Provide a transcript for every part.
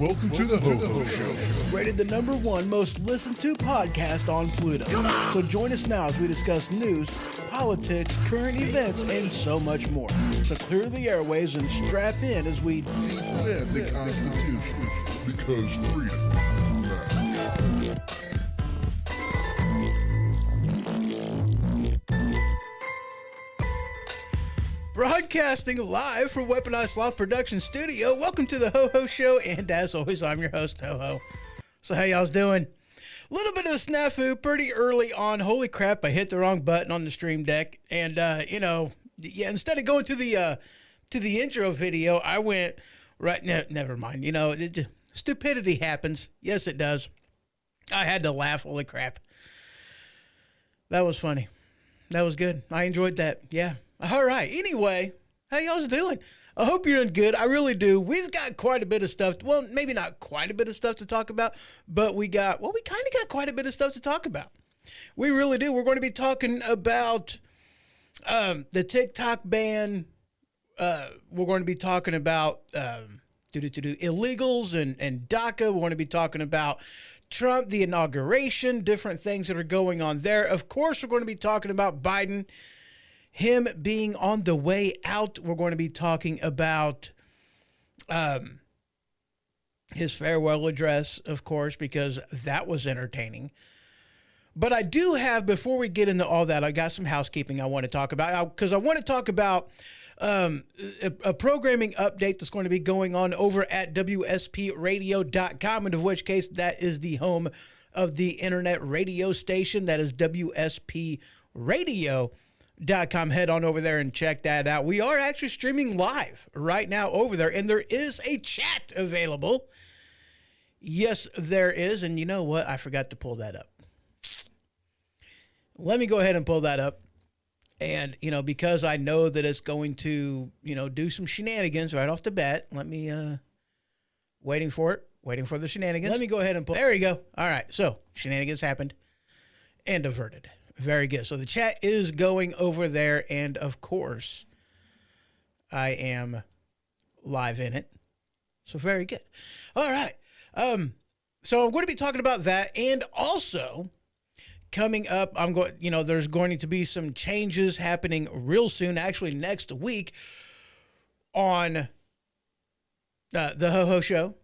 Welcome to the HohO Show. Rated the #1 most listened to podcast on Pluto. So join us now as we discuss news, politics, current events, and so much more. So clear the airwaves and strap in as we defend the Constitution because freedom matters. Broadcasting live from Weaponized Sloth Production Studio. Welcome to the HohO Show, and as always, I'm your host, HohO. So how y'all's doing? A little bit of a snafu pretty early on. Holy crap, I hit the wrong button on the stream deck, and instead of going to the intro video, I went right. Never mind. Stupidity happens. Yes, it does. I had to laugh. Holy crap, that was funny. That was good. I enjoyed that. Yeah. All right. Anyway, how y'all's doing? I hope you're doing good. I really do. We've got quite a bit of stuff. Well, maybe not quite a bit of stuff to talk about, but we kind of got quite a bit of stuff to talk about. We really do. We're going to be talking about the TikTok ban. We're going to be talking about illegals and DACA. We're going to be talking about Trump, the inauguration, different things that are going on there. Of course, we're going to be talking about Biden, him being on the way out. We're going to be talking about his farewell address, of course, because that was entertaining. But I do have, before we get into all that, I got some housekeeping I want to talk about, because I want to talk about a programming update that's going to be going on over at WSPradio.com, and of which case that is the home of the internet radio station. That is WSPradio.com. Head on over there and check that out. We are actually streaming live right now over there, and there is a chat available. Yes, there is. And you know what? I forgot to pull that up. Let me go ahead and pull that up. And, because I know that it's going to, do some shenanigans right off the bat. Let me, waiting for the shenanigans. Let me go ahead and pull. There you go. All right. So shenanigans happened and averted. Very good. So the chat is going over there, and of course, I am live in it. So very good. All right. So I'm going to be talking about that, and also coming up, there's going to be some changes happening real soon, actually next week on the HohO Show,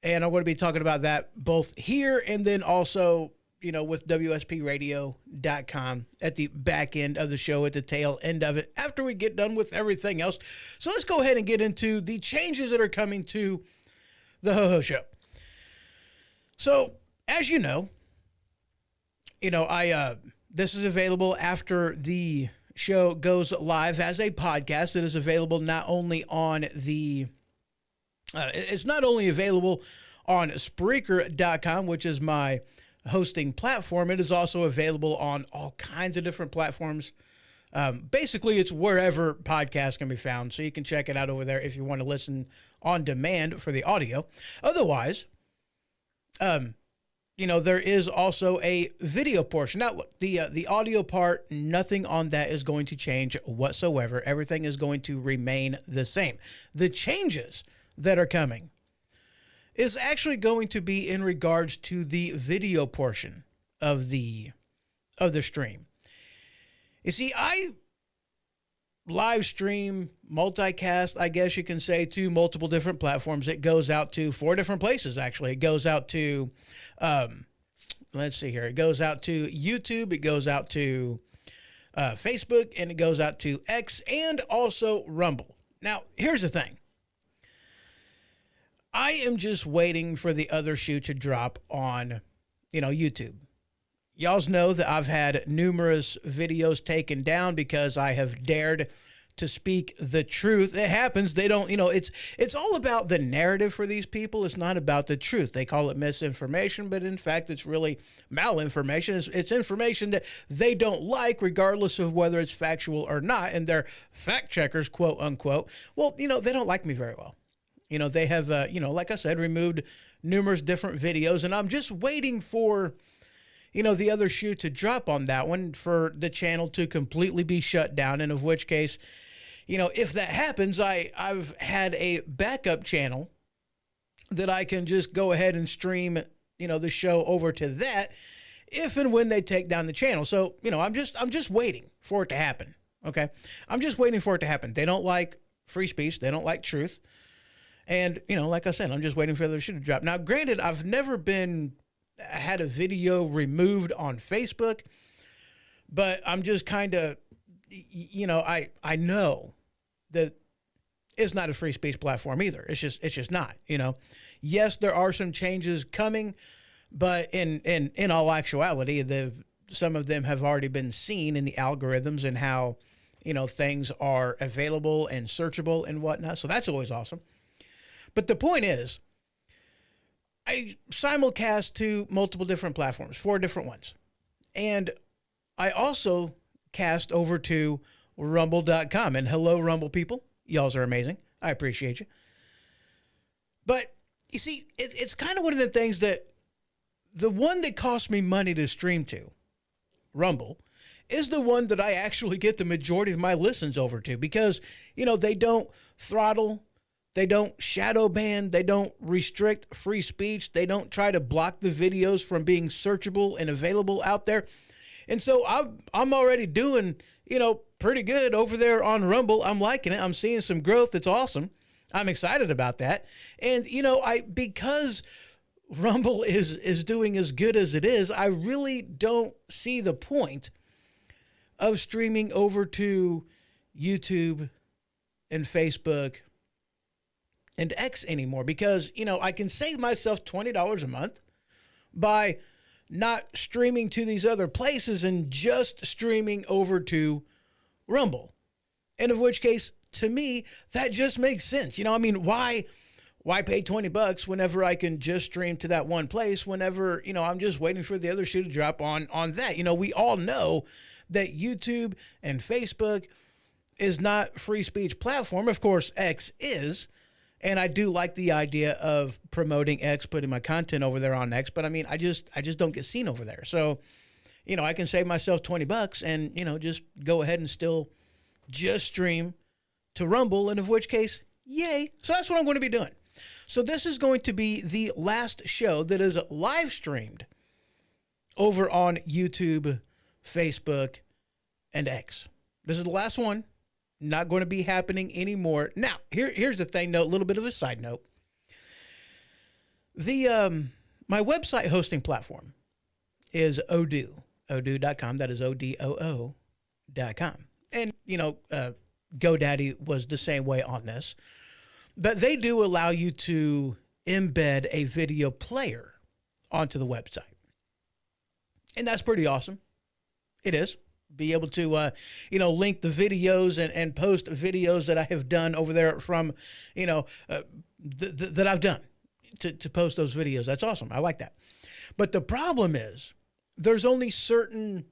and I'm going to be talking about that both here and then also with WSPradio.com at the back end of the show, at the tail end of it, after we get done with everything else. So let's go ahead and get into the changes that are coming to the HohO Show. So, as you know, this is available after the show goes live as a podcast. It is available not only on it's not only available on Spreaker.com, which is my hosting platform. It is also available on all kinds of different platforms. Basically, it's wherever podcasts can be found, so you can check it out over there if you want to listen on demand for the audio. Otherwise, there is also a video portion. Now, look, the audio part, nothing on that is going to change whatsoever. Everything is going to remain the same. The changes that are coming is actually going to be in regards to the video portion of the stream. You see, I live stream, multicast, I guess you can say, to multiple different platforms. It goes out to 4 different places, actually. It goes out to, let's see here. It goes out to YouTube, it goes out to Facebook, and it goes out to X, and also Rumble. Now, here's the thing. I am just waiting for the other shoe to drop on, YouTube. Y'all know that I've had numerous videos taken down because I have dared to speak the truth. It happens. They don't, it's all about the narrative for these people. It's not about the truth. They call it misinformation, but in fact, it's really malinformation. It's information that they don't like, regardless of whether it's factual or not. And they're fact checkers, quote unquote. Well, they don't like me very well. They have, like I said, removed numerous different videos, and I'm just waiting for, the other shoe to drop on that one for the channel to completely be shut down, and of which case, if that happens, I've had a backup channel that I can just go ahead and stream, the show over to that if and when they take down the channel. So, I'm just waiting for it to happen. Okay. I'm just waiting for it to happen. They don't like free speech. They don't like truth. And, like I said, I'm just waiting for the shoe to drop. Now, granted, I've never had a video removed on Facebook, but I'm just kind of, I know that it's not a free speech platform either. It's just not, Yes, there are some changes coming, but in all actuality, some of them have already been seen in the algorithms and how, things are available and searchable and whatnot. So that's always awesome. But the point is, I simulcast to multiple different platforms, 4 different ones. And I also cast over to rumble.com. And hello, Rumble people. Y'all are amazing. I appreciate you. But you see, it's kind of one of the things that the one that costs me money to stream to, Rumble, is the one that I actually get the majority of my listens over to because, they don't throttle. They don't shadow ban. They don't restrict free speech. They don't try to block the videos from being searchable and available out there. And so I'm already doing, pretty good over there on Rumble. I'm liking it. I'm seeing some growth. It's awesome. I'm excited about that. And, because Rumble is doing as good as it is, I really don't see the point of streaming over to YouTube and Facebook and X anymore because, I can save myself $20 a month by not streaming to these other places and just streaming over to Rumble. And of which case, to me, that just makes sense. Why pay $20 whenever I can just stream to that one place whenever, I'm just waiting for the other shoe to drop on that. We all know that YouTube and Facebook is not free speech platform. Of course, X is. And I do like the idea of promoting X, putting my content over there on X, but I just don't get seen over there. So, I can save myself $20 and, just go ahead and still just stream to Rumble, and of which case, yay. So that's what I'm going to be doing. So this is going to be the last show that is live streamed over on YouTube, Facebook, and X. This is the last one. Not going to be happening anymore. Now, here's the thing, though, a little bit of a side note. My website hosting platform is HohO, HohO.com. That is ODOO.com. And, GoDaddy was the same way on this. But they do allow you to embed a video player onto the website. And that's pretty awesome. It is. Be able to, link the videos and post videos that I have done over there from, that I've done to post those videos. That's awesome. I like that. But the problem is there's only certain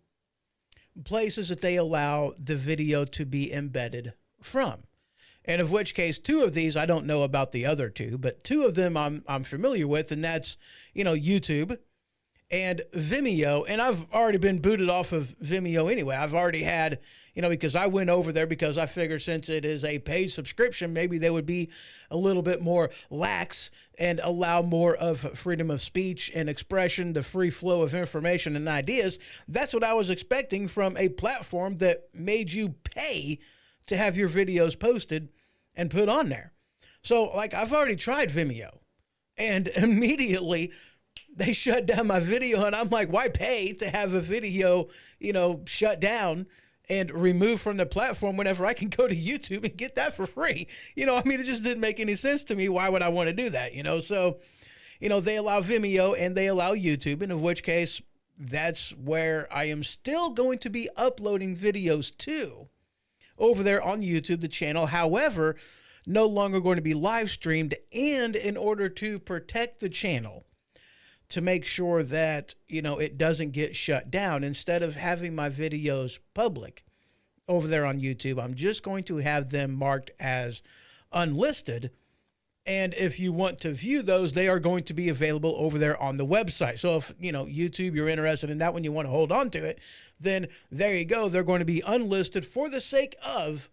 places that they allow the video to be embedded from. And of which case, 2 of these, I don't know about the other 2, but 2 of them I'm familiar with, and that's, YouTube and Vimeo. And I've already been booted off of Vimeo anyway. I've already had, because I went over there because I figured since it is a paid subscription, maybe they would be a little bit more lax and allow more of freedom of speech and expression, the free flow of information and ideas. That's what I was expecting from a platform that made you pay to have your videos posted and put on there. So, I've already tried Vimeo, and immediately they shut down my video, and I'm like, why pay to have a video, shut down and removed from the platform whenever I can go to YouTube and get that for free? It just didn't make any sense to me. Why would I want to do that? So, they allow Vimeo and they allow YouTube, and of which case, that's where I am still going to be uploading videos to over there on YouTube, the channel. However, no longer going to be live streamed. And in order to protect the channel, to make sure that, it doesn't get shut down, instead of having my videos public over there on YouTube, I'm just going to have them marked as unlisted. And if you want to view those, they are going to be available over there on the website. So if, YouTube, you're interested in that one, you want to hold on to it, then there you go. They're going to be unlisted for the sake of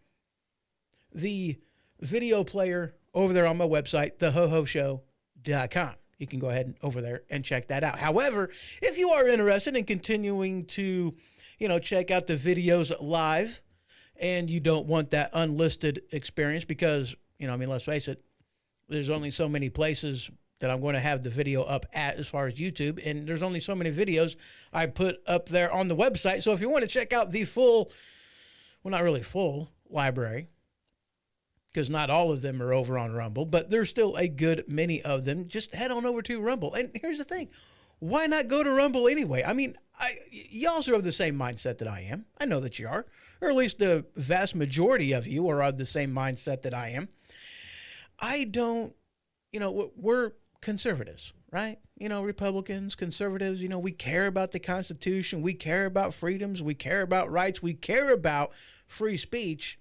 the video player over there on my website, thehohoshow.com. You can go ahead and over there and check that out. However, if you are interested in continuing to, check out the videos live and you don't want that unlisted experience because, let's face it, there's only so many places that I'm going to have the video up at as far as YouTube, and there's only so many videos I put up there on the website. So if you want to check out the full, well, not really full library, because not all of them are over on Rumble, but there's still a good many of them. Just head on over to Rumble. And here's the thing. Why not go to Rumble anyway? I mean, y'all are of the same mindset that I am. I know that you are. Or at least the vast majority of you are of the same mindset that I am. I don't, we're conservatives, right? Republicans, conservatives, we care about the Constitution. We care about freedoms. We care about rights. We care about free speech.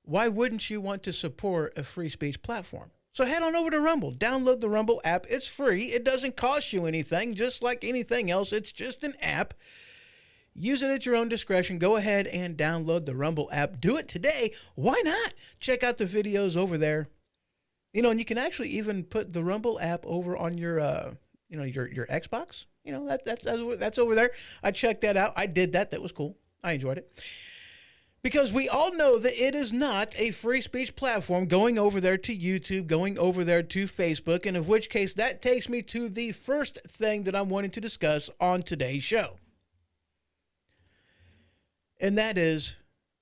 Why wouldn't you want to support a free speech platform? So head on over to Rumble. Download the Rumble app. It's free. It doesn't cost you anything. Just like anything else, it's just an app. Use it at your own discretion. Go ahead and download the Rumble app. Do it today. Why not? Check out the videos over there. And you can actually even put the Rumble app over on your, your Xbox. That's over there. I checked that out. I did that. That was cool. I enjoyed it. Because we all know that it is not a free speech platform going over there to YouTube, going over there to Facebook, and of which case that takes me to the first thing that I'm wanting to discuss on today's show. And that is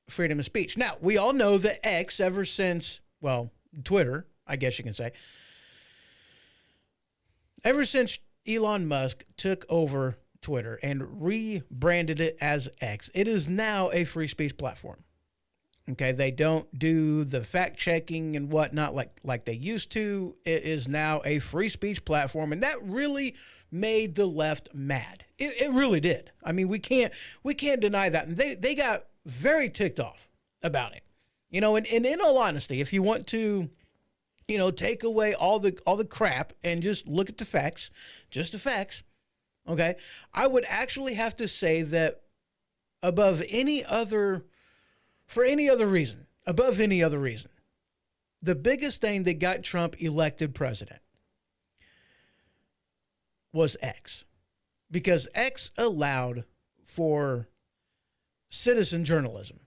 freedom of speech. Now, we all know that X, ever since, Twitter, I guess you can say, ever since Elon Musk took over Twitter and rebranded it as X, it is now a free speech platform. Okay, they don't do the fact checking and whatnot like they used to. It is now a free speech platform, and that really made the left mad. It really did. I mean, we can't deny that. And they got very ticked off about it. And in all honesty, if you want to, take away all the crap and just look at the facts, just the facts. Okay, I would actually have to say that above any other reason, the biggest thing that got Trump elected president was X. Because X allowed for citizen journalism.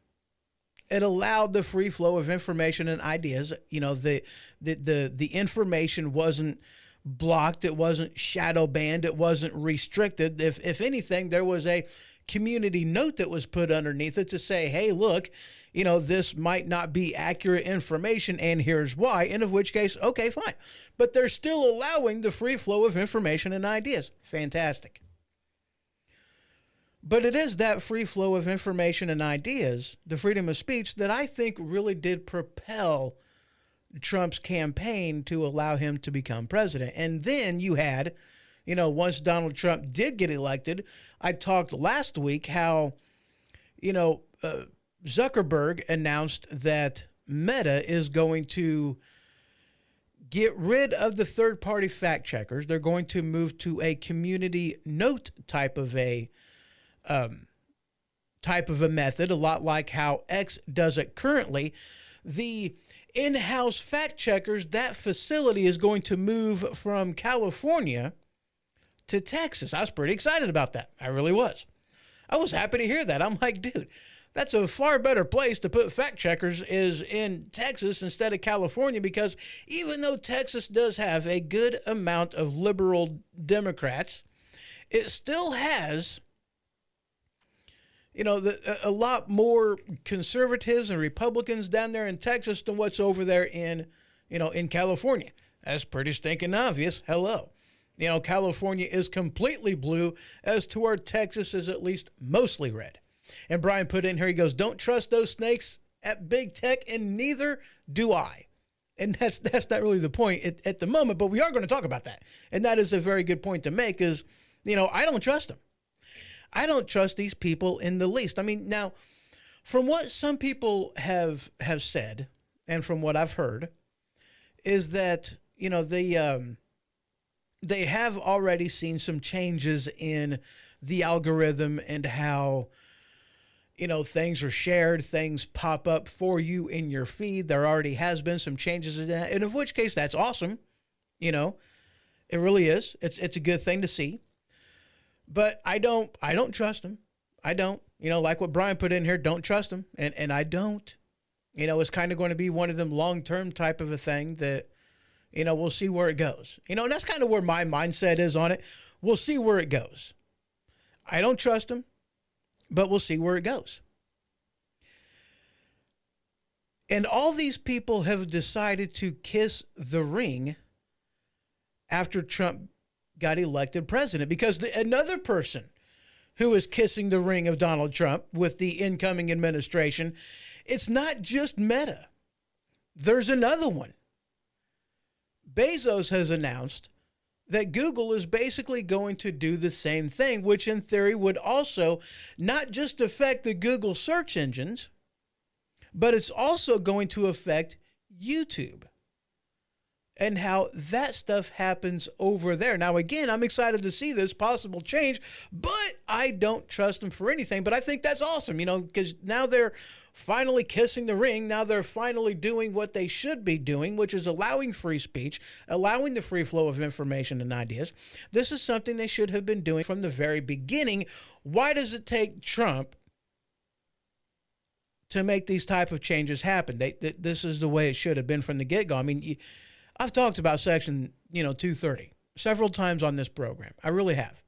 It allowed the free flow of information and ideas. The information wasn't blocked. It wasn't shadow banned. It wasn't restricted. If anything, there was a community note that was put underneath it to say, hey, look, this might not be accurate information and here's why. And of which case, okay, fine. But they're still allowing the free flow of information and ideas. Fantastic. But it is that free flow of information and ideas, the freedom of speech, that I think really did propel Trump's campaign to allow him to become president. And then you had, once Donald Trump did get elected, I talked last week how, Zuckerberg announced that Meta is going to get rid of the third-party fact checkers. They're going to move to a community note type of a method, a lot like how X does it currently. The in-house fact checkers, that facility is going to move from California to Texas. I was pretty excited about that. I really was. I was happy to hear that. I'm like, dude, that's a far better place to put fact checkers is in Texas instead of California, because even though Texas does have a good amount of liberal Democrats, it still has a lot more conservatives and Republicans down there in Texas than what's over there in California. That's pretty stinking obvious. Hello. California is completely blue as to where Texas is at least mostly red. And Brian put in here, he goes, don't trust those snakes at big tech, and neither do I. And that's not really the point at the moment, but we are going to talk about that. And that is a very good point to make is, I don't trust them. I don't trust these people in the least. I mean, now, from what some people have said, and from what I've heard, is that, they have already seen some changes in the algorithm and how, things are shared, things pop up for you in your feed. There already has been some changes in that, and of which case that's awesome. You know, it really is. It's a good thing to see. But I don't trust him. I don't. You know, like what Brian put in here, don't trust him. And I don't. You know, it's kind of going to be one of them long-term type of a thing that, you know, we'll see where it goes. You know, and that's kind of where my mindset is on it. We'll see where it goes. I don't trust him, but we'll see where it goes. And all these people have decided to kiss the ring after Trump got elected president, because another person who is kissing the ring of Donald Trump with the incoming administration, it's not just Meta. There's another one. Bezos has announced that Google is basically going to do the same thing, which in theory would also not just affect the Google search engines, but it's also going to affect YouTube and how that stuff happens over there. Now, again, I'm excited to see this possible change, but I don't trust them for anything. But I think that's awesome, you know, because now they're finally kissing the ring. Now they're finally doing what they should be doing, which is allowing free speech, allowing the free flow of information and ideas. This is something they should have been doing from the very beginning. Why does it take Trump to make these type of changes happen? This is the way it should have been from the get-go. I mean, I've talked about Section, 230 several times on this program. I really have.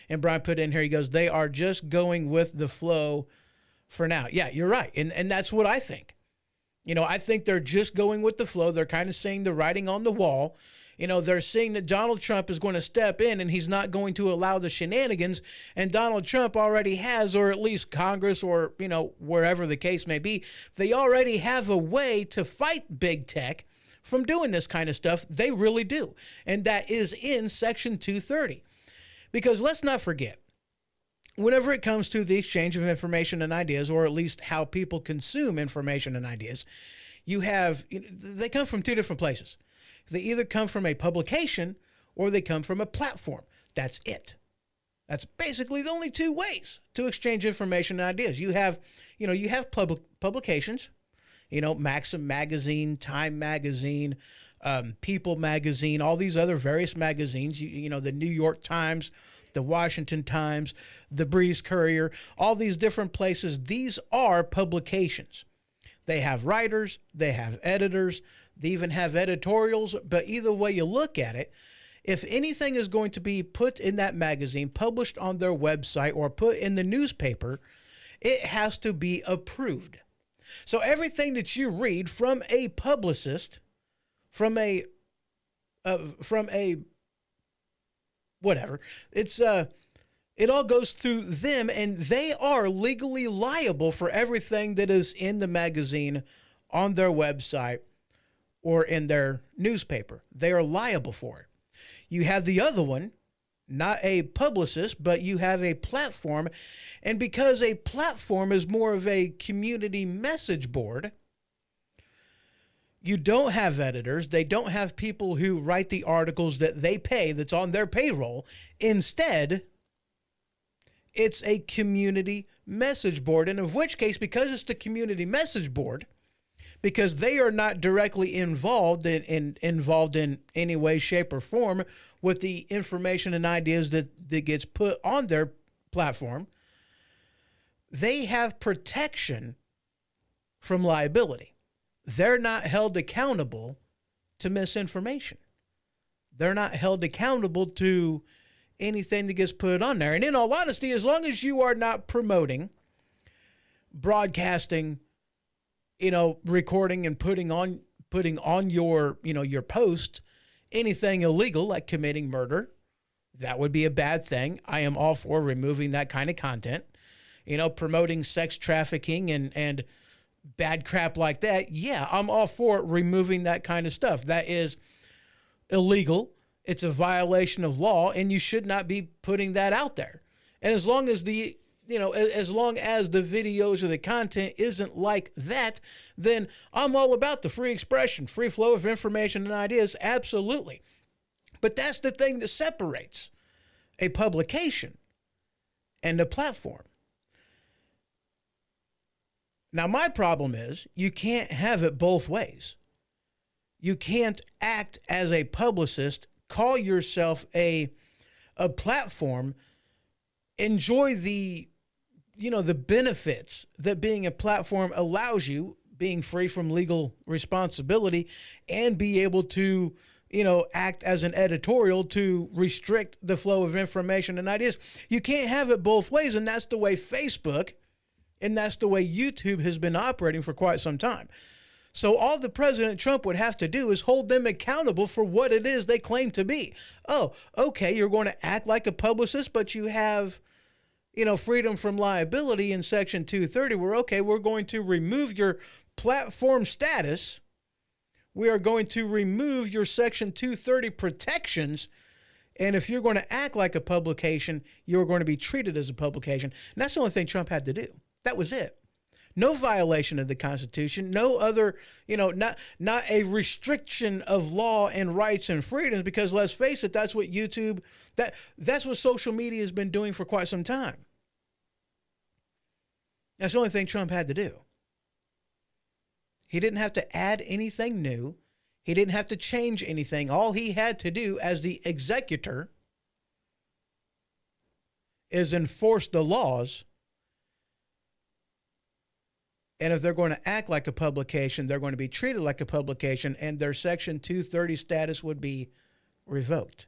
And Brian put in here, he goes, they are just going with the flow for now. Yeah, you're right. And that's what I think. You know, I think they're just going with the flow. They're kind of seeing the writing on the wall. You know, they're seeing that Donald Trump is going to step in and he's not going to allow the shenanigans. And Donald Trump already has, or at least Congress or, wherever the case may be, they already have a way to fight big tech from doing this kind of stuff. They really do. And that is in Section 230. Because let's not forget, whenever it comes to the exchange of information and ideas, or at least how people consume information and ideas, they come from two different places. They either come from a publication or they come from a platform. That's it. That's basically the only two ways to exchange information and ideas. You have publications, Maxim Magazine, Time Magazine, People Magazine, all these other various magazines, the New York Times, the Washington Times, the Breeze Courier, all these different places. These are publications. They have writers, they have editors, they even have editorials, but either way you look at it, if anything is going to be put in that magazine, published on their website, or put in the newspaper, it has to be approved. So everything that you read from a publicist, from a whatever, it all goes through them, and they are legally liable for everything that is in the magazine, on their website, or in their newspaper. They are liable for it. You have the other one, not a publicist, but you have a platform. And because a platform is more of a community message board, you don't have editors. They don't have people who write the articles that they pay, that's on their payroll. Instead, it's a community message board. And of which case, because it's the community message board, because they are not directly involved in any way, shape, or form with the information and ideas that gets put on their platform, they have protection from liability. They're not held accountable to misinformation. They're not held accountable to anything that gets put on there. And in all honesty, as long as you are not promoting, broadcasting, recording and putting on your, your post anything illegal like committing murder, that would be a bad thing. I am all for removing that kind of content. Promoting sex trafficking and bad crap like that. Yeah, I'm all for removing that kind of stuff. That is illegal. It's a violation of law, and you should not be putting that out there. And as long as the videos or the content isn't like that, then I'm all about the free expression, free flow of information and ideas, absolutely. But that's the thing that separates a publication and a platform. Now, my problem is you can't have it both ways. You can't act as a publicist call yourself a platform, enjoy the benefits that being a platform allows you, being free from legal responsibility, and be able to, act as an editorial to restrict the flow of information and ideas. You can't have it both ways, and that's the way Facebook and that's the way YouTube has been operating for quite some time. So all the President Trump would have to do is hold them accountable for what it is they claim to be. Oh, okay, you're going to act like a publicist, but you have, freedom from liability in Section 230, where, we're going to remove your platform status. We are going to remove your Section 230 protections. And if you're going to act like a publication, you're going to be treated as a publication. And that's the only thing Trump had to do. That was it. No violation of the Constitution, no other, not a restriction of law and rights and freedoms, because let's face it, that's what YouTube, that's what social media has been doing for quite some time. That's the only thing Trump had to do. He didn't have to add anything new. He didn't have to change anything. All he had to do as the executor is enforce the laws. And if they're going to act like a publication, they're going to be treated like a publication, and their Section 230 status would be revoked.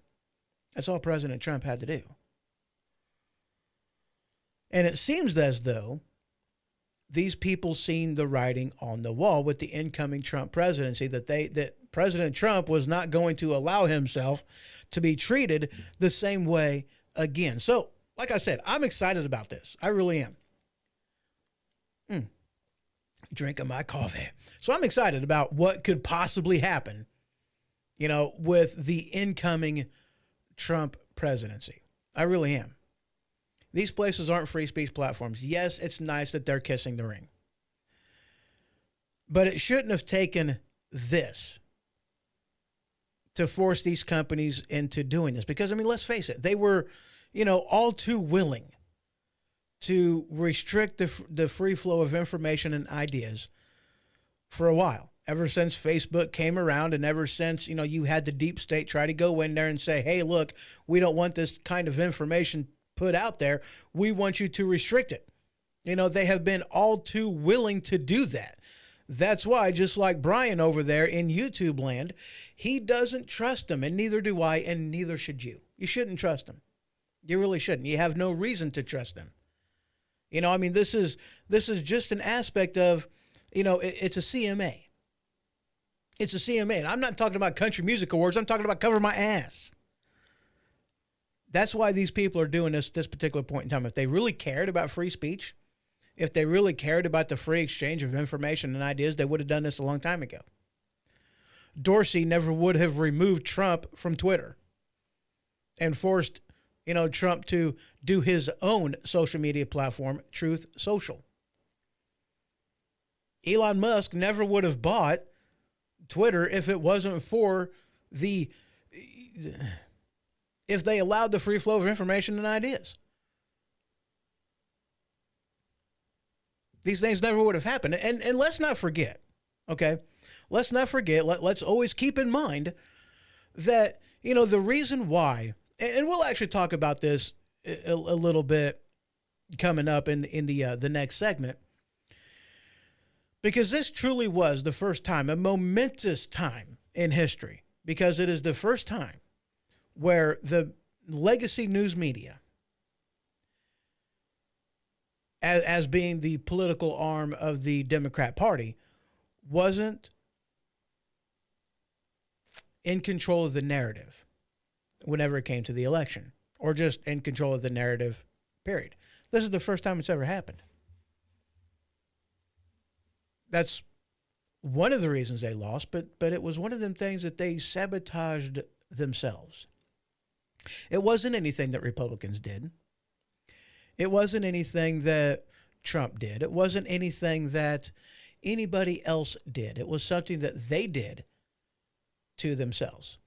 That's all President Trump had to do. And it seems as though these people seen the writing on the wall with the incoming Trump presidency, that President Trump was not going to allow himself to be treated the same way again. So, like I said, I'm excited about this. I really am. Drinking my coffee. So I'm excited about what could possibly happen, with the incoming Trump presidency. I really am. These places aren't free speech platforms. Yes, it's nice that they're kissing the ring. But it shouldn't have taken this to force these companies into doing this. Because, let's face it, they were, all too willing to restrict the free flow of information and ideas for a while. Ever since Facebook came around, and ever since, you had the deep state try to go in there and say, hey, look, we don't want this kind of information put out there. We want you to restrict it. They have been all too willing to do that. That's why, just like Brian over there in YouTube land, he doesn't trust them, and neither do I, and neither should you. You shouldn't trust them. You really shouldn't. You have no reason to trust them. This is just an aspect of, it's a CMA. It's a CMA. And I'm not talking about country music awards. I'm talking about cover my ass. That's why these people are doing this particular point in time. If they really cared about free speech, if they really cared about the free exchange of information and ideas, they would have done this a long time ago. Dorsey never would have removed Trump from Twitter and forced Trump to do his own social media platform, Truth Social. Elon Musk never would have bought Twitter if it wasn't for if they allowed the free flow of information and ideas. These things never would have happened. And let's not forget, okay? Let's not forget, let's always keep in mind that, the reason why, and we'll actually talk about this a little bit coming up in the next segment, because this truly was the first time, a momentous time in history, because it is the first time where the legacy news media, as being the political arm of the Democrat Party, wasn't in control of the narrative whenever it came to the election, or just in control of the narrative, period. This is the first time it's ever happened. That's one of the reasons they lost, but it was one of them things that they sabotaged themselves. It wasn't anything that Republicans did. It wasn't anything that Trump did. It wasn't anything that anybody else did. It was something that they did to themselves.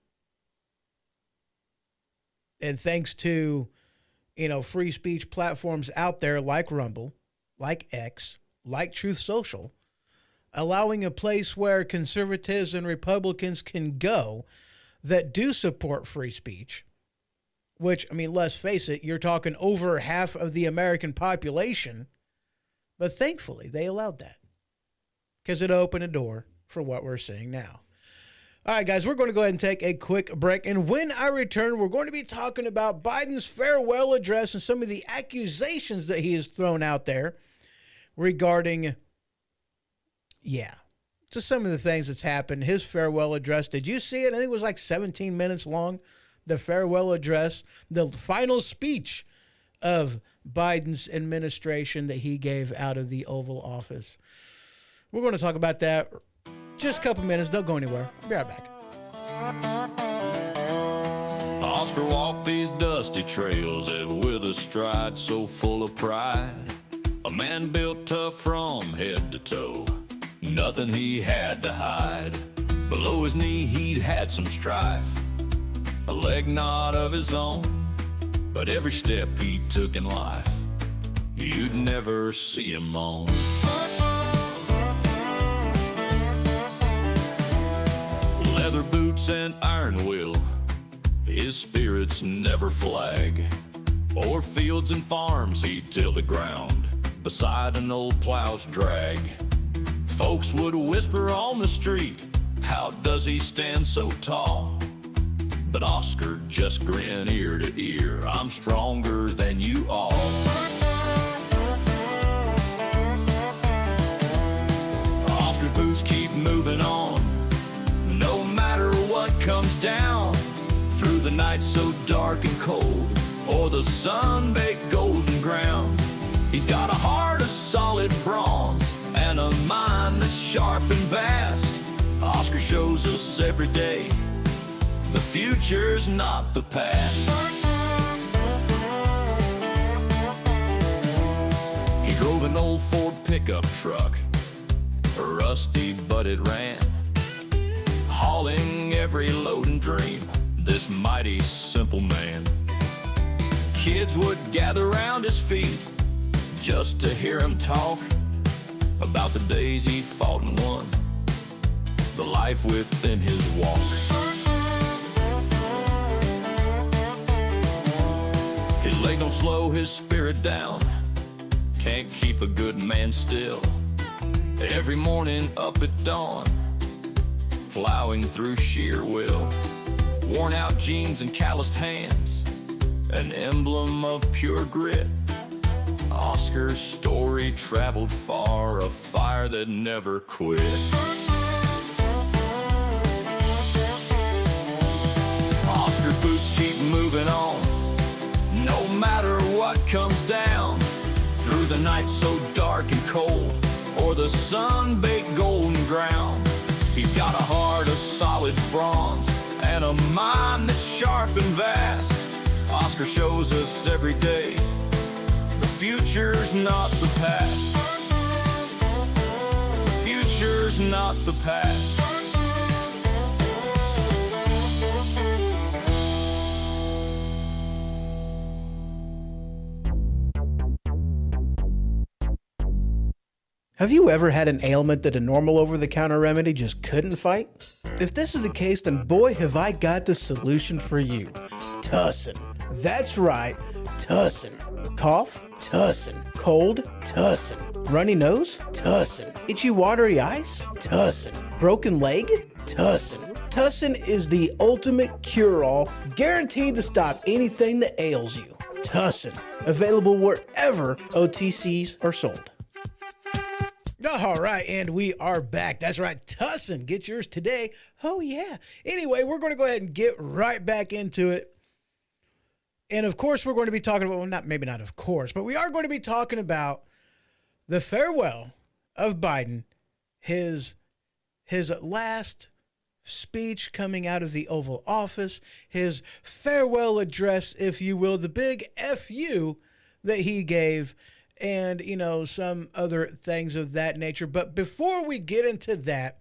And thanks to, free speech platforms out there like Rumble, like X, like Truth Social, allowing a place where conservatives and Republicans can go, that do support free speech, which, I mean, let's face it, you're talking over half of the American population. But thankfully, they allowed that because it opened a door for what we're seeing now. All right, guys, we're going to go ahead and take a quick break. And when I return, we're going to be talking about Biden's farewell address and some of the accusations that he has thrown out there regarding, just some of the things that's happened. His farewell address, did you see it? I think it was like 17 minutes long, the farewell address, the final speech of Biden's administration that he gave out of the Oval Office. We're going to talk about that just a couple minutes. Don't go anywhere. I'll be right back. Oscar walked these dusty trails with a stride so full of pride. A man built tough from head to toe, nothing he had to hide. Below his knee he'd had some strife, a leg not of his own, but every step he took in life, you'd never see him moan. Leather boots and iron will, his spirits never flag. O'er fields and farms he'd till the ground, beside an old plow's drag. Folks would whisper on the street, how does he stand so tall? But Oscar just grinned ear to ear, I'm stronger than you all. Oscar's boots keep moving on, no matter what comes down, through the night so dark and cold, or the sun-baked golden ground. He's got a heart of solid bronze, and a mind that's sharp and vast. Oscar shows us every day, the future's not the past. He drove an old Ford pickup truck, rusty but it ran, hauling every load and dream, this mighty simple man. Kids would gather around his feet just to hear him talk about the days he fought and won, the life within his walk. His leg don't slow his spirit down, can't keep a good man still. Every morning up at dawn, plowing through sheer will. Worn out jeans and calloused hands, an emblem of pure grit. Oscar's story traveled far, a fire that never quit. Oscar's boots keep moving on, no matter what comes down, through the night so dark and cold, or the sun-baked golden ground. He's got a heart of solid bronze, and a mind that's sharp and vast. Oscar shows us every day, the future's not the past. The future's not the past. Have you ever had an ailment that a normal over-the-counter remedy just couldn't fight? If this is the case, then boy, have I got the solution for you. Tussin. That's right, Tussin. Cough? Tussin. Cold? Tussin. Runny nose? Tussin. Itchy watery eyes? Tussin. Broken leg? Tussin. Tussin is the ultimate cure-all, guaranteed to stop anything that ails you. Tussin. Available wherever OTCs are sold. All right, and we are back. That's right, Tussin. Get yours today. Oh, yeah. Anyway, we're going to go ahead and get right back into it. And, of course, we're going to be talking about, well, maybe not of course, but we are going to be talking about the farewell of Biden, his last speech coming out of the Oval Office, his farewell address, if you will, the big FU that he gave, and, you know, some other things of that nature. But before we get into that,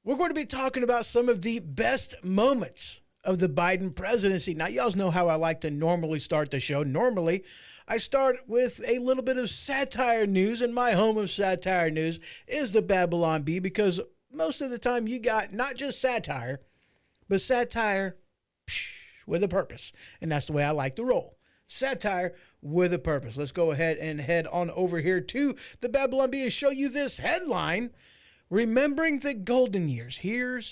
we're going to be talking about some of the best moments of the Biden presidency. Now, y'all know how I like to normally start the show. Normally, I start with a little bit of satire news, and my home of satire news is the Babylon Bee, because most of the time you got not just satire, but satire with a purpose. And that's the way I like to roll. Satire with a purpose. Let's go ahead and head on over here to the Babylon Bee and show you this headline. Remembering the golden years. Here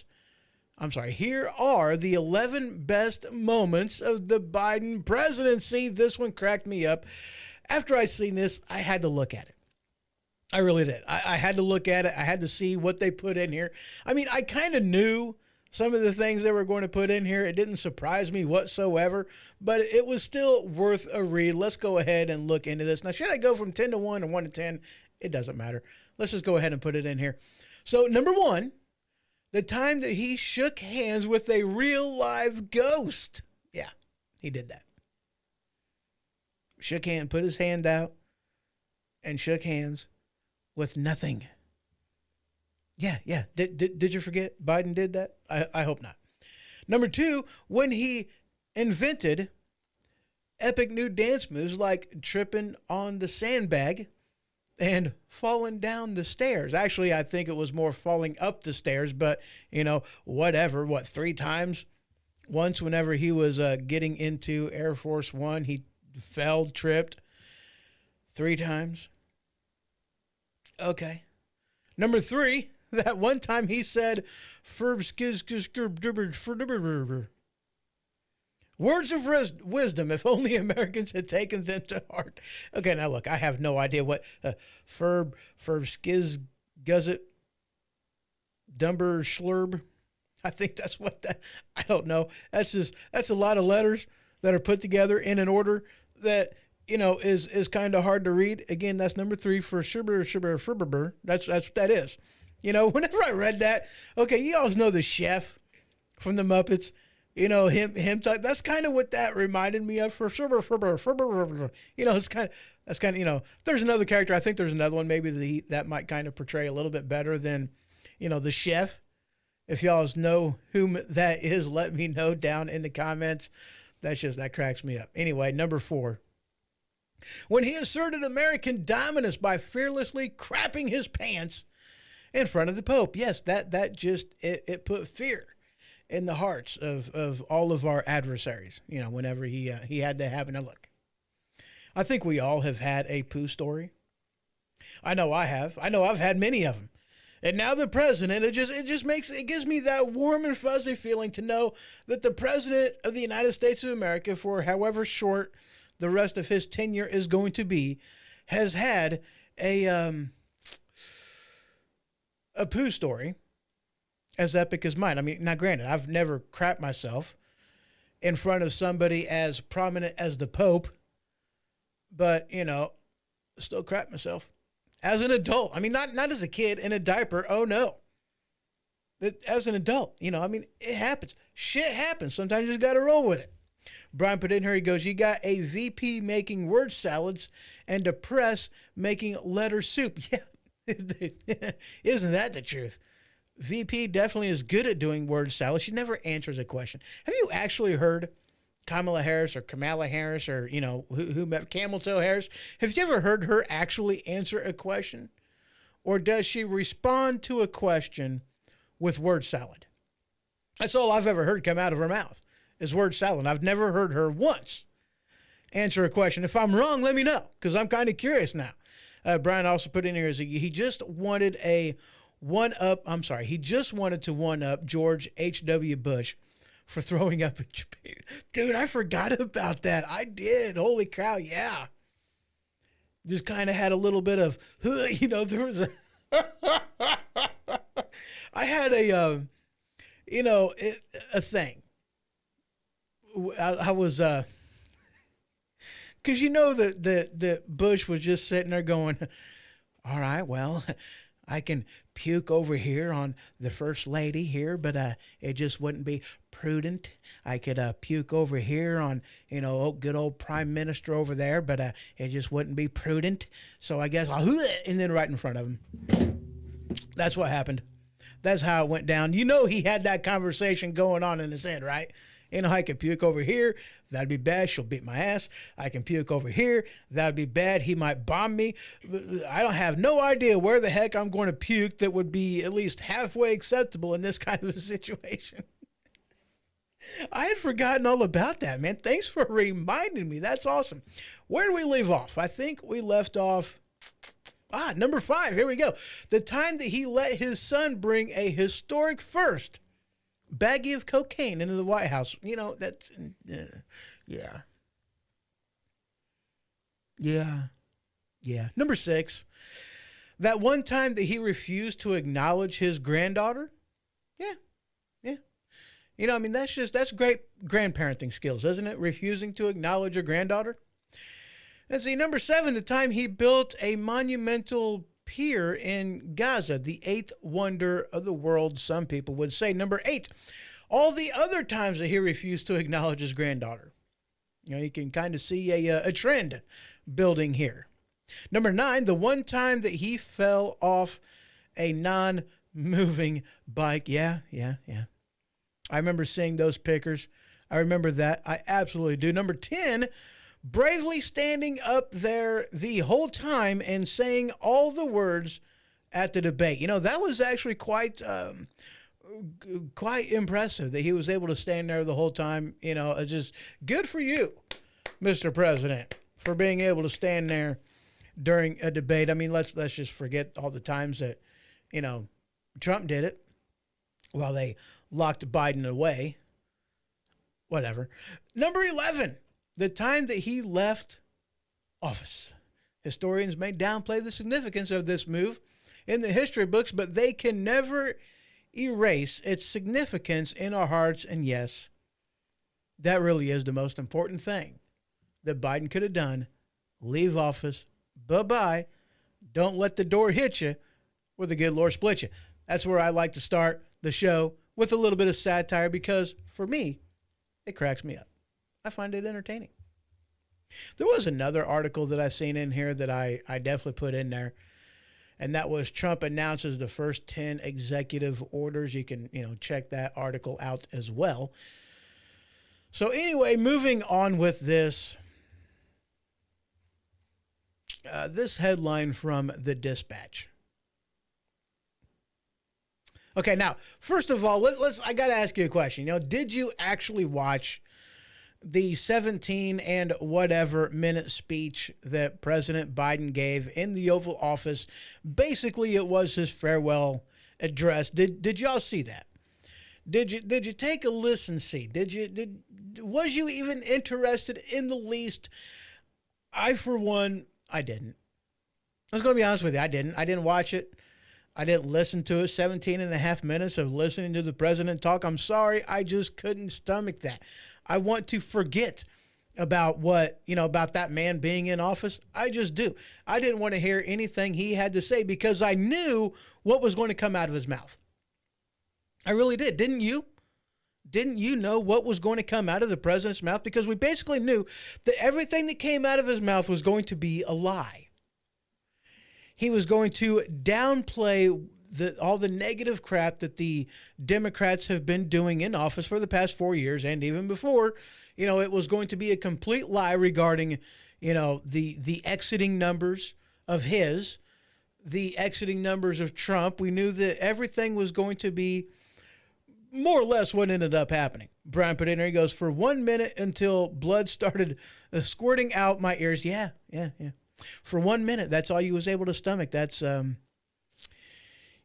are the 11 best moments of the Biden presidency. This one cracked me up. After I seen this, I had to look at it. I really did. I had to look at it. I had to see what they put in here. I mean, I kind of knew some of the things they were going to put in here. It didn't surprise me whatsoever, but it was still worth a read. Let's go ahead and look into this. Now, should I go from 10 to 1 or 1 to 10? It doesn't matter. Let's just go ahead and put it in here. So, number 1, the time that he shook hands with a real live ghost. Yeah, he did that. Shook hand, put his hand out, and shook hands with nothing. Yeah. Did you forget Biden did that? I hope not. Number 2, when he invented epic new dance moves like tripping on the sandbag and falling down the stairs. Actually, I think it was more falling up the stairs, but, whatever. 3 times? Once, whenever he was getting into Air Force One, he fell, tripped 3 times. Okay. Number 3, that one time he said, words of wisdom, if only Americans had taken them to heart. Okay, now look, I have no idea what skiz, guzzet, dumber, slurb. I think that's what that, I don't know. That's a lot of letters that are put together in an order that, is kind of hard to read. Again, that's number 3 for shibber. That's what that is. Whenever I read that, okay, you always know the chef from the Muppets. Him talk, that's kind of what that reminded me of for shibber. It's kind of, there's another character. I think there's another one maybe that might kind of portray a little bit better than, the chef. If y'all know whom that is, let me know down in the comments. That cracks me up. Anyway, number 4. When he asserted American dominance by fearlessly crapping his pants in front of the Pope. Yes, that just, it put fear in the hearts of all of our adversaries, whenever he had that happen. Now look, I think we all have had a poo story. I know I have. I know I've had many of them. And now the president, it gives me that warm and fuzzy feeling to know that the president of the United States of America, for however short the rest of his tenure is going to be, has had a poo story as epic as mine. I mean, now granted, I've never crapped myself in front of somebody as prominent as the Pope, but, still crap myself. As an adult, I mean, not as a kid in a diaper. Oh no. As an adult, it happens. Shit happens. Sometimes you just got to roll with it. Brian put in here, he goes, you got a VP making word salads and a press making letter soup. Yeah. Isn't that the truth? VP definitely is good at doing word salad. She never answers a question. Have you actually heard Kamala Harris or who met Camel Toe Harris? Have you ever heard her actually answer a question? Or does she respond to a question with word salad? That's all I've ever heard come out of her mouth is word salad. I've never heard her once answer a question. If I'm wrong, let me know, because I'm kind of curious now. Brian also put in here, he just wanted to one up George H.W. Bush for throwing up in Japan. Dude, I forgot about that. I did. Holy cow, yeah. Just kind of had a little bit of, there was I had a thing. I was, because that Bush was just sitting there going, all right, well, I can puke over here on the first lady here, but it just wouldn't be prudent. I could puke over here on, good old prime minister over there, but it just wouldn't be prudent. So I guess and then right in front of him. That's what happened. That's how it went down. He had that conversation going on in his head, right? I could puke over here. That'd be bad. She'll beat my ass. I can puke over here. That'd be bad. He might bomb me. I don't have no idea where the heck I'm going to puke that would be at least halfway acceptable in this kind of a situation. I had forgotten all about that, man. Thanks for reminding me. That's awesome. Where do we leave off? I think we left off. Number 5. Here we go. The time that he let his son bring a historic first baggie of cocaine into the White House. You know, that's, yeah. Number 6. That one time that he refused to acknowledge his granddaughter. Yeah. You know, I mean, that's great grandparenting skills, isn't it? Refusing to acknowledge your granddaughter. And see, number 7, the time he built a monumental pier in Gaza, the 8th wonder of the world, some people would say. Number 8, all the other times that he refused to acknowledge his granddaughter. You know, you can kind of see a trend building here. Number 9, the one time that he fell off a non-moving bike. Yeah. I remember seeing those pictures. I remember that. I absolutely do. Number 10, bravely standing up there the whole time and saying all the words at the debate. You know, that was actually quite impressive that he was able to stand there the whole time. You know, it's just good for you, Mr. President, for being able to stand there during a debate. I mean, let's just forget all the times that, you know, Trump did it while they locked Biden away. Whatever. Number 11, the time that he left office. Historians may downplay the significance of this move in the history books, but they can never erase its significance in our hearts. And yes, that really is the most important thing that Biden could have done. Leave office. Bye-bye. Don't let the door hit you or the good Lord split you. That's where I like to start the show, with a little bit of satire, because for me, it cracks me up. I find it entertaining. There was another article that I seen in here that I definitely put in there, and that was Trump announces the first 10 executive orders. You can, check that article out as well. So anyway, moving on with this. This headline from the Dispatch. Okay, now, first of all, I got to ask you a question. Did you actually watch the 17 and whatever minute speech that President Biden gave in the Oval Office? Basically, it was his farewell address. Did y'all see that? Did you take a listen? See? Was you even interested in the least? I, for one, I didn't. I was going to be honest with you. I didn't watch it. I didn't listen to it. 17 and a half minutes of listening to the president talk. I'm sorry. I just couldn't stomach that. I want to forget about about that man being in office. I just do. I didn't want to hear anything he had to say because I knew what was going to come out of his mouth. I really did. Didn't you? Didn't you know what was going to come out of the president's mouth? Because we basically knew that everything that came out of his mouth was going to be a lie. He was going to downplay all the negative crap that the Democrats have been doing in office for the past 4 years and even before. It was going to be a complete lie regarding, the exiting numbers of the exiting numbers of Trump. We knew that everything was going to be more or less what ended up happening. Brian put in there, he goes, for 1 minute until blood started squirting out my ears. Yeah. For 1 minute, that's all you was able to stomach. That's, I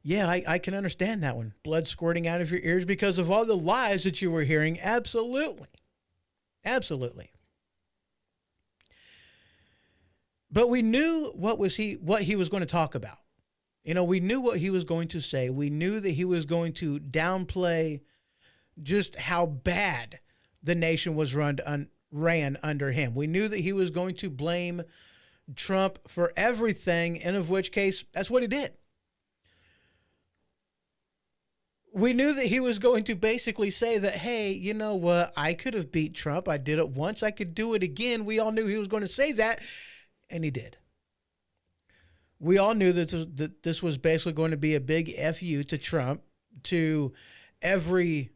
can understand that one. Blood squirting out of your ears because of all the lies that you were hearing. Absolutely. But we knew what he was going to talk about. We knew what he was going to say. We knew that he was going to downplay just how bad the nation was ran under him. We knew that he was going to blame Trump for everything, and of which case, that's what he did. We knew that he was going to basically say that, hey, you know what? I could have beat Trump. I did it once. I could do it again. We all knew he was going to say that, and he did. We all knew that this was basically going to be a big FU to Trump, to even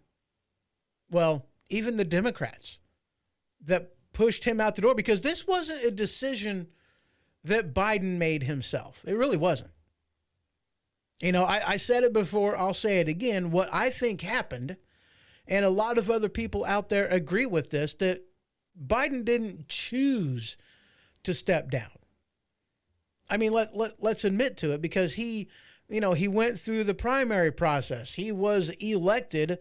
the Democrats that pushed him out the door, because this wasn't a decision that Biden made himself. It really wasn't. I said it before, I'll say it again. What I think happened and a lot of other people out there agree with this, that Biden didn't choose to step down. I mean, let's admit to it, because he went through the primary process. He was elected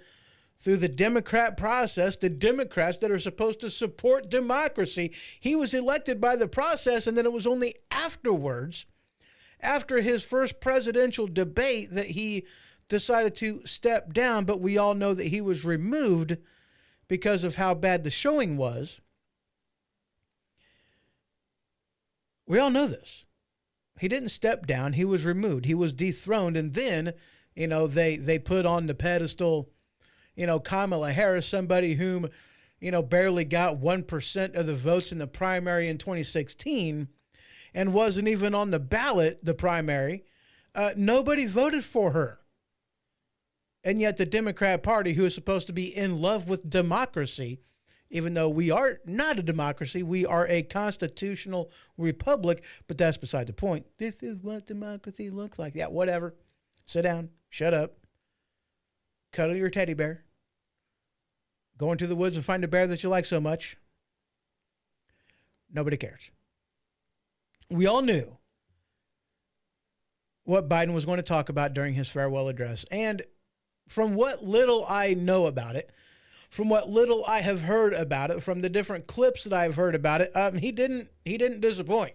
through the Democrat process, the Democrats that are supposed to support democracy. He was elected by the process, and then it was only afterwards, after his first presidential debate, that he decided to step down. But we all know that he was removed because of how bad the showing was. We all know this. He didn't step down. He was removed. He was dethroned. And then, they put on the pedestal, Kamala Harris, somebody whom, barely got 1% of the votes in the primary in 2016 and wasn't even on the ballot, the primary. Nobody voted for her. And yet the Democrat Party, who is supposed to be in love with democracy, even though we are not a democracy, we are a constitutional republic, but that's beside the point. This is what democracy looks like. Yeah, whatever. Sit down. Shut up. Cuddle your teddy bear. Go into the woods and find a bear that you like so much. Nobody cares. We all knew what Biden was going to talk about during his farewell address. And from what little I know about it, from what little I have heard about it, from the different clips that I've heard about it, he didn't disappoint.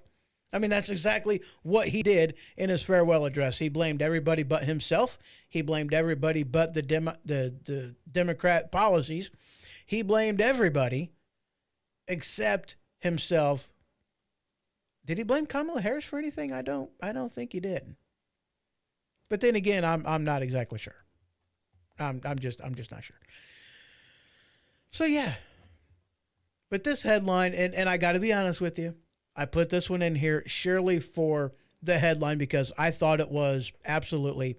I mean, that's exactly what he did in his farewell address. He blamed everybody but himself. He blamed everybody but the Democrat policies. He blamed everybody except himself. Did he blame Kamala Harris for anything? I don't think he did. But then again, I'm not exactly sure. I'm just not sure. So yeah. But this headline, and I got to be honest with you, I put this one in here surely for the headline because I thought it was absolutely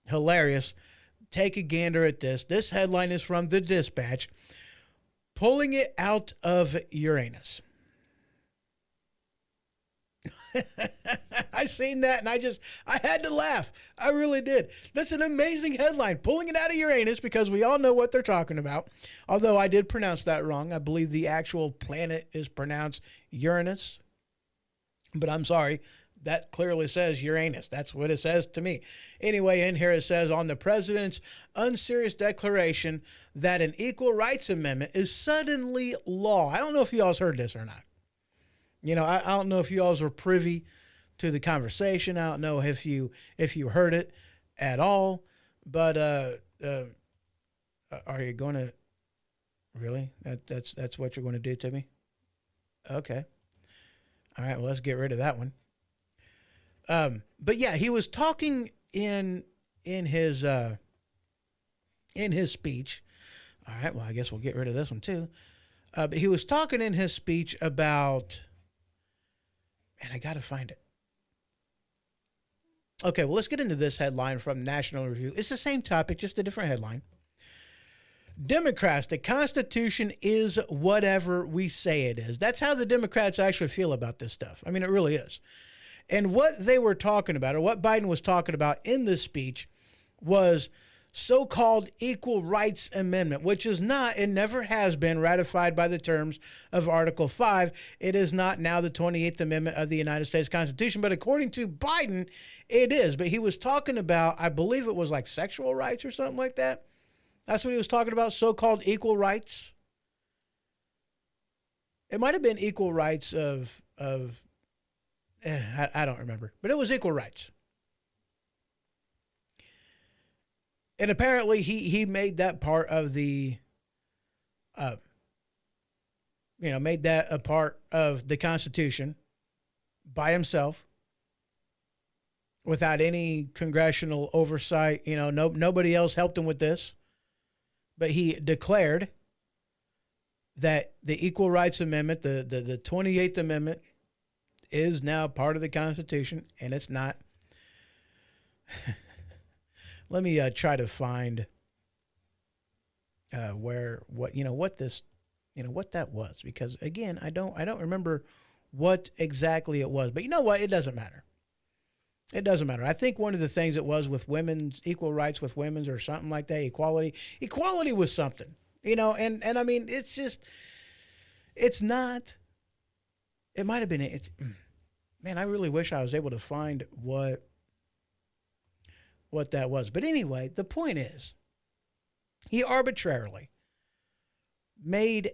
hilarious. Take a gander at this. This headline is from the Dispatch. Pulling it out of Uranus. I seen that and I had to laugh. I really did. That's an amazing headline. Pulling it out of Uranus, because we all know what they're talking about. Although I did pronounce that wrong. I believe the actual planet is pronounced Uranus. But I'm sorry. That clearly says Uranus. That's what it says to me. Anyway, in here it says, on the president's unserious declaration that an equal rights amendment is suddenly law. I don't know if you all's heard this or not. I don't know if you all were privy to the conversation. I don't know if you heard it at all. But are you going to really? That's what you're going to do to me? Okay. All right. Well, let's get rid of that one. But yeah, he was talking in his speech. All right. Well, I guess we'll get rid of this one too. But he was talking in his speech about. And I got to find it. Okay, well, let's get into this headline from National Review. It's the same topic, just a different headline. Democrats, the Constitution is whatever we say it is. That's how the Democrats actually feel about this stuff. I mean, it really is. And what they were talking about, or what Biden was talking about in this speech, was so-called Equal Rights Amendment, which is not and never has been ratified by the terms of Article 5. It is not now the 28th Amendment of the United States Constitution, but according to Biden, it is. But he was talking about, I believe it was like sexual rights or something like that. That's what he was talking about, so-called equal rights. It might have been equal rights I don't remember, but it was equal rights. And apparently he made that part of the, made that a part of the Constitution by himself without any congressional oversight. Nobody else helped him with this. But he declared that the Equal Rights Amendment, the 28th Amendment, is now part of the Constitution, and it's not. Let me try to find what that was, because again, I don't remember what exactly it was. But you know what? It doesn't matter. It doesn't matter. I think one of the things it was with women's equal rights with women's or something like that, equality was something, and I mean, it's not, it might've been, man, I really wish I was able to find what that was. But anyway, the point is he arbitrarily made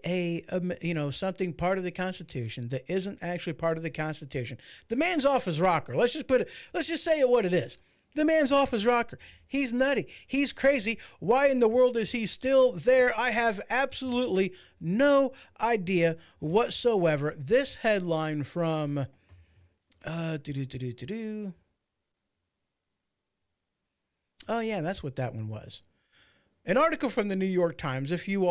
something part of the Constitution that isn't actually part of the Constitution. The man's off his rocker. Let's just say it what it is. The man's off his rocker. He's nutty. He's crazy. Why in the world is he still there? I have absolutely no idea whatsoever. This headline from oh yeah, that's what that one was. An article from the New York Times. If you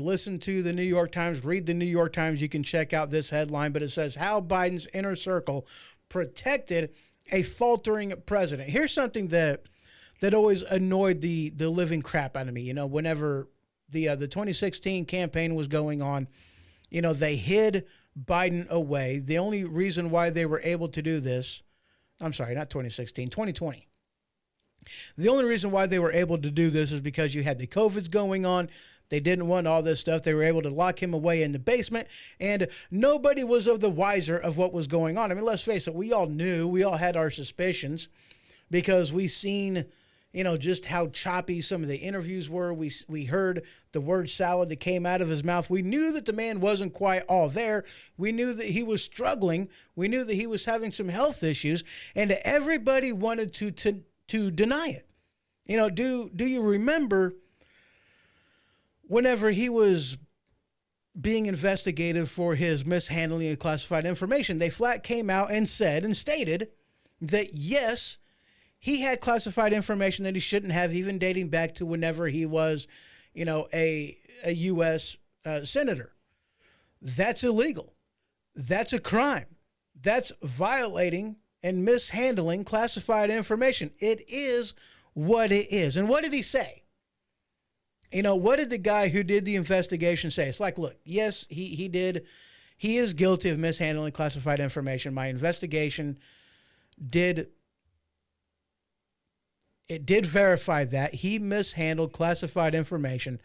listen to the New York Times, read the New York Times, you can check out this headline, but it says how Biden's inner circle protected a faltering president. Here's something that always annoyed the living crap out of me. Whenever the 2016 campaign was going on, they hid Biden away. The only reason why they were able to do this, I'm sorry, not 2016, 2020. The only reason why they were able to do this is because you had the COVIDs going on. They didn't want all this stuff. They were able to lock him away in the basement, and nobody was of the wiser of what was going on. I mean, let's face it, we all knew, we all had our suspicions because we seen, just how choppy some of the interviews were. We heard the word salad that came out of his mouth. We knew that the man wasn't quite all there. We knew that he was struggling. We knew that he was having some health issues, and everybody wanted to deny it. Do you remember whenever he was being investigated for his mishandling of classified information, they flat came out and said and stated that, yes, he had classified information that he shouldn't have, even dating back to whenever he was, a U.S. Senator. That's illegal. That's a crime. That's violating and mishandling classified information. It is what it is. And what did he say? What did the guy who did the investigation say? It's like, look, yes, he did. He is guilty of mishandling classified information. My investigation did verify that he mishandled classified information.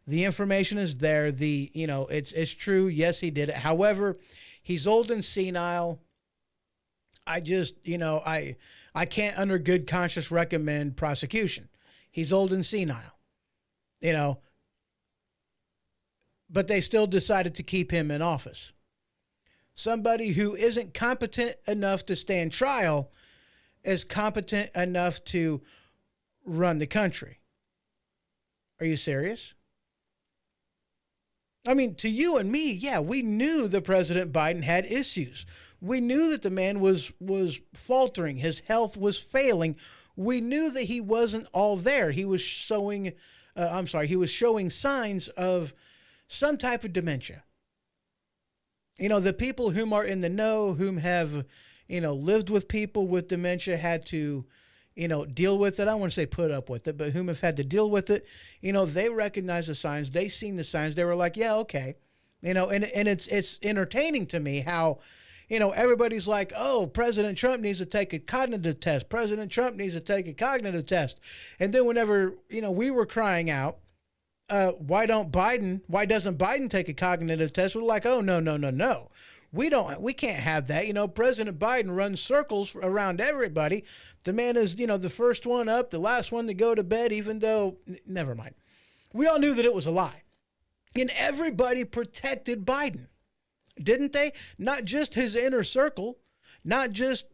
The information is there. It's true. Yes, he did it. However, he's old and senile. I just, I can't under good conscience recommend prosecution. He's old and senile. But they still decided to keep him in office. Somebody who isn't competent enough to stand trial is competent enough to run the country. Are you serious? I mean, to you and me, yeah, we knew that President Biden had issues. We knew that the man was faltering. His health was failing. We knew that he wasn't all there. He was showing signs of some type of dementia. The people whom are in the know, whom have, lived with people with dementia, had to, deal with it. I don't want to say put up with it, but whom have had to deal with it, they recognize the signs. They seen the signs. They were like, yeah, okay. And it's entertaining to me how, everybody's like, oh, President Trump needs to take a cognitive test. President Trump needs to take a cognitive test. And then whenever, we were crying out, why doesn't Biden take a cognitive test? We're like, oh, no. We can't have that. President Biden runs circles around everybody. The man is, the first one up, the last one to go to bed, even though, never mind. We all knew that it was a lie. And everybody protected Biden. Didn't they? Not just his inner circle, not just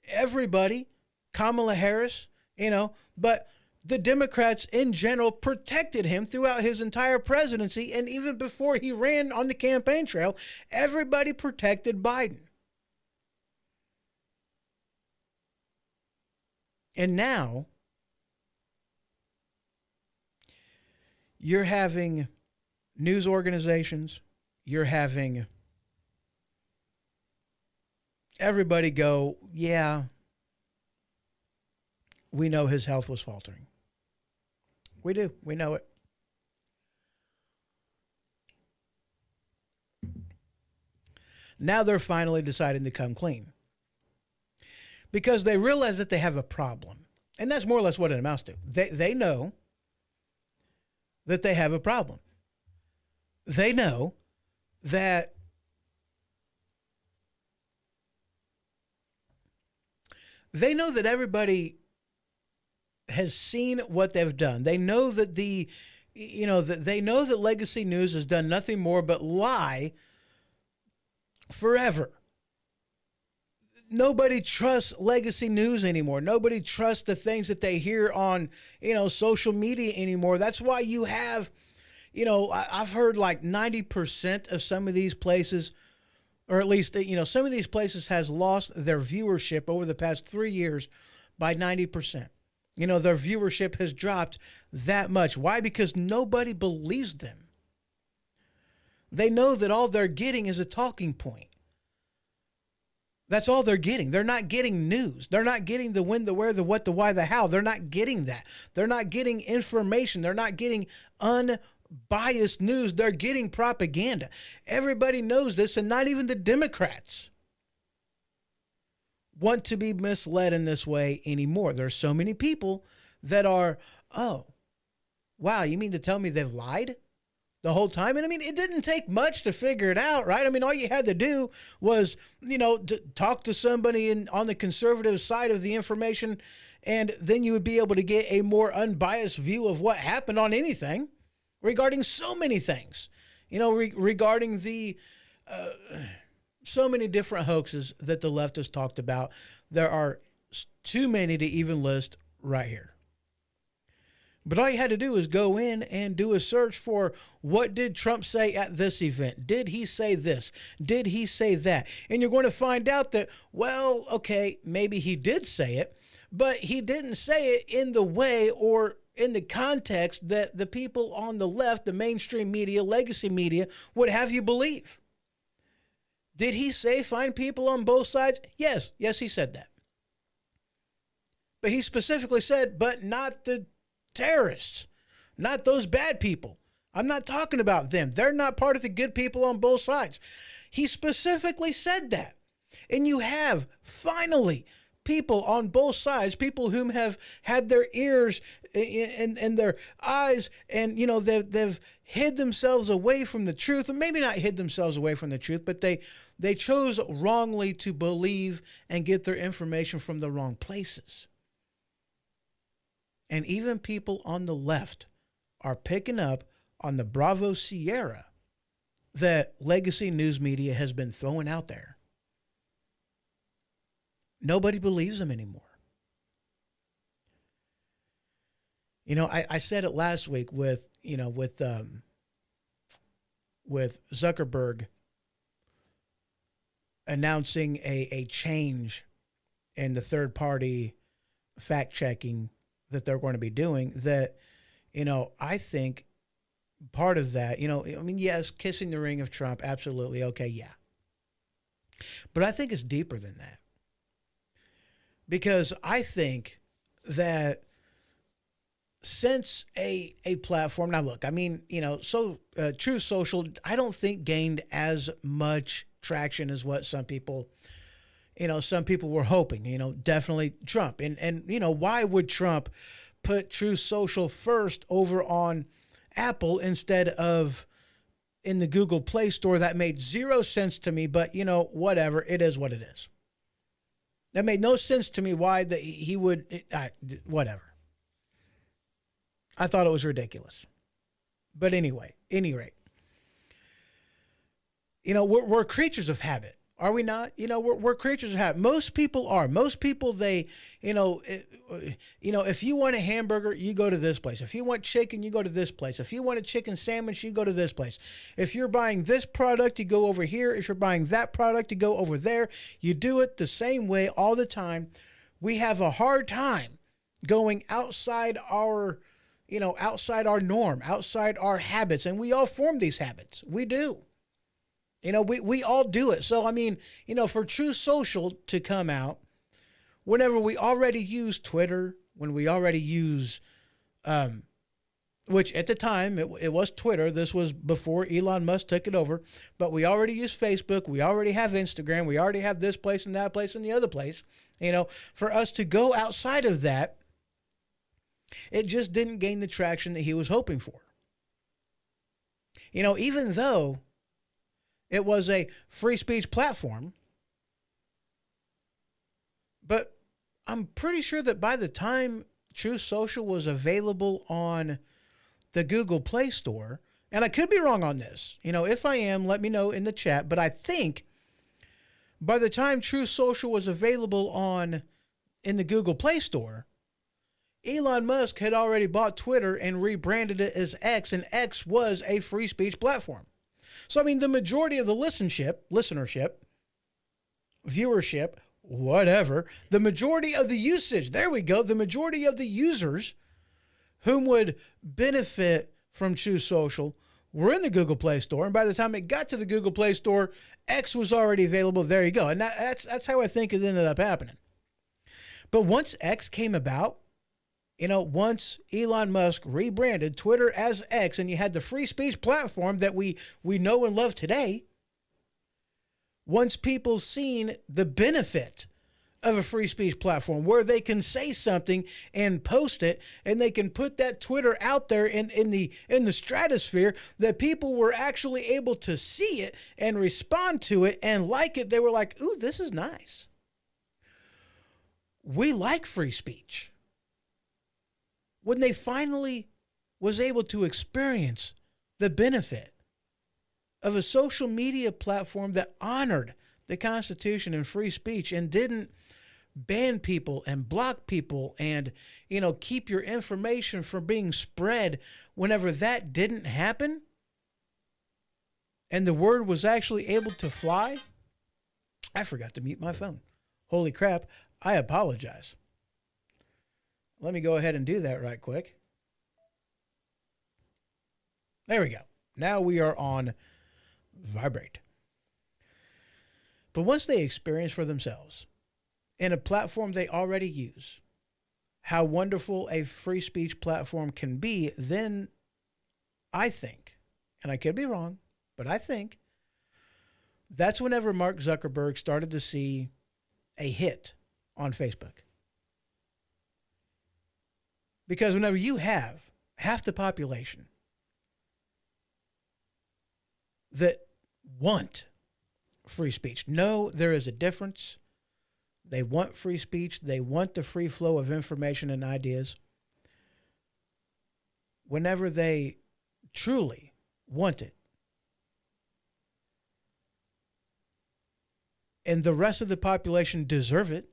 everybody, Kamala Harris, but the Democrats in general protected him throughout his entire presidency. And even before he ran on the campaign trail, everybody protected Biden. And now you're having news organizations, you're having everybody go, yeah, we know his health was faltering. We do. We know it. Now they're finally deciding to come clean. because they realize that they have a problem. And that's more or less what it amounts to. They know that they have a problem. They know that everybody has seen what they've done. They know that they know that Legacy News has done nothing more but lie forever. Nobody trusts Legacy News anymore. Nobody trusts the things that they hear on, social media anymore. That's why you have, I've heard like 90% of some of these places, or at least, some of these places has lost their viewership over the past 3 years by 90%. Their viewership has dropped that much. Why? Because nobody believes them. They know that all they're getting is a talking point. That's all they're getting. They're not getting news. They're not getting the when, the where, the what, the why, the how. They're not getting that. They're not getting information. They're not getting unbiased news. They're getting propaganda. Everybody knows this, and not even the Democrats want to be misled in this way anymore. There's so many people that are, oh, wow, you mean to tell me they've lied the whole time? And I mean, it didn't take much to figure it out, right? I mean, all you had to do was, to talk to somebody on the conservative side of the information, and then you would be able to get a more unbiased view of what happened on anything regarding so many things, regarding the so many different hoaxes that the left has talked about. There are too many to even list right here. But all you had to do is go in and do a search for, what did Trump say at this event? Did he say this? Did he say that? And you're going to find out that, well, okay, maybe he did say it, but he didn't say it in the way or in the context that the people on the left, the mainstream media, legacy media, would have you believe. Did he say find people on both sides? Yes, he said that. But he specifically said, but not the terrorists, not those bad people. I'm not talking about them. They're not part of the good people on both sides. He specifically said that. And you have finally people on both sides, people whom have had their ears and their eyes, and they've hid themselves away from the truth, and maybe not hid themselves away from the truth, but they chose wrongly to believe and get their information from the wrong places. And even people on the left are picking up on the Bravo Sierra that Legacy News Media has been throwing out there. Nobody believes them anymore. I said it last week with Zuckerberg announcing a change in the third party fact checking that they're going to be doing, that, I think part of that, yes, kissing the ring of Trump, absolutely. Okay. Yeah. But I think it's deeper than that, because I think that since a platform, now look, Truth Social, I don't think gained as much traction as what some people were hoping, definitely Trump. And why would Trump put Truth Social first over on Apple instead of in the Google Play Store? That made zero sense to me, but whatever, it is what it is. That made no sense to me why he would, whatever. I thought it was ridiculous. But anyway, any rate, we're creatures of habit. Are we not? We're creatures of habit. Most people are. Most people, if you want a hamburger, you go to this place. If you want chicken, you go to this place. If you want a chicken sandwich, you go to this place. If you're buying this product, you go over here. If you're buying that product, you go over there. You do it the same way all the time. We have a hard time going outside our norm, outside our habits. And we all form these habits. We do. We all do it. So, for Truth Social to come out, whenever we already use Twitter, when we already use which at the time it was Twitter. This was before Elon Musk took it over, but we already use Facebook. We already have Instagram. We already have this place and that place and the other place. You know, for us to go outside of that, it just didn't gain the traction that he was hoping for. You know, even though it was a free speech platform, but I'm pretty sure that by the time Truth Social was available on the Google Play Store, and I could be wrong on this, you know, if I am, let me know in the chat, but I think by the time Truth Social was available in the Google Play Store, Elon Musk had already bought Twitter and rebranded it as X, and X was a free speech platform. So, I mean, the majority of the listenership, viewership, whatever, the majority of the usage, there we go, the majority of the users whom would benefit from Truth Social were in the Google Play Store. And by the time it got to the Google Play Store, X was already available. There you go. And that's how I think it ended up happening. But once X came about, you know, once Elon Musk rebranded Twitter as X, and you had the free speech platform that we know and love today, once people seen the benefit of a free speech platform where they can say something and post it, and they can put that Twitter out there in the stratosphere, that people were actually able to see it and respond to it and like it, they were like, ooh, this is nice. We like free speech. When they finally was able to experience the benefit of a social media platform that honored the Constitution and free speech and didn't ban people and block people and, you know, keep your information from being spread whenever that didn't happen, and the word was actually able to fly. I forgot to mute my phone. Holy crap. I apologize. Let me go ahead and do that right quick. There we go. Now we are on vibrate. But once they experience for themselves in a platform they already use how wonderful a free speech platform can be, then I think, and I could be wrong, but I think that's whenever Mark Zuckerberg started to see a hit on Facebook. Because whenever you have half the population that want free speech, know there is a difference. They want free speech. They want the free flow of information and ideas. Whenever they truly want it, and the rest of the population deserve it.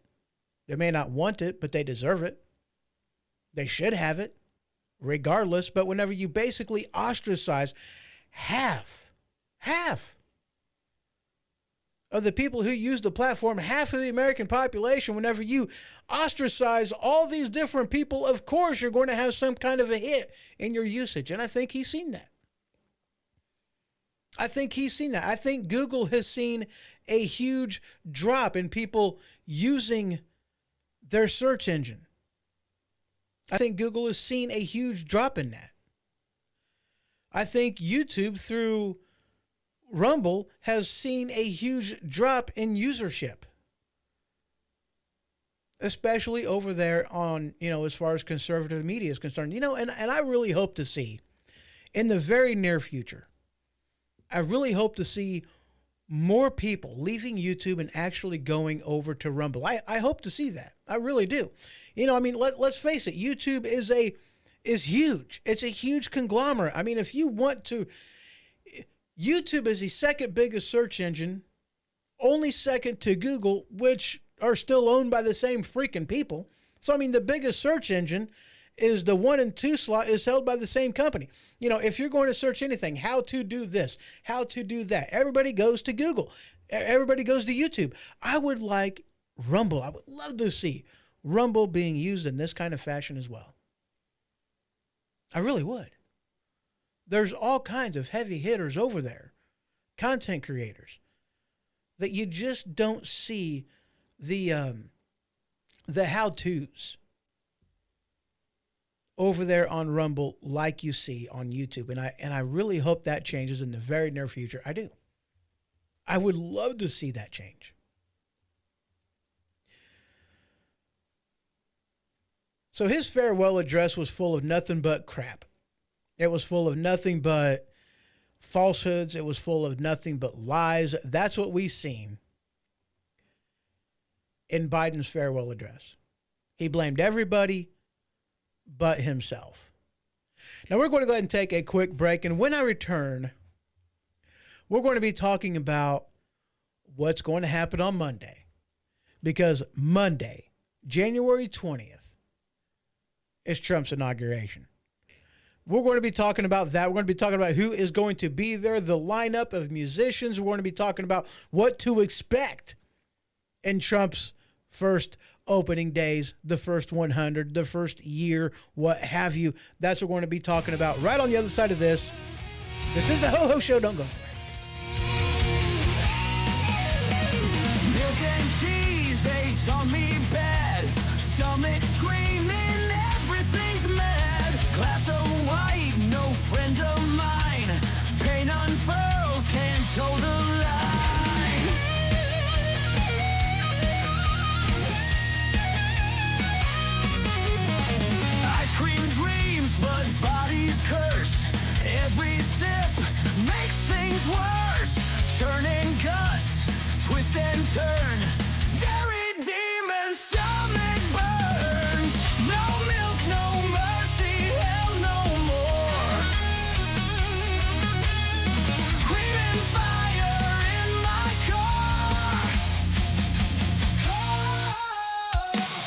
They may not want it, but they deserve it. They should have it, regardless. But whenever you basically ostracize half of the people who use the platform, half of the American population, whenever you ostracize all these different people, of course you're going to have some kind of a hit in your usage. And I think he's seen that. I think Google has seen a huge drop in people using their search engine. I think Google has seen a huge drop in that. I think YouTube through Rumble has seen a huge drop in usership, especially over there on, as far as conservative media is concerned, and I really hope to see in the very near future, I really hope to see more people leaving YouTube and actually going over to Rumble. I hope to see that. I really do. Let's face it. YouTube is huge. It's a huge conglomerate. I mean, if you want to, YouTube is the second biggest search engine, only second to Google, which are still owned by the same freaking people. So, the biggest search engine is the 1 and 2 slot is held by the same company. If you're going to search anything, how to do this, how to do that, everybody goes to Google. Everybody goes to YouTube. I would like Rumble. I would love to see Rumble being used in this kind of fashion as well. I really would. There's all kinds of heavy hitters over there, content creators, that you just don't see the how-tos over there on Rumble like you see on YouTube. And I really hope that changes in the very near future. I do. I would love to see that change. So his farewell address was full of nothing but crap. It was full of nothing but falsehoods. It was full of nothing but lies. That's what we've seen in Biden's farewell address. He blamed everybody but himself. Now we're going to go ahead and take a quick break. And when I return, we're going to be talking about what's going to happen on Monday. Because Monday, January 20th, is Trump's inauguration. We're going to be talking about that. We're going to be talking about who is going to be there, the lineup of musicians. We're going to be talking about what to expect in Trump's first opening days, the first 100, the first year, what have you. That's what we're going to be talking about right on the other side of this. This is the HoHO Show. Don't go anywhere. Milk and cheese, they taught me bad. Stomach screaming, everything's mad. Glass of white, no friend of mine. Pain unfurls, can't toe the line. Ice cream dreams, but bodies curse. Every sip makes things worse. Churning guts, twist and turn. Dairy demon, stomach burns. No milk, no mercy, hell no more. Screaming fire in my car.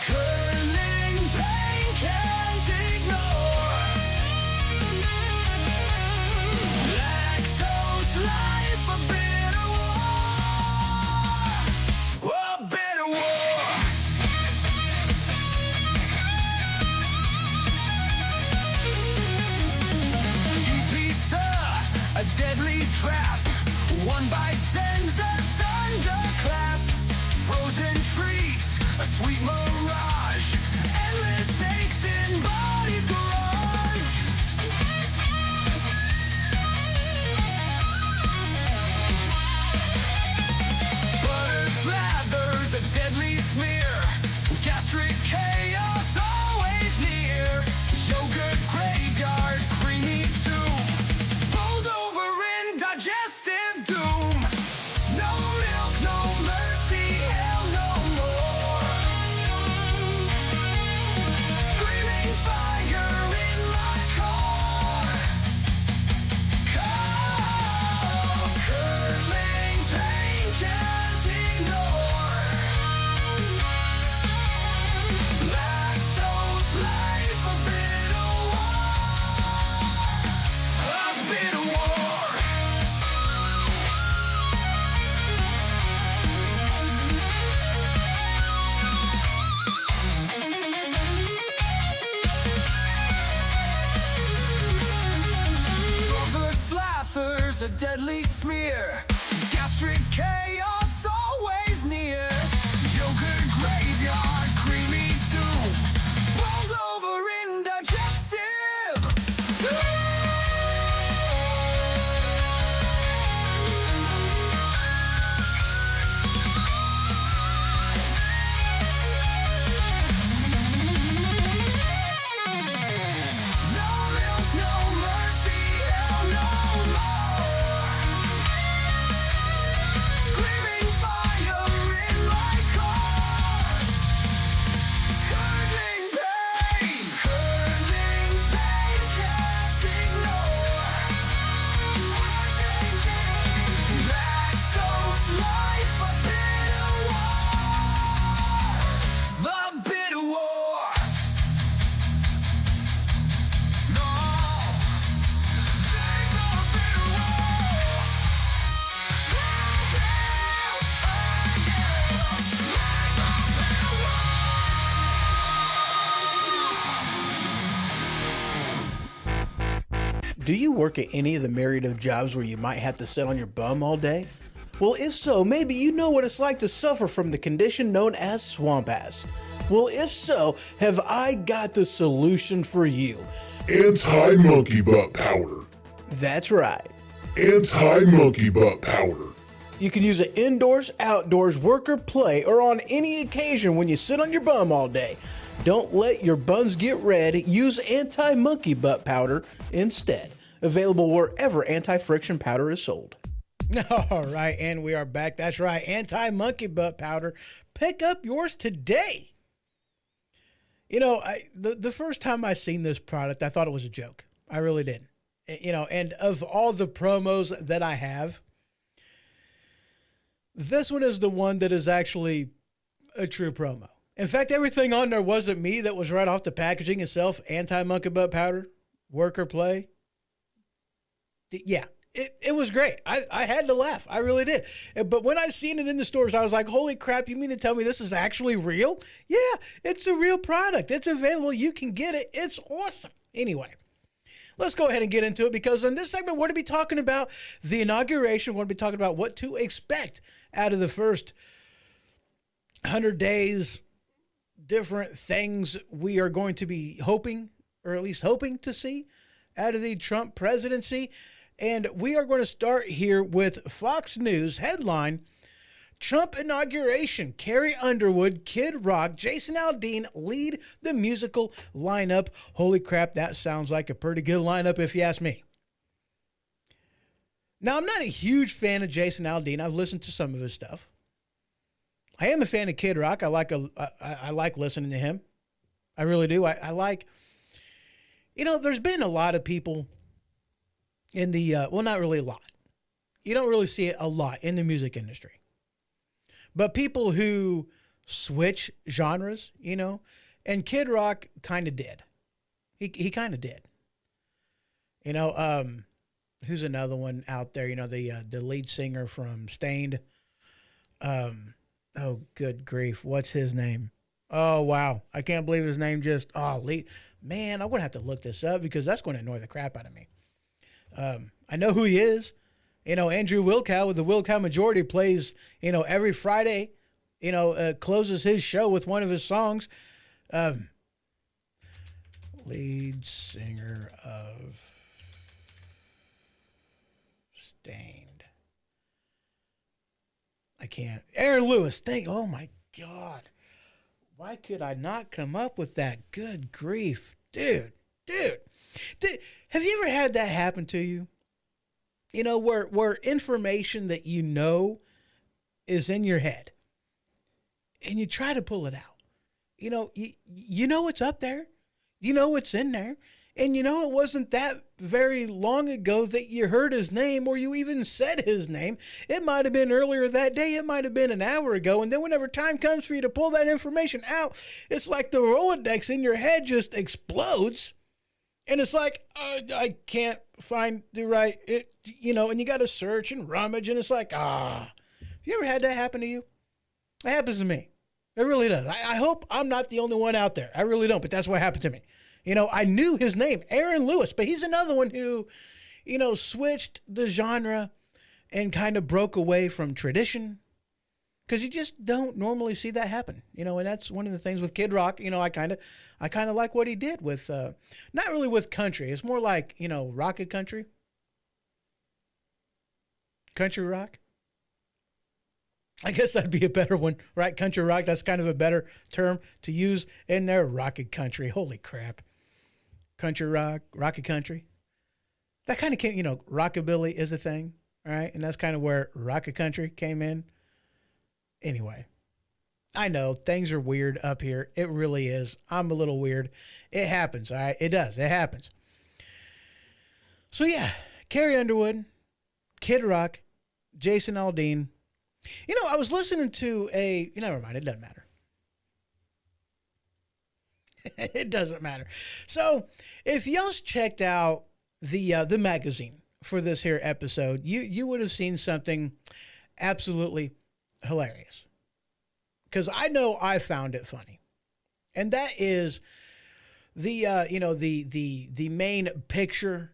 Curling pain can't ignore. Lactose life, a bitter war. A bitter war. Cheese pizza, a deadly trap. One bite sends a thunderclap. Frozen treats, a sweet mirage. Endless aches in body's garage. Butter slathers, a deadly smear. Gastric chaos always near. Yogurt graveyard, creamy too. Bowled over in digestive doom. No milk, no mercy, hell no more. Screaming fire in my car. Curling pain can't ignore. Lactose life, a bitter war. A bitter war. Brother slathers, a deadly smear. Gastric chaos always near. Yogurt graveyard, creamy too. Bowled over in digestive doom. No milk, no mercy, hell no more. Screaming fire in my car. Curling pain can't ignore. Lactose life, a bitter war. The bitter war. No. Take the bitter war. Do you work at any of the myriad of jobs where you might have to sit on your bum all day? Well, if so, maybe you know what it's like to suffer from the condition known as swamp ass. Well, if so, have I got the solution for you? Anti-monkey butt powder. That's right. Anti-monkey butt powder. You can use it indoors, outdoors, work or play, or on any occasion when you sit on your bum all day. Don't let your buns get red. Use anti-monkey butt powder instead. Available wherever anti-friction powder is sold. All right, and we are back. That's right, anti-monkey butt powder. Pick up yours today. You know, the first time I seen this product, I thought it was a joke. I really did. You know, and of all the promos that I have, this one is the one that is actually a true promo. In fact, everything on there wasn't me. That was right off the packaging itself. Anti-monkey butt powder, work or play. Yeah, it was great. I had to laugh. I really did. But when I seen it in the stores, I was like, holy crap, you mean to tell me this is actually real? Yeah, it's a real product. It's available. You can get it. It's awesome. Anyway, let's go ahead and get into it, because in this segment, we're going to be talking about the inauguration. We're going to be talking about what to expect out of the first 100 days, different things we are going to be hoping, or at least hoping to see out of the Trump presidency. And we are going to start here with Fox News headline: Trump inauguration, Carrie Underwood, Kid Rock, Jason Aldean lead the musical lineup. Holy crap, that sounds like a pretty good lineup if you ask me. Now, I'm not a huge fan of Jason Aldean. I've listened to some of his stuff. I am a fan of Kid Rock. I like listening to him. I really do. I like, you know, there's been a lot of people in the, well, not really a lot. You don't really see it a lot in the music industry. But people who switch genres, you know, and Kid Rock kind of did. He kind of did. You know, who's another one out there? You know, the lead singer from Stained. Oh, good grief. What's his name? Oh, wow. I can't believe his name just, man, I'm going to have to look this up, because that's going to annoy the crap out of me. I know who he is. You know, Andrew Wilkow with the Wilkow Majority plays, you know, every Friday, you know, closes his show with one of his songs. Lead singer of Stained. I can't. Aaron Lewis. Oh my God. Why could I not come up with that? Good grief. Dude. Have you ever had that happen to you? You know, where information that you know is in your head and you try to pull it out. You know, you know it's up there. You know it's in there. And you know it wasn't that very long ago that you heard his name, or you even said his name. It might have been earlier that day. It might have been an hour ago. And then whenever time comes for you to pull that information out, it's like the Rolodex in your head just explodes. And it's like, I can't find the right, you know, and you got to search and rummage. And it's like, Have you ever had that happen to you? It happens to me. It really does. I hope I'm not the only one out there. I really don't, but that's what happened to me. You know, I knew his name, Aaron Lewis, but he's another one who, you know, switched the genre and kind of broke away from tradition, because you just don't normally see that happen. You know, and that's one of the things with Kid Rock. You know, I kind of like what he did with, not really with country. It's more like, you know, rocket country. Country rock. I guess that'd be a better one, right? Country rock. That's kind of a better term to use in there. Rocket country. Holy crap. Country rock, rocket country. That kind of came, you know, rockabilly is a thing, right? And that's kind of where rocket country came in. Anyway, I know things are weird up here. It really is. I'm a little weird. It happens, all right? It does. It happens. So, yeah, Carrie Underwood, Kid Rock, Jason Aldean. You know, I was listening to never mind, it doesn't matter. It doesn't matter. So, if y'all's checked out the magazine for this here episode, you would have seen something absolutely hilarious. Because I know I found it funny. And that is the main picture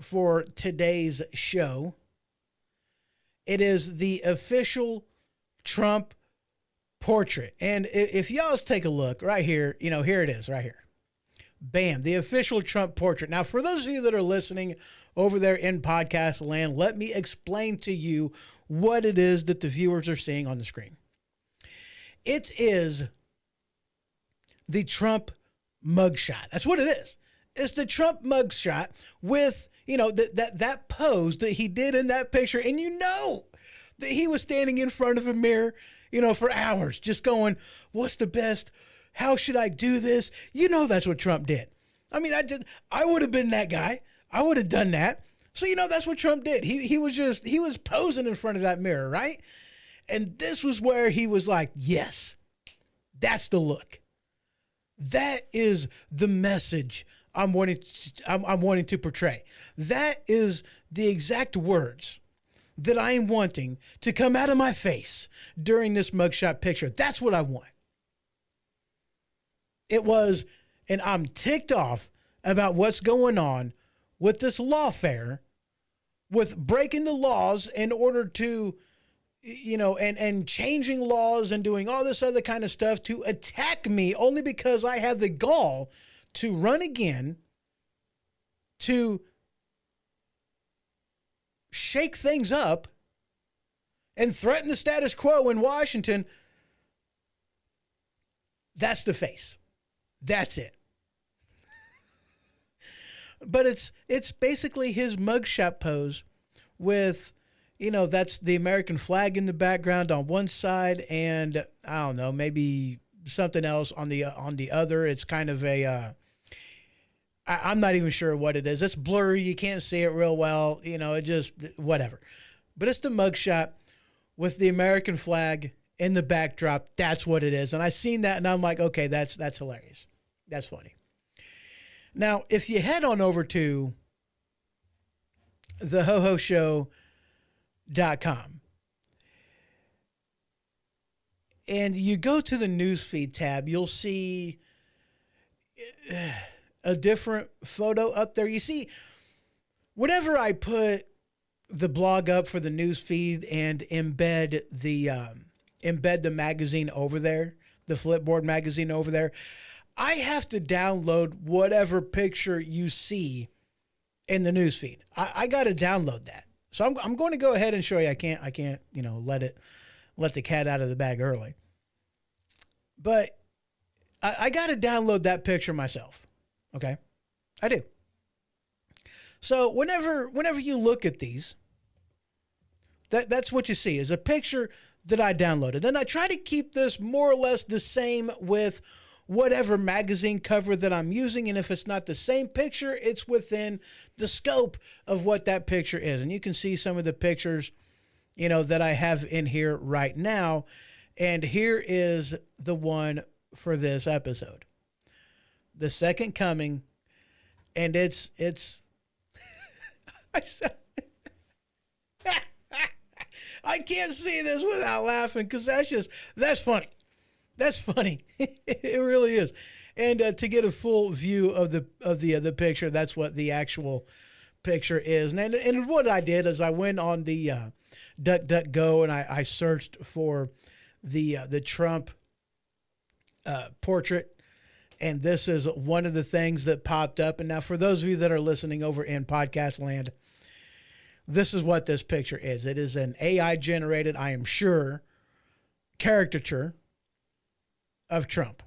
for today's show. It is the official Trump portrait. And if y'all take a look right here, here it is right here. Bam, the official Trump portrait. Now, for those of you that are listening over there in podcast land, let me explain to you what it is that the viewers are seeing on the screen. It is the Trump mugshot. That's what it is. It's the Trump mugshot with, that pose that he did in that picture. And that he was standing in front of a mirror, for hours, just going, what's the best? How should I do this? That's what Trump did. I mean, I would have been that guy. I would have done that. So, that's what Trump did. He was posing in front of that mirror, right? And this was where he was like, yes, that's the look. That is the message I'm wanting to portray. That is the exact words that I am wanting to come out of my face during this mugshot picture. That's what I want. It was, and I'm ticked off about what's going on with this lawfare, with breaking the laws in order to, and changing laws and doing all this other kind of stuff to attack me only because I have the gall to run again, to shake things up and threaten the status quo in Washington. That's the face. That's it. But it's basically his mugshot pose with, that's the American flag in the background on one side, and I don't know, maybe something else on the other. It's kind of I'm not even sure what it is. It's blurry. You can't see it real well. It just, whatever. But it's the mugshot with the American flag in the backdrop. That's what it is. And I seen that and I'm like, okay, that's hilarious. That's funny. Now, if you head on over to the HoHoShow.com and you go to the newsfeed tab, you'll see a different photo up there. You see, whenever I put the blog up for the newsfeed and embed the magazine over there, the Flipboard magazine over there, I have to download whatever picture you see in the newsfeed. I got to download that. So I'm going to go ahead and show you. I can't, let the cat out of the bag early. But I got to download that picture myself. Okay? I do. So whenever you look at these, that's what you see is a picture that I downloaded. And I try to keep this more or less the same with whatever magazine cover that I'm using. And if it's not the same picture, it's within the scope of what that picture is. And you can see some of the pictures, that I have in here right now. And here is the one for this episode. The Second Coming. And it's I can't see this without laughing because that's funny. That's funny. It really is. And to get a full view of the picture, that's what the actual picture is. And what I did is I went on the DuckDuckGo and I searched for the Trump portrait. And this is one of the things that popped up. And now for those of you that are listening over in podcast land, this is what this picture is. It is an AI generated, I am sure, caricature of Trump.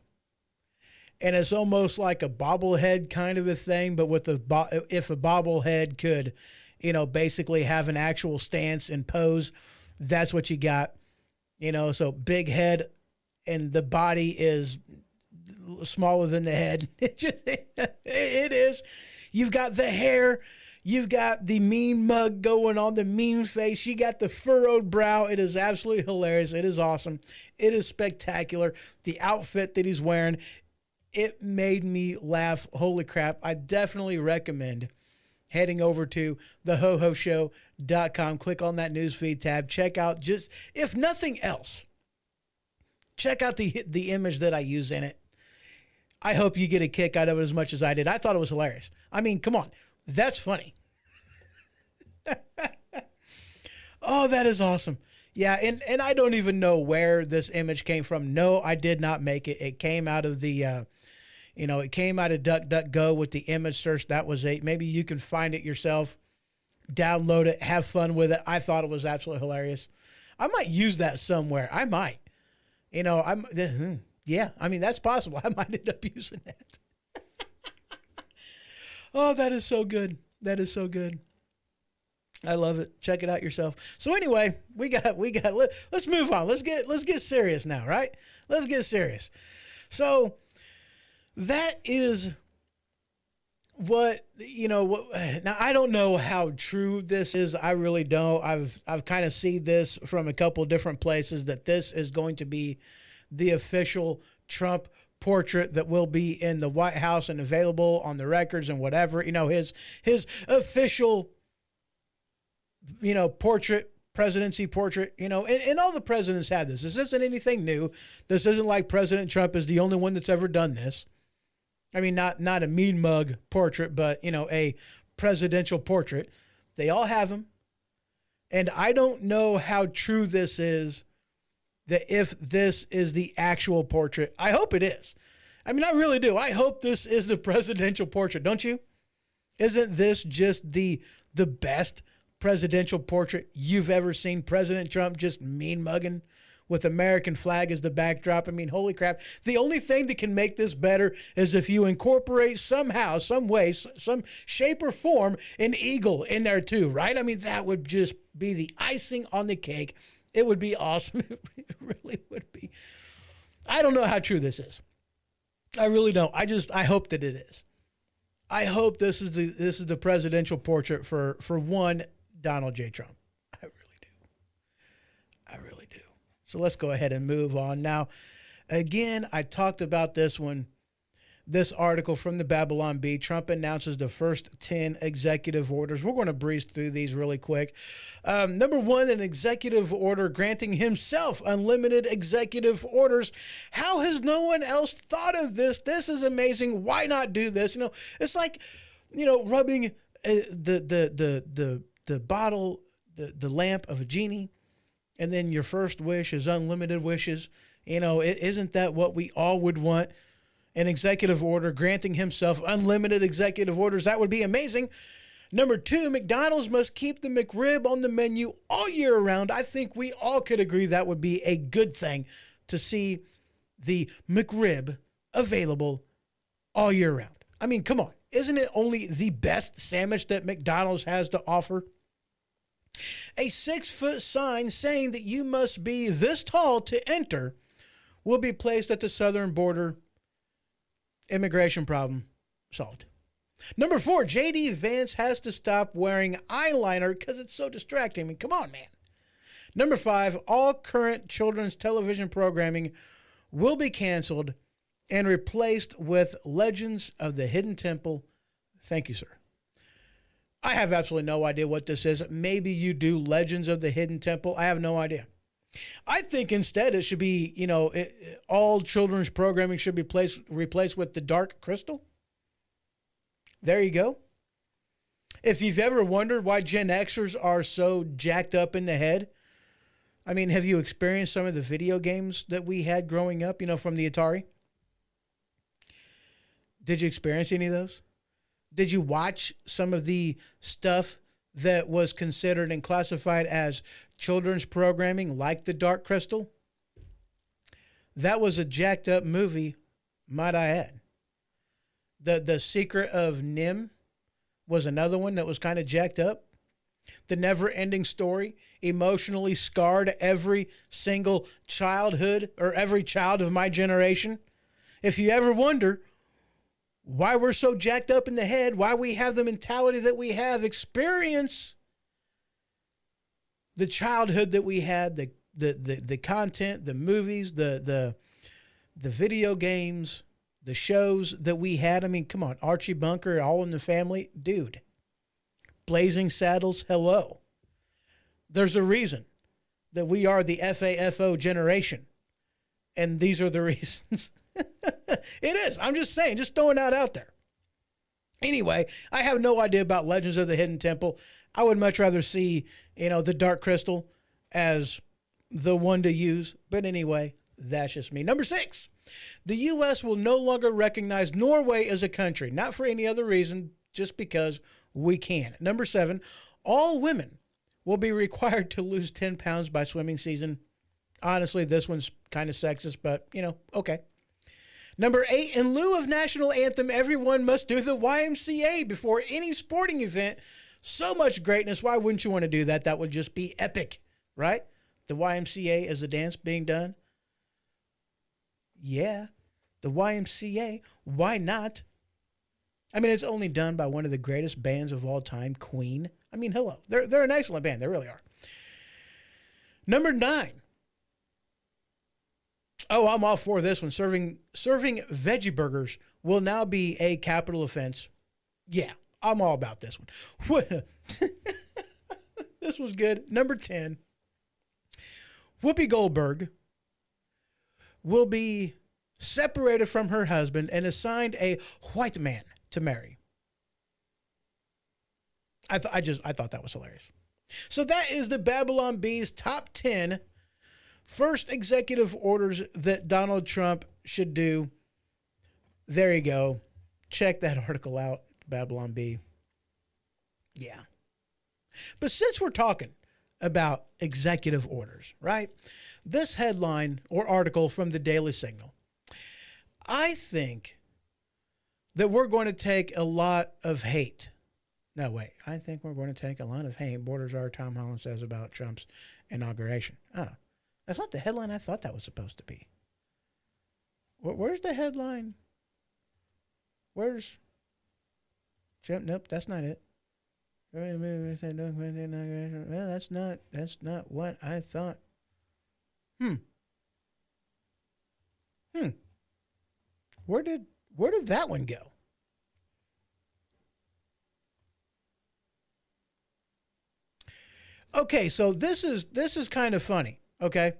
And it's almost like a bobblehead kind of a thing, but with if a bobblehead could, basically have an actual stance and pose, that's what you got. So big head and the body is smaller than the head. It is. You've got the hair. You've got the mean mug going on, the mean face. You got the furrowed brow. It is absolutely hilarious. It is awesome. It is spectacular. The outfit that he's wearing, it made me laugh. Holy crap. I definitely recommend heading over to thehohoshow.com. Click on that newsfeed tab. Check out, just if nothing else, check out the image that I use in it. I hope you get a kick out of it as much as I did. I thought it was hilarious. I mean, come on. That's funny. Oh, that is awesome. Yeah, and I don't even know where this image came from. No, I did not make it. It came out of the, it came out of DuckDuckGo with the image search. That was it. Maybe you can find it yourself, download it, have fun with it. I thought it was absolutely hilarious. I might use that somewhere. I might. Yeah, I mean, that's possible. I might end up using that. Oh, that is so good. That is so good. I love it. Check it out yourself. So anyway, let's move on. Let's get serious now, right? Let's get serious. So that is what, now I don't know how true this is. I really don't. I've kind of seen this from a couple different places that this is going to be the official Trump portrait that will be in the White House and available on the records and whatever, his official portrait, presidency portrait, and all the presidents have this. This isn't anything new. This isn't like President Trump is the only one that's ever done this. I mean, not a mean mug portrait, but, a presidential portrait. They all have them. And I don't know how true this is, that if this is the actual portrait. I hope it is. I mean, I really do. I hope this is the presidential portrait, don't you? Isn't this just the best presidential portrait you've ever seen? President Trump just mean mugging with American flag as the backdrop. I mean, holy crap. The only thing that can make this better is if you incorporate somehow, some way, some shape or form, an eagle in there too, right? I mean, that would just be the icing on the cake. It would be awesome. It really would be. I don't know how true this is. I really don't. I hope that it is. I hope this is the presidential portrait for one Donald J. Trump. I really do. I really do. So let's go ahead and move on. Now, again, I talked about this article from the Babylon Bee. Trump announces the first 10 executive orders. We're going to breeze through these really quick. Number one, an executive order granting himself unlimited executive orders. How has no one else thought of this? This is amazing. Why not do this? It's like, rubbing the bottle, the lamp of a genie, and then your first wish is unlimited wishes. Isn't that what we all would want? An executive order granting himself unlimited executive orders. That would be amazing. Number two, McDonald's must keep the McRib on the menu all year round. I think we all could agree that would be a good thing to see the McRib available all year round. I mean, come on. Isn't it only the best sandwich that McDonald's has to offer? A 6-foot sign saying that you must be this tall to enter will be placed at the southern border. Immigration problem solved. Number four, J.D. Vance has to stop wearing eyeliner because it's so distracting. I mean, come on, man. Number five, all current children's television programming will be canceled and replaced with Legends of the Hidden Temple. Thank you, sir. I have absolutely no idea what this is. Maybe you do, Legends of the Hidden Temple. I have no idea. I think instead it should be, all children's programming should be replaced with the Dark Crystal. There you go. If you've ever wondered why Gen Xers are so jacked up in the head, I mean, have you experienced some of the video games that we had growing up, from the Atari? Did you experience any of those? Did you watch some of the stuff that was considered and classified as children's programming, like the Dark Crystal? That was a jacked up movie, might I add. The Secret of Nim was another one that was kind of jacked up. The Never Ending Story emotionally scarred every single childhood, or every child of my generation. If you ever wonder why we're so jacked up in the head, why we have the mentality that we have, experience the childhood that we had, the content, the movies, the video games, the shows that we had. I mean, come on, Archie Bunker, All in the Family, dude. Blazing Saddles, hello. There's a reason that we are the FAFO generation, and these are the reasons. It is. I'm just saying, just throwing that out there. Anyway, I have no idea about Legends of the Hidden Temple. I would much rather see, the Dark Crystal as the one to use. But anyway, that's just me. Number 6, the U.S. will no longer recognize Norway as a country, not for any other reason, just because we can. Number 7, all women will be required to lose 10 pounds by swimming season. Honestly, this one's kind of sexist, but, okay. Number 8, in lieu of national anthem, everyone must do the YMCA before any sporting event. So much greatness. Why wouldn't you want to do that? That would just be epic, right? The YMCA as a dance being done. Yeah, the YMCA. Why not? I mean, it's only done by one of the greatest bands of all time, Queen. I mean, hello. They're an excellent band. They really are. Number 9. Oh, I'm all for this one. Serving veggie burgers will now be a capital offense. Yeah, I'm all about this one. This was good. Number 10. Whoopi Goldberg will be separated from her husband and assigned a white man to marry. I thought that was hilarious. So that is the Babylon Bee's top 10 first executive orders that Donald Trump should do. There you go. Check that article out, Babylon Bee. Yeah. But since we're talking about executive orders, right? This headline or article from the Daily Signal, I think that we're going to take a lot of hate. No, wait. I think we're going to take a lot of hate. Borders are, Tom Holland says about Trump's inauguration. Oh, that's not the headline I thought that was supposed to be. Where's the headline? Where's Jim? Nope, that's not it. Well, that's not what I thought. Where did that one go? Okay, so this is kind of funny, okay?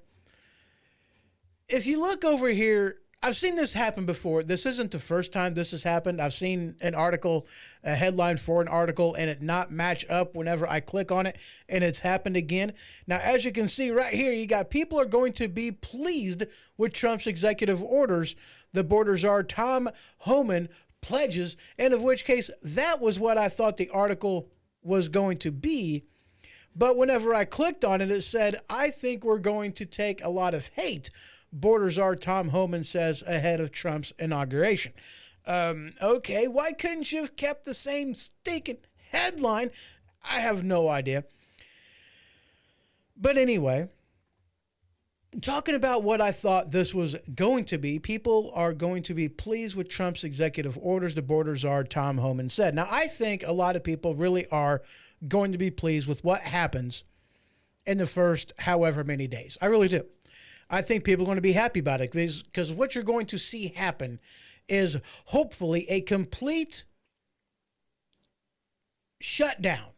If you look over here, I've seen this happen before. This isn't the first time this has happened. I've seen an article, a headline for an article, and it not match up whenever I click on it, and it's happened again. Now, as you can see right here, you got people are going to be pleased with Trump's executive orders. The border czar Tom Homan pledges, and of which case that was what I thought the article was going to be. But whenever I clicked on it, it said, I think we're going to take a lot of hate, border czar Tom Homan says ahead of Trump's inauguration. Okay, why couldn't you have kept the same stinking headline? I have no idea. But anyway, talking about what I thought this was going to be, people are going to be pleased with Trump's executive orders, the border czar Tom Homan said. Now, I think a lot of people really are going to be pleased with what happens in the first however many days. I really do. I think people are going to be happy about it because what you're going to see happen is hopefully a complete shutdown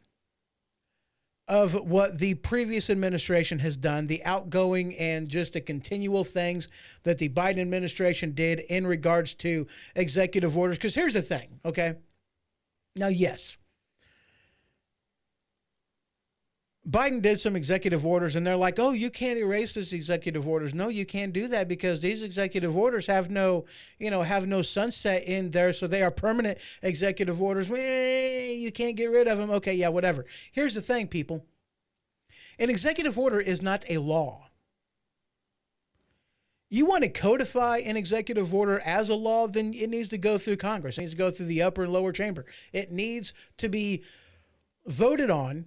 of what the previous administration has done, the outgoing and just the continual things that the Biden administration did in regards to executive orders. Because here's the thing, okay? Now, yes, Biden did some executive orders and they're like, oh, you can't erase these executive orders. No, you can't do that because these executive orders have no sunset in there. So they are permanent executive orders. You can't get rid of them. Okay, yeah, whatever. Here's the thing, people. An executive order is not a law. You want to codify an executive order as a law, then it needs to go through Congress. It needs to go through the upper and lower chamber. It needs to be voted on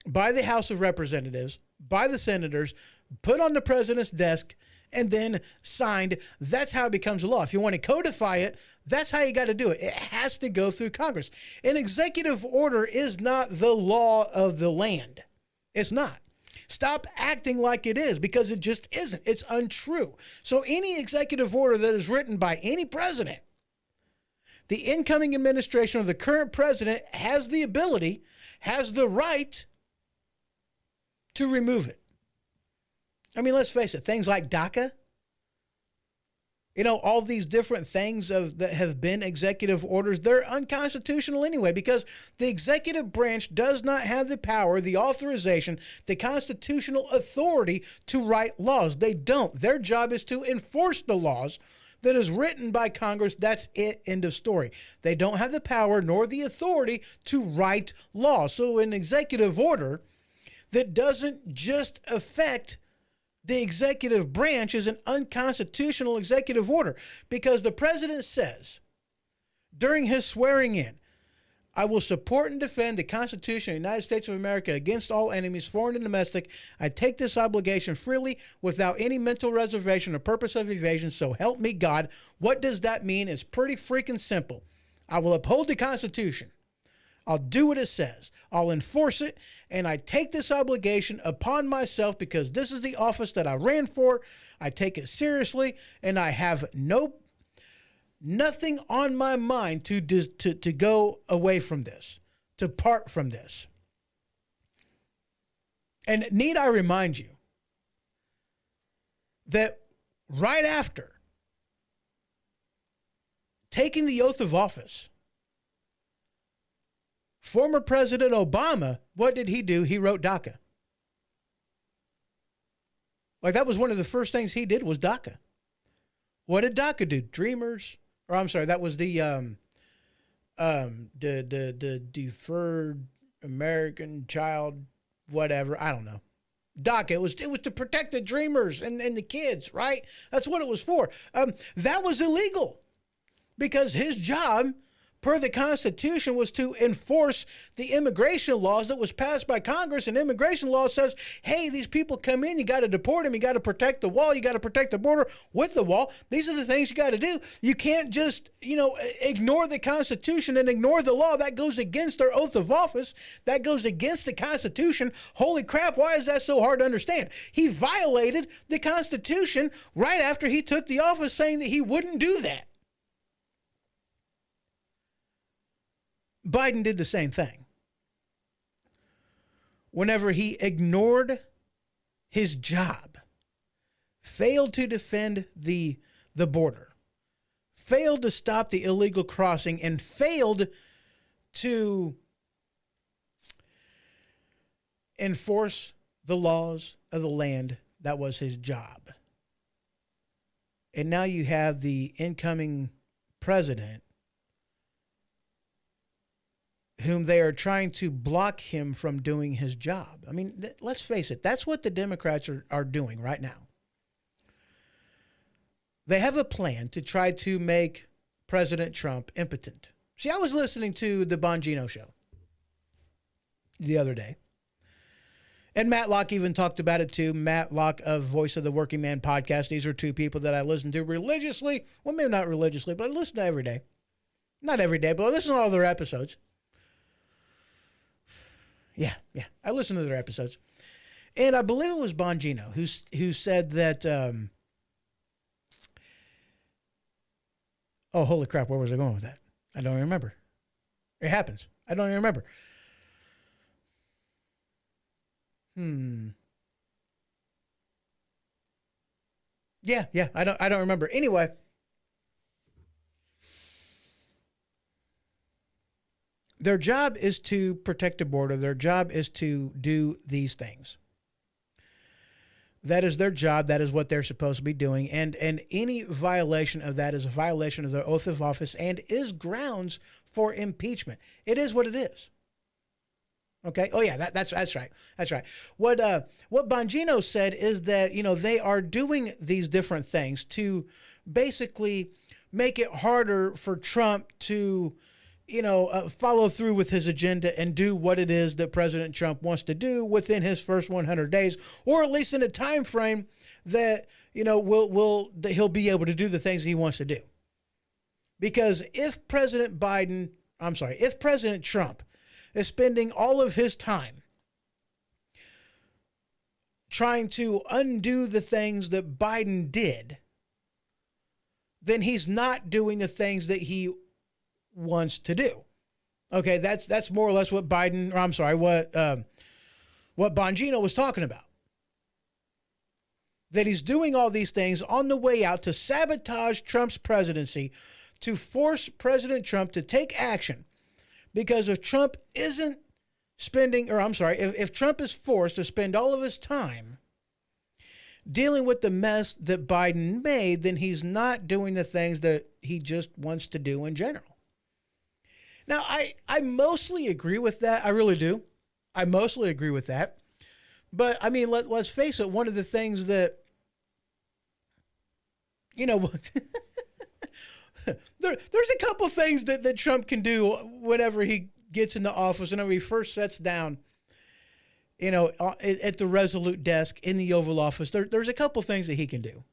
by the House of Representatives, by the senators, put on the president's desk, and then signed. That's how it becomes a law. If you want to codify it, that's how you got to do it. It has to go through Congress. An executive order is not the law of the land. It's not. Stop acting like it is because it just isn't. It's untrue. So any executive order that is written by any president, the incoming administration or the current president has the ability, has the right to remove it. I mean, let's face it, things like DACA, All these different things that have been executive orders, they're unconstitutional anyway, because the executive branch does not have the power, the authorization, the constitutional authority to write laws. They don't. Their job is to enforce the laws that is written by Congress. That's it. End of story. They don't have the power nor the authority to write law. So an executive order that doesn't just affect the executive branch is an unconstitutional executive order, because the president says during his swearing in, I will support and defend the Constitution of the United States of America against all enemies, foreign and domestic. I take this obligation freely without any mental reservation or purpose of evasion, so help me God. What does that mean? It's pretty freaking simple. I will uphold the Constitution. I'll do what it says. I'll enforce it, and I take this obligation upon myself because this is the office that I ran for. I take it seriously, and I have nothing on my mind to go away from this, to part from this. And need I remind you that right after taking the oath of office, former President Obama, what did he do? He wrote DACA. Like, that was one of the first things he did, was DACA. What did DACA do? That was the Deferred American Child, whatever. I don't know. DACA. It was to protect the dreamers and the kids, right? That's what it was for. That was illegal, because his job, per the Constitution, was to enforce the immigration laws that was passed by Congress. And immigration law says, hey, these people come in, you got to deport them, you got to protect the wall, you got to protect the border with the wall. These are the things you got to do. You can't just, ignore the Constitution and ignore the law. That goes against their oath of office. That goes against the Constitution. Holy crap, why is that so hard to understand? He violated the Constitution right after he took the office, saying that he wouldn't do that. Biden did the same thing. Whenever he ignored his job, failed to defend the border, failed to stop the illegal crossing, and failed to enforce the laws of the land, that was his job. And now you have the incoming president, whom they are trying to block him from doing his job. I mean, let's face it, that's what the Democrats are doing right now. They have a plan to try to make President Trump impotent. See, I was listening to the Bongino show the other day, and Matt Locke even talked about it too. Matt Locke of Voice of the Working Man podcast. These are two people that I listen to religiously. Well, maybe not religiously, but I listen to every day. Not every day, but I listen to all their episodes. Yeah. I listen to their episodes. And I believe it was Bongino who said that, oh, holy crap, where was I going with that? I don't remember. It happens. I don't even remember. Yeah, I don't remember. Anyway, their job is to protect the border. Their job is to do these things. That is their job. That is what they're supposed to be doing. And any violation of that is a violation of their oath of office and is grounds for impeachment. It is what it is. Okay. Oh yeah, that's right. That's right. What Bongino said is that, they are doing these different things to basically make it harder for Trump to, follow through with his agenda and do what it is that President Trump wants to do within his first 100 days, or at least in a time frame that, that he'll be able to do the things he wants to do. Because if President Trump is spending all of his time trying to undo the things that Biden did, then he's not doing the things that he wants to do. Okay, that's more or less what what Bongino was talking about. that he's doing all these things on the way out to sabotage Trump's presidency, to force President Trump to take action. Because if Trump isn't spending, or I'm sorry, if Trump is forced to spend all of his time dealing with the mess that Biden made, then he's not doing the things that he just wants to do in general. Now, I mostly agree with that. I really do. I mostly agree with that. But, I mean, let's face it, one of the things that, you know, there's a couple things that Trump can do whenever he gets into office, whenever he first sits down, you know, at the Resolute desk in the Oval Office. There's a couple things that he can do.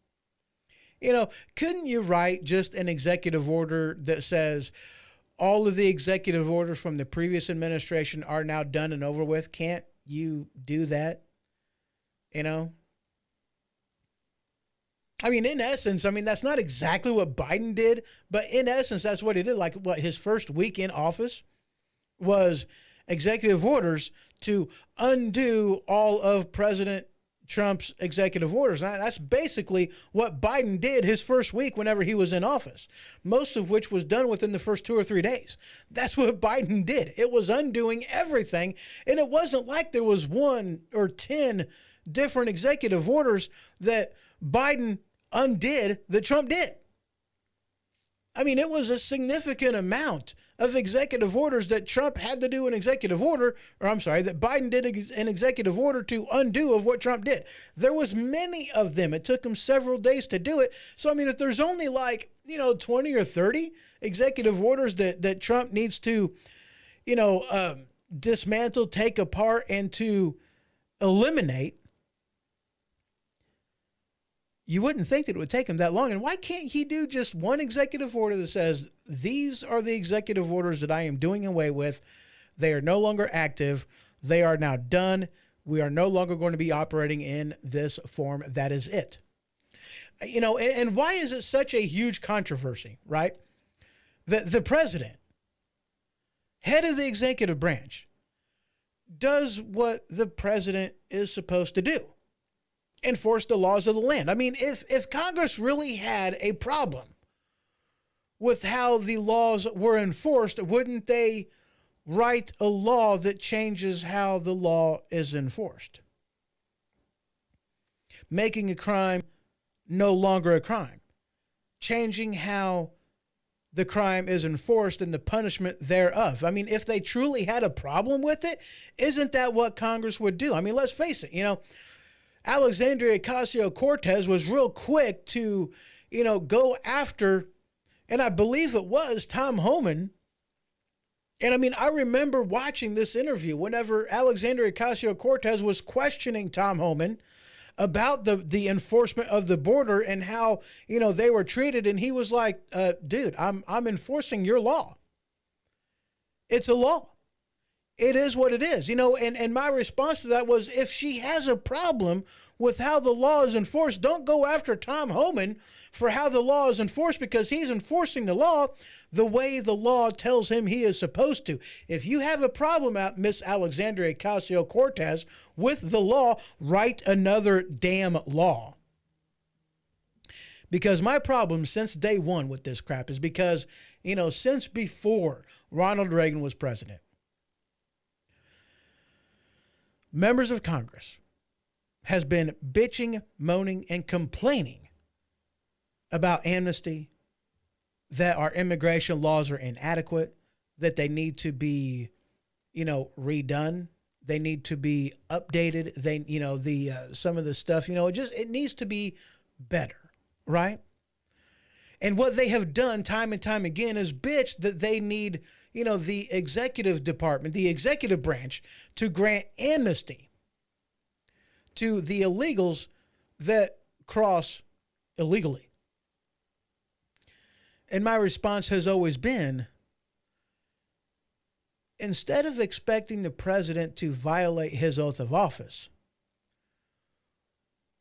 You know, couldn't you write just an executive order that says all of the executive orders from the previous administration are now done and over with? Can't you do that? You know? I mean, in essence, I mean, that's not exactly what Biden did, but in essence, that's what he did. Like, what, his first week in office was executive orders to undo all of President Trump's executive orders. Now, that's basically what Biden did his first week whenever he was in office, most of which was done within the first 2 or 3 days. That's what Biden did. It was undoing everything, and it wasn't like there was 1 or 10 different executive orders that Biden undid that Trump did. I mean, it was a significant amount of executive orders that Trump had to do an executive order, or I'm sorry, that Biden did an executive order to undo of what Trump did. There was many of them. It took him several days to do it. So, I mean, if there's only like, 20 or 30 executive orders that Trump needs to, dismantle, take apart, and to eliminate, you wouldn't think that it would take him that long. And why can't he do just one executive order that says, these are the executive orders that I am doing away with. They are no longer active. They are now done. We are no longer going to be operating in this form. That is it. And why is it such a huge controversy, right? The president, head of the executive branch, does what the president is supposed to do. Enforce the laws of the land. I mean, if Congress really had a problem with how the laws were enforced, wouldn't they write a law that changes how the law is enforced? Making a crime no longer a crime. Changing how the crime is enforced and the punishment thereof. I mean, if they truly had a problem with it, isn't that what Congress would do? I mean, let's face it, Alexandria Ocasio-Cortez was real quick to, go after, and I believe it was Tom Homan. And I mean, I remember watching this interview whenever Alexandria Ocasio-Cortez was questioning Tom Homan about the enforcement of the border and how, they were treated. And he was like, dude, I'm enforcing your law. It's a law. It is what it is, and my response to that was, if she has a problem with how the law is enforced, don't go after Tom Homan for how the law is enforced, because he's enforcing the law the way the law tells him he is supposed to. If you have a problem, Miss Alexandria Ocasio-Cortez, with the law, write another damn law. Because my problem since day one with this crap is because, since before Ronald Reagan was president, members of Congress has been bitching, moaning, and complaining about amnesty, that our immigration laws are inadequate, that they need to be, redone. They need to be updated. Some of the stuff, it needs to be better, right? And what they have done time and time again is bitch that they need, the executive department, the executive branch, to grant amnesty to the illegals that cross illegally. And my response has always been, instead of expecting the president to violate his oath of office,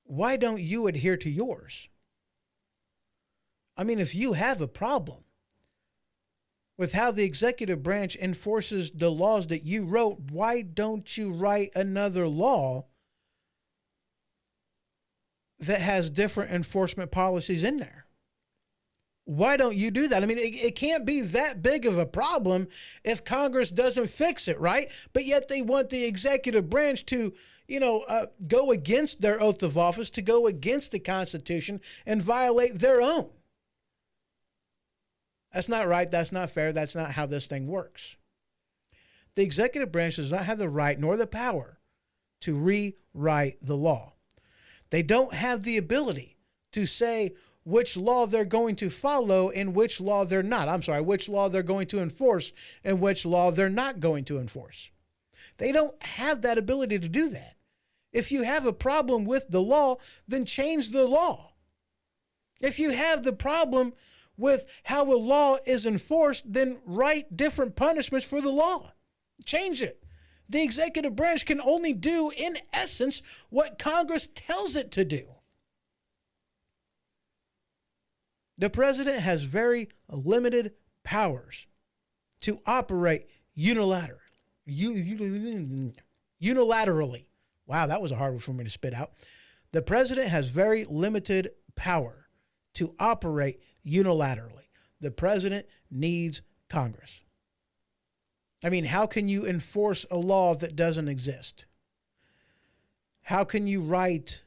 why don't you adhere to yours? I mean, if you have a problem with how the executive branch enforces the laws that you wrote, why don't you write another law that has different enforcement policies in there. Why don't you do that? I mean, it can't be that big of a problem if Congress doesn't fix it, right? But yet they want the executive branch to, go against their oath of office, to go against the Constitution and violate their own. That's not right. That's not fair. That's not how this thing works. The executive branch does not have the right nor the power to rewrite the law. They don't have the ability to say which law they're going to follow and which law they're not. Which law they're going to enforce and which law they're not going to enforce. They don't have that ability to do that. If you have a problem with the law, then change the law. If you have the problem with how a law is enforced, then write different punishments for the law. Change it. The executive branch can only do, in essence, what Congress tells it to do. The president has very limited powers to operate unilaterally. Wow, that was a hard one for me to spit out. The president has very limited power to operate unilaterally. The president needs Congress. I mean, how can you enforce a law that doesn't exist? How can you write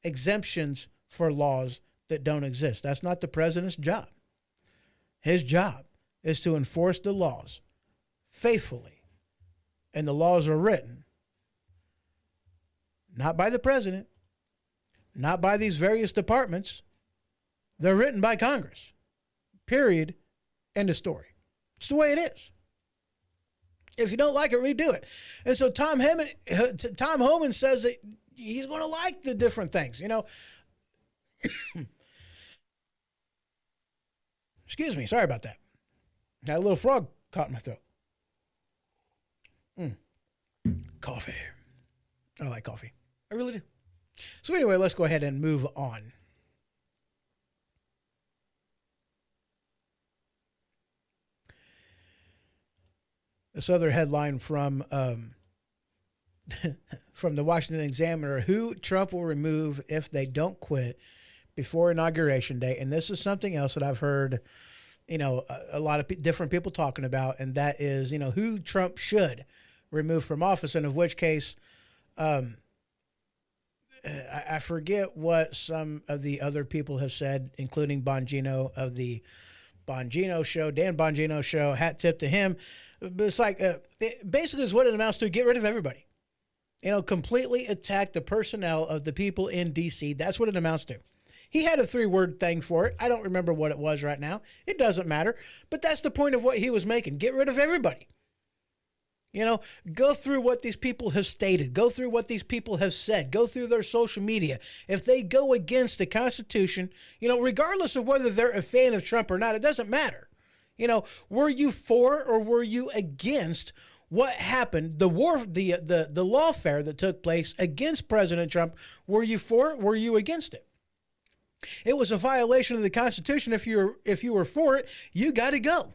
exemptions for laws that don't exist? That's not the president's job. His job is to enforce the laws faithfully. And the laws are written not by the president, not by these various departments. They're written by Congress. Period. End of story. It's the way it is. If you don't like it, redo it. And so Tom Homan says that he's going to like the different things, Excuse me. Sorry about that. Had a little frog caught in my throat. Coffee. I like coffee. I really do. So anyway, let's go ahead and move on. This other headline from from the Washington Examiner: who Trump will remove if they don't quit before Inauguration Day. And this is something else that I've heard, a lot of different people talking about, and that is, who Trump should remove from office, and of which case, I forget what some of the other people have said, including Bongino of the Bongino Show, Dan Bongino Show. Hat tip to him. But it's like, basically is what it amounts to: get rid of everybody. Completely attack the personnel of the people in D.C. That's what it amounts to. He had a 3-word thing for it. I don't remember what it was right now. It doesn't matter. But that's the point of what he was making. Get rid of everybody. Go through what these people have stated. Go through what these people have said. Go through their social media. If they go against the Constitution, regardless of whether they're a fan of Trump or not, it doesn't matter. Were you for or were you against what happened, the lawfare that took place against President Trump? Were you for it? Were you against it? It was a violation of the Constitution. If you were for it, you got to go.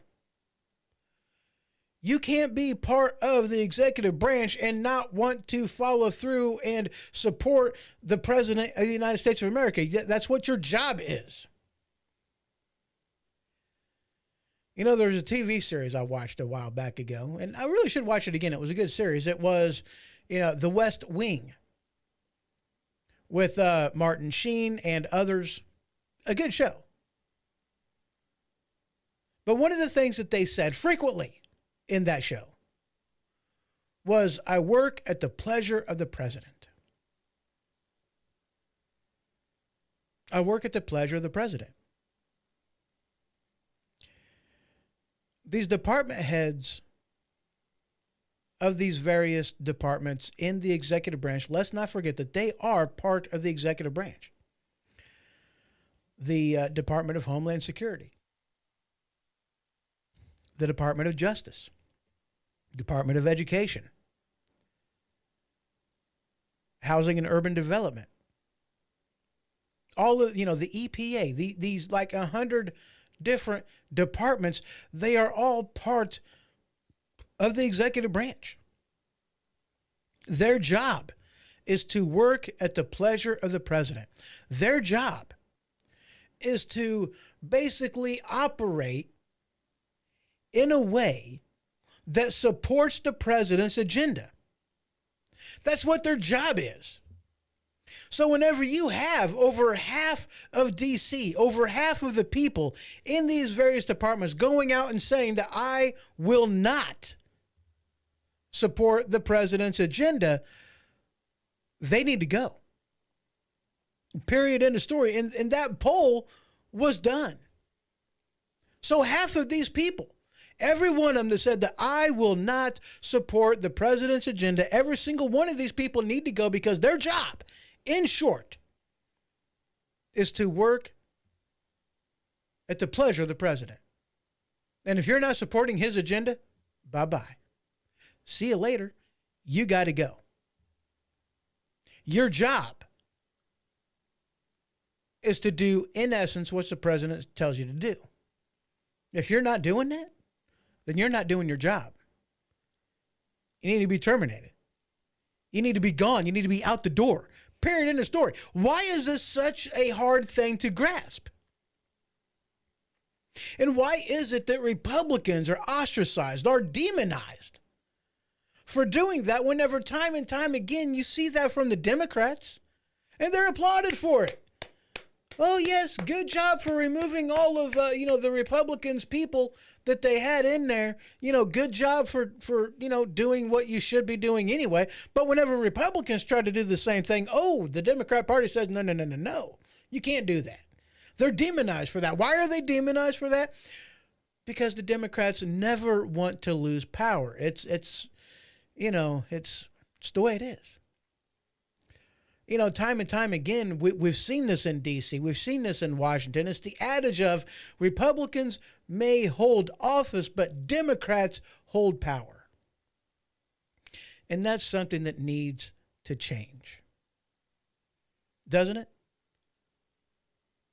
You can't be part of the executive branch and not want to follow through and support the President of the United States of America. That's what your job is. There's a TV series I watched a while back ago, and I really should watch it again. It was a good series. It was, The West Wing with Martin Sheen and others. A good show. But one of the things that they said frequently in that show was, I work at the pleasure of the president. I work at the pleasure of the president. These department heads of these various departments in the executive branch, let's not forget that they are part of the executive branch. The Department of Homeland Security, the Department of Justice, Department of Education, Housing and Urban Development, all of, the EPA, these like 100 different departments, they are all part of the executive branch. Their job is to work at the pleasure of the president. Their job is to basically operate in a way that supports the president's agenda. That's what their job is. So whenever you have over half of DC, over half of the people in these various departments going out and saying that I will not support the president's agenda, they need to go. Period. End of story. And that poll was done. So half of these people, every one of them that said that I will not support the president's agenda, every single one of these people need to go, because their job, in short, is to work at the pleasure of the president. And if you're not supporting his agenda, bye-bye. See you later. You got to go. Your job is to do, in essence, what the president tells you to do. If you're not doing that, then you're not doing your job. You need to be terminated. You need to be gone. You need to be out the door. Period. End of story. Why is this such a hard thing to grasp? And why is it that Republicans are ostracized, are demonized for doing that, whenever time and time again you see that from the Democrats and they're applauded for it? Oh, yes, good job for removing all of, the Republicans' people that they had in there. Good job for doing what you should be doing anyway. But whenever Republicans try to do the same thing, the Democrat Party says, no, you can't do that. They're demonized for that. Why are they demonized for that? Because the Democrats never want to lose power. It's the way it is. Time and time again, we've seen this in D.C., we've seen this in Washington. It's the adage of Republicans may hold office, but Democrats hold power. And that's something that needs to change. Doesn't it?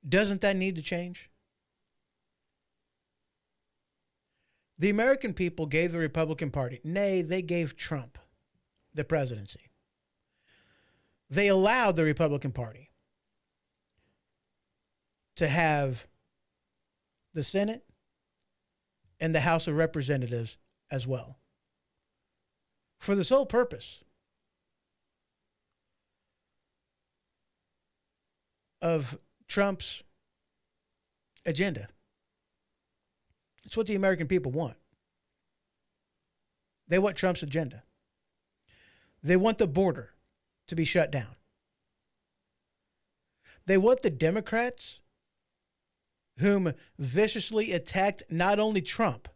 Doesn't that need to change? The American people gave the Republican Party, nay, they gave Trump the presidency. They allowed the Republican Party to have the Senate and the House of Representatives as well, for the sole purpose of Trump's agenda. It's what the American people want. They want Trump's agenda. They want the border to be shut down. They want the Democrats, whom viciously attacked not only Trump,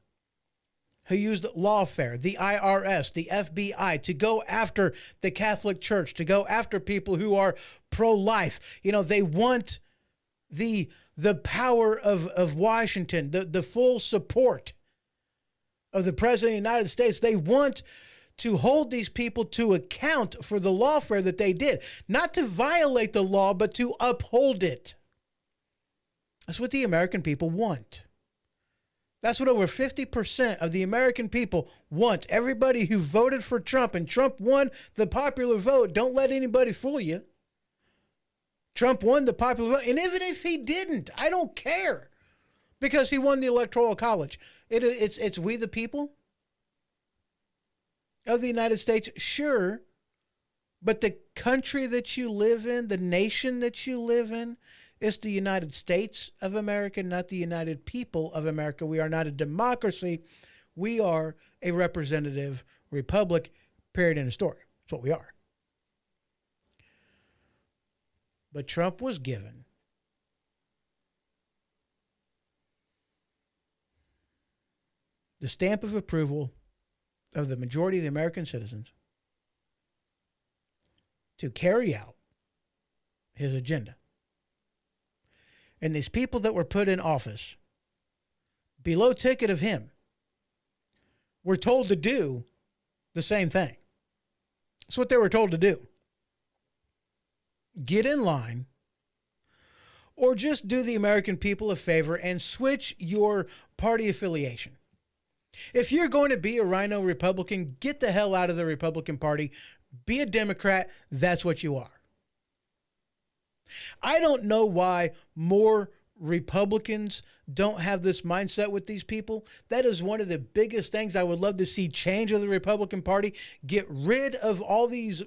who used lawfare, the IRS, the FBI, to go after the Catholic Church, to go after people who are pro-life. They want the power of Washington, the full support of the President of the United States. They want to hold these people to account for the lawfare that they did. Not to violate the law, but to uphold it. That's what the American people want. That's what over 50% of the American people want. Everybody who voted for Trump, and Trump won the popular vote. Don't let anybody fool you. Trump won the popular vote. And even if he didn't, I don't care, because he won the Electoral College. It's we the people of the United States, sure, but the country that you live in, the nation that you live in, is the United States of America, not the United People of America. We are not a democracy. We are a representative republic, period, end of story. That's what we are. But Trump was given the stamp of approval of the majority of the American citizens to carry out his agenda. And these people that were put in office below ticket of him were told to do the same thing. That's what they were told to do. Get in line, or just do the American people a favor and switch your party affiliation. If you're going to be a rhino Republican, get the hell out of the Republican Party. Be a Democrat. That's what you are. I don't know why more Republicans don't have this mindset with these people. That is one of the biggest things I would love to see change of the Republican Party. Get rid of all these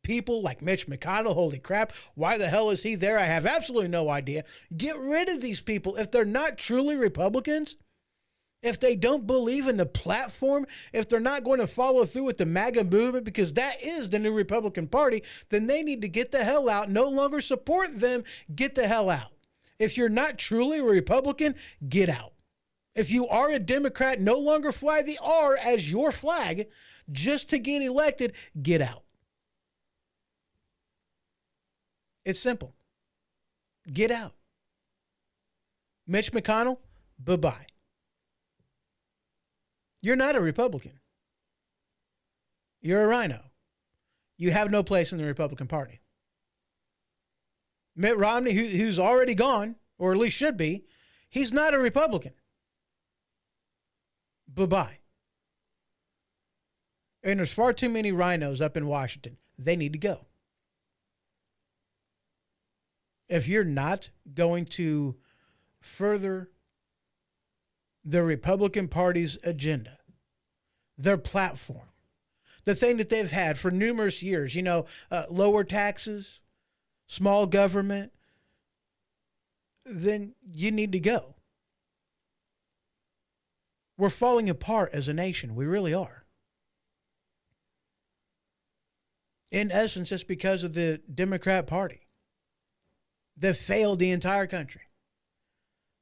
people like Mitch McConnell. Holy crap. Why the hell is he there? I have absolutely no idea. Get rid of these people. If they're not truly Republicans, if they don't believe in the platform, if they're not going to follow through with the MAGA movement, because that is the new Republican Party, then they need to get the hell out. No longer support them. Get the hell out. If you're not truly a Republican, get out. If you are a Democrat, no longer fly the R as your flag just to get elected, get out. It's simple. Get out. Mitch McConnell, bye-bye. You're not a Republican. You're a rhino. You have no place in the Republican Party. Mitt Romney, who's already gone, or at least should be, he's not a Republican. Bye-bye. And there's far too many rhinos up in Washington. They need to go. If you're not going to further the Republican Party's agenda, their platform, the thing that they've had for numerous years, lower taxes, small government, then you need to go. We're falling apart as a nation. We really are. In essence, it's because of the Democrat Party. They've failed the entire country.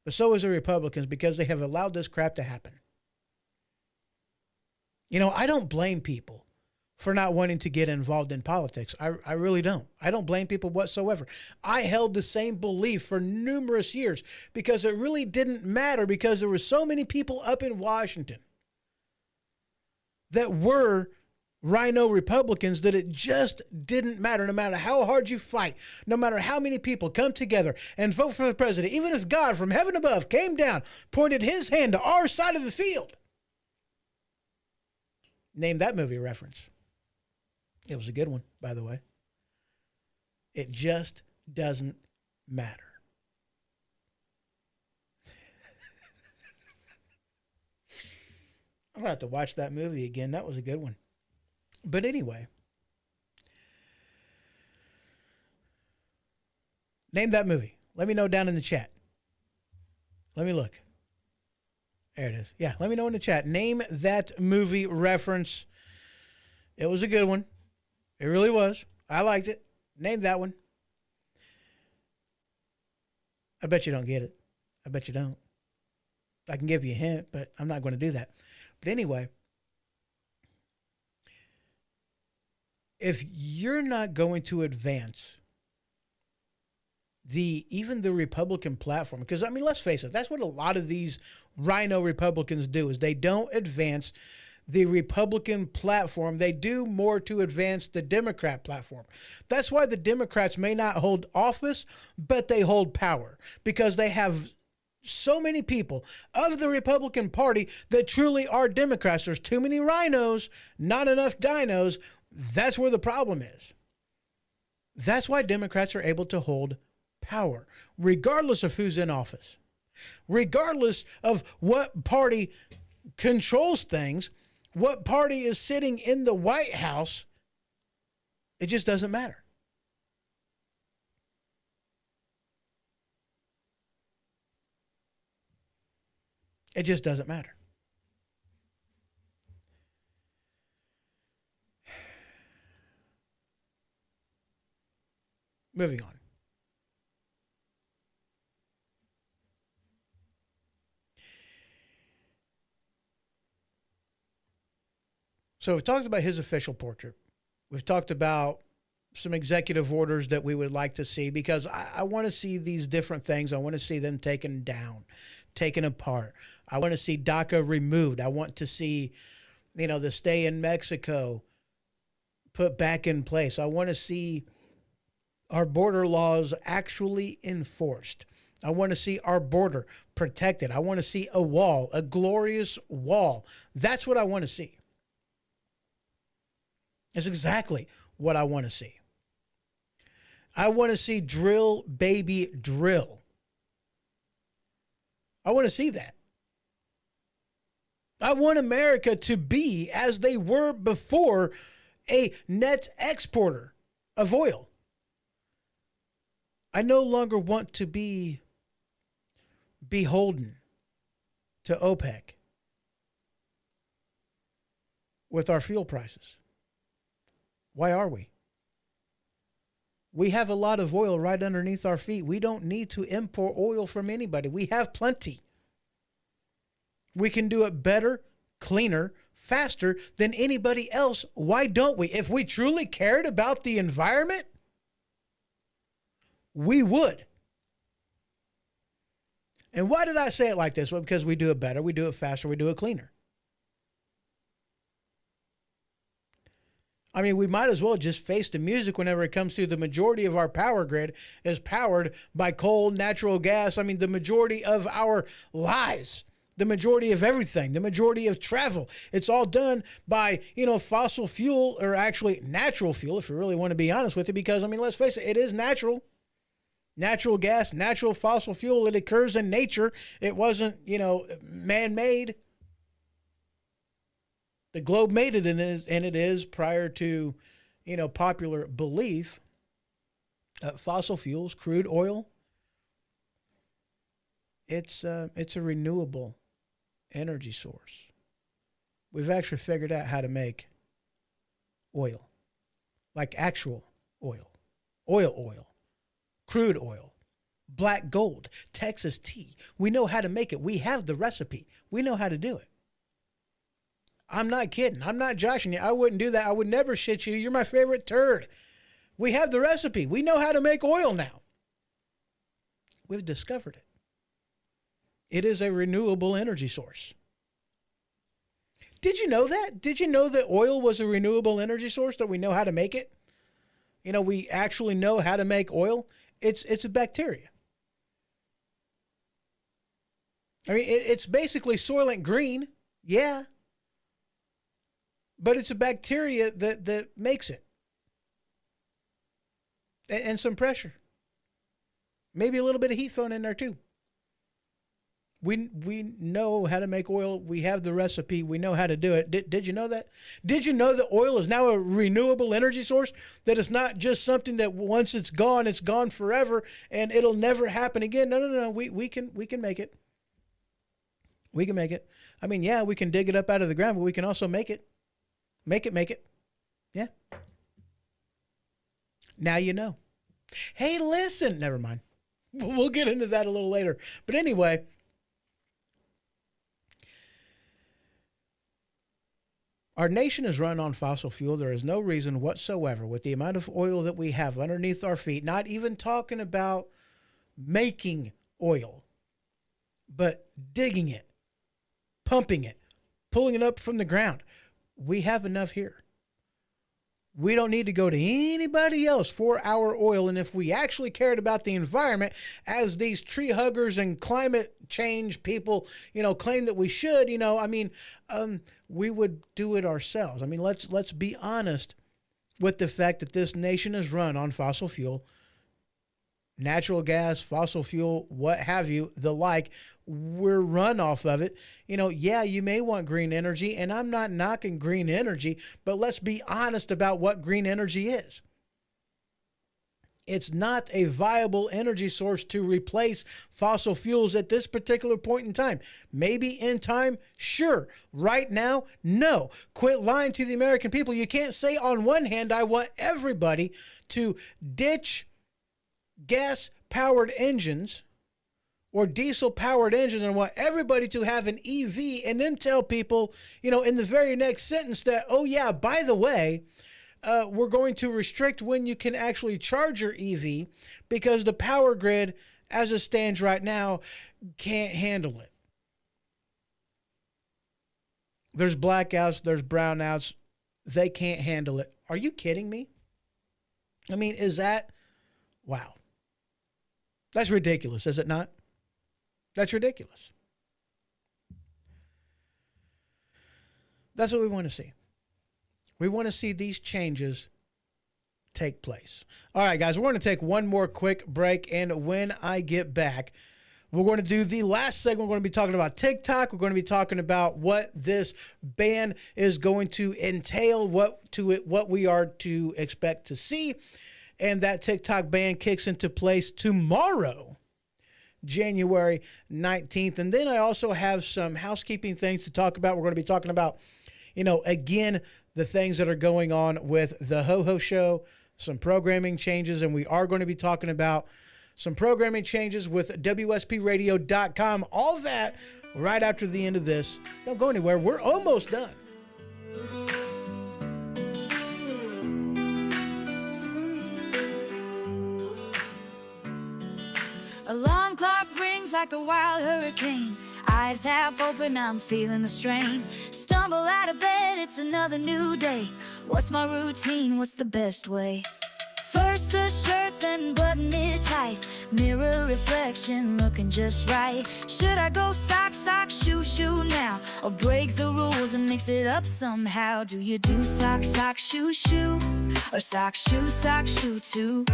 But so is the Republicans, because they have allowed this crap to happen. I don't blame people for not wanting to get involved in politics. I really don't. I don't blame people whatsoever. I held the same belief for numerous years because it really didn't matter, because there were so many people up in Washington that were rhino Republicans that it just didn't matter. No matter how hard you fight, no matter how many people come together and vote for the president, even if God from heaven above came down, pointed his hand to our side of the field. Name that movie reference. It was a good one, by the way. It just doesn't matter. I'm going to have to watch that movie again. That was a good one. But anyway, name that movie. Let me know down in the chat. Let me look. There it is. Yeah, let me know in the chat. Name that movie reference. It was a good one. It really was. I liked it. Name that one. I bet you don't get it. I bet you don't. I can give you a hint, but I'm not going to do that. But anyway, if you're not going to advance even the Republican platform, because let's face it, that's what a lot of these rhino Republicans do, is they don't advance the Republican platform. They do more to advance the Democrat platform. That's why the Democrats may not hold office, but they hold power, because they have so many people of the Republican Party that truly are Democrats. There's too many rhinos, not enough dinos. That's where the problem is. That's why Democrats are able to hold power, regardless of who's in office, regardless of what party controls things, what party is sitting in the White House. It just doesn't matter. It just doesn't matter. Moving on. So we've talked about his official portrait. We've talked about some executive orders that we would like to see, because I want to see these different things. I want to see them taken down, taken apart. I want to see DACA removed. I want to see, the stay in Mexico put back in place. I want to see our border laws actually enforced. I want to see our border protected. I want to see a wall, a glorious wall. That's what I want to see. That's exactly what I want to see. I want to see drill, baby, drill. I want to see that. I want America to be, as they were before, a net exporter of oil. I no longer want to be beholden to OPEC with our fuel prices. Why are we? We have a lot of oil right underneath our feet. We don't need to import oil from anybody. We have plenty. We can do it better, cleaner, faster than anybody else. Why don't we? If we truly cared about the environment, we would. And why did I say it like this? Well, because we do it better, we do it faster, we do it cleaner. I mean, we might as well just face the music whenever it comes to the majority of our power grid is powered by coal, natural gas. I mean, the majority of our lives, the majority of everything, the majority of travel, it's all done by, fossil fuel, or actually natural fuel, if you really want to be honest with it, because, I mean, let's face it, it is natural. Natural gas, natural fossil fuel, it occurs in nature. It wasn't, man-made. The globe made it, and it is prior to, popular belief. Fossil fuels, crude oil. It's a renewable energy source. We've actually figured out how to make oil, like actual oil, crude oil, black gold, Texas tea. We know how to make it. We have the recipe. We know how to do it. I'm not kidding. I'm not joshing you. I wouldn't do that. I would never shit you. You're my favorite turd. We have the recipe. We know how to make oil now. We've discovered it. It is a renewable energy source. Did you know that? Did you know that oil was a renewable energy source, that we know how to make it? We actually know how to make oil. It's a bacteria. I mean, it's basically Soylent Green. Yeah. But it's a bacteria that makes it. And some pressure. Maybe a little bit of heat thrown in there too. We know how to make oil. We have the recipe. We know how to do it. Did you know that? Did you know that oil is now a renewable energy source? That it's not just something that once it's gone forever and it'll never happen again. No. We can make it. We can make it. I mean, yeah, we can dig it up out of the ground, but we can also make it. Make it. Yeah. Now you know. Hey, listen. Never mind. We'll get into that a little later. But anyway, our nation is run on fossil fuel. There is no reason whatsoever, with the amount of oil that we have underneath our feet, not even talking about making oil, but digging it, pumping it, pulling it up from the ground. We have enough here. We don't need to go to anybody else for our oil. And if we actually cared about the environment, as these tree huggers and climate change people, claim that we should, we would do it ourselves. I mean, let's be honest with the fact that this nation is run on fossil fuel, natural gas, fossil fuel, what have you, the like. We're run off of it. Yeah, you may want green energy, and I'm not knocking green energy, but let's be honest about what green energy is. It's not a viable energy source to replace fossil fuels at this particular point in time. Maybe in time, sure. Right now, no. Quit lying to the American people. You can't say on one hand, I want everybody to ditch gas-powered engines or diesel-powered engines and want everybody to have an EV, and then tell people, in the very next sentence that, oh yeah, by the way, we're going to restrict when you can actually charge your EV because the power grid, as it stands right now, can't handle it. There's blackouts, there's brownouts. They can't handle it. Are you kidding me? I mean, wow. That's ridiculous, is it not? That's ridiculous. That's what we want to see. We want to see these changes take place. All right, guys, we're going to take one more quick break, and when I get back, we're going to do the last segment. We're going to be talking about TikTok. We're going to be talking about what this ban is going to entail, what we are to expect to see. And that TikTok ban kicks into place tomorrow, January 19th. And then I also have some housekeeping things to talk about. We're going to be talking about, again, the things that are going on with the HoHO show, some programming changes, and we are going to be talking about some programming changes with WSPradio.com. All that right after the end of this. Don't go anywhere. We're almost done. Alarm clock rings like a wild hurricane. Eyes half open, I'm feeling the strain. Stumble out of bed, it's another new day. What's my routine? What's the best way? First the shirt, then button it tight. Mirror reflection looking just right. Should I go sock, sock, shoe, shoe now? Or break the rules and mix it up somehow? Do you do sock, sock, shoe, shoe? Or sock, shoe too?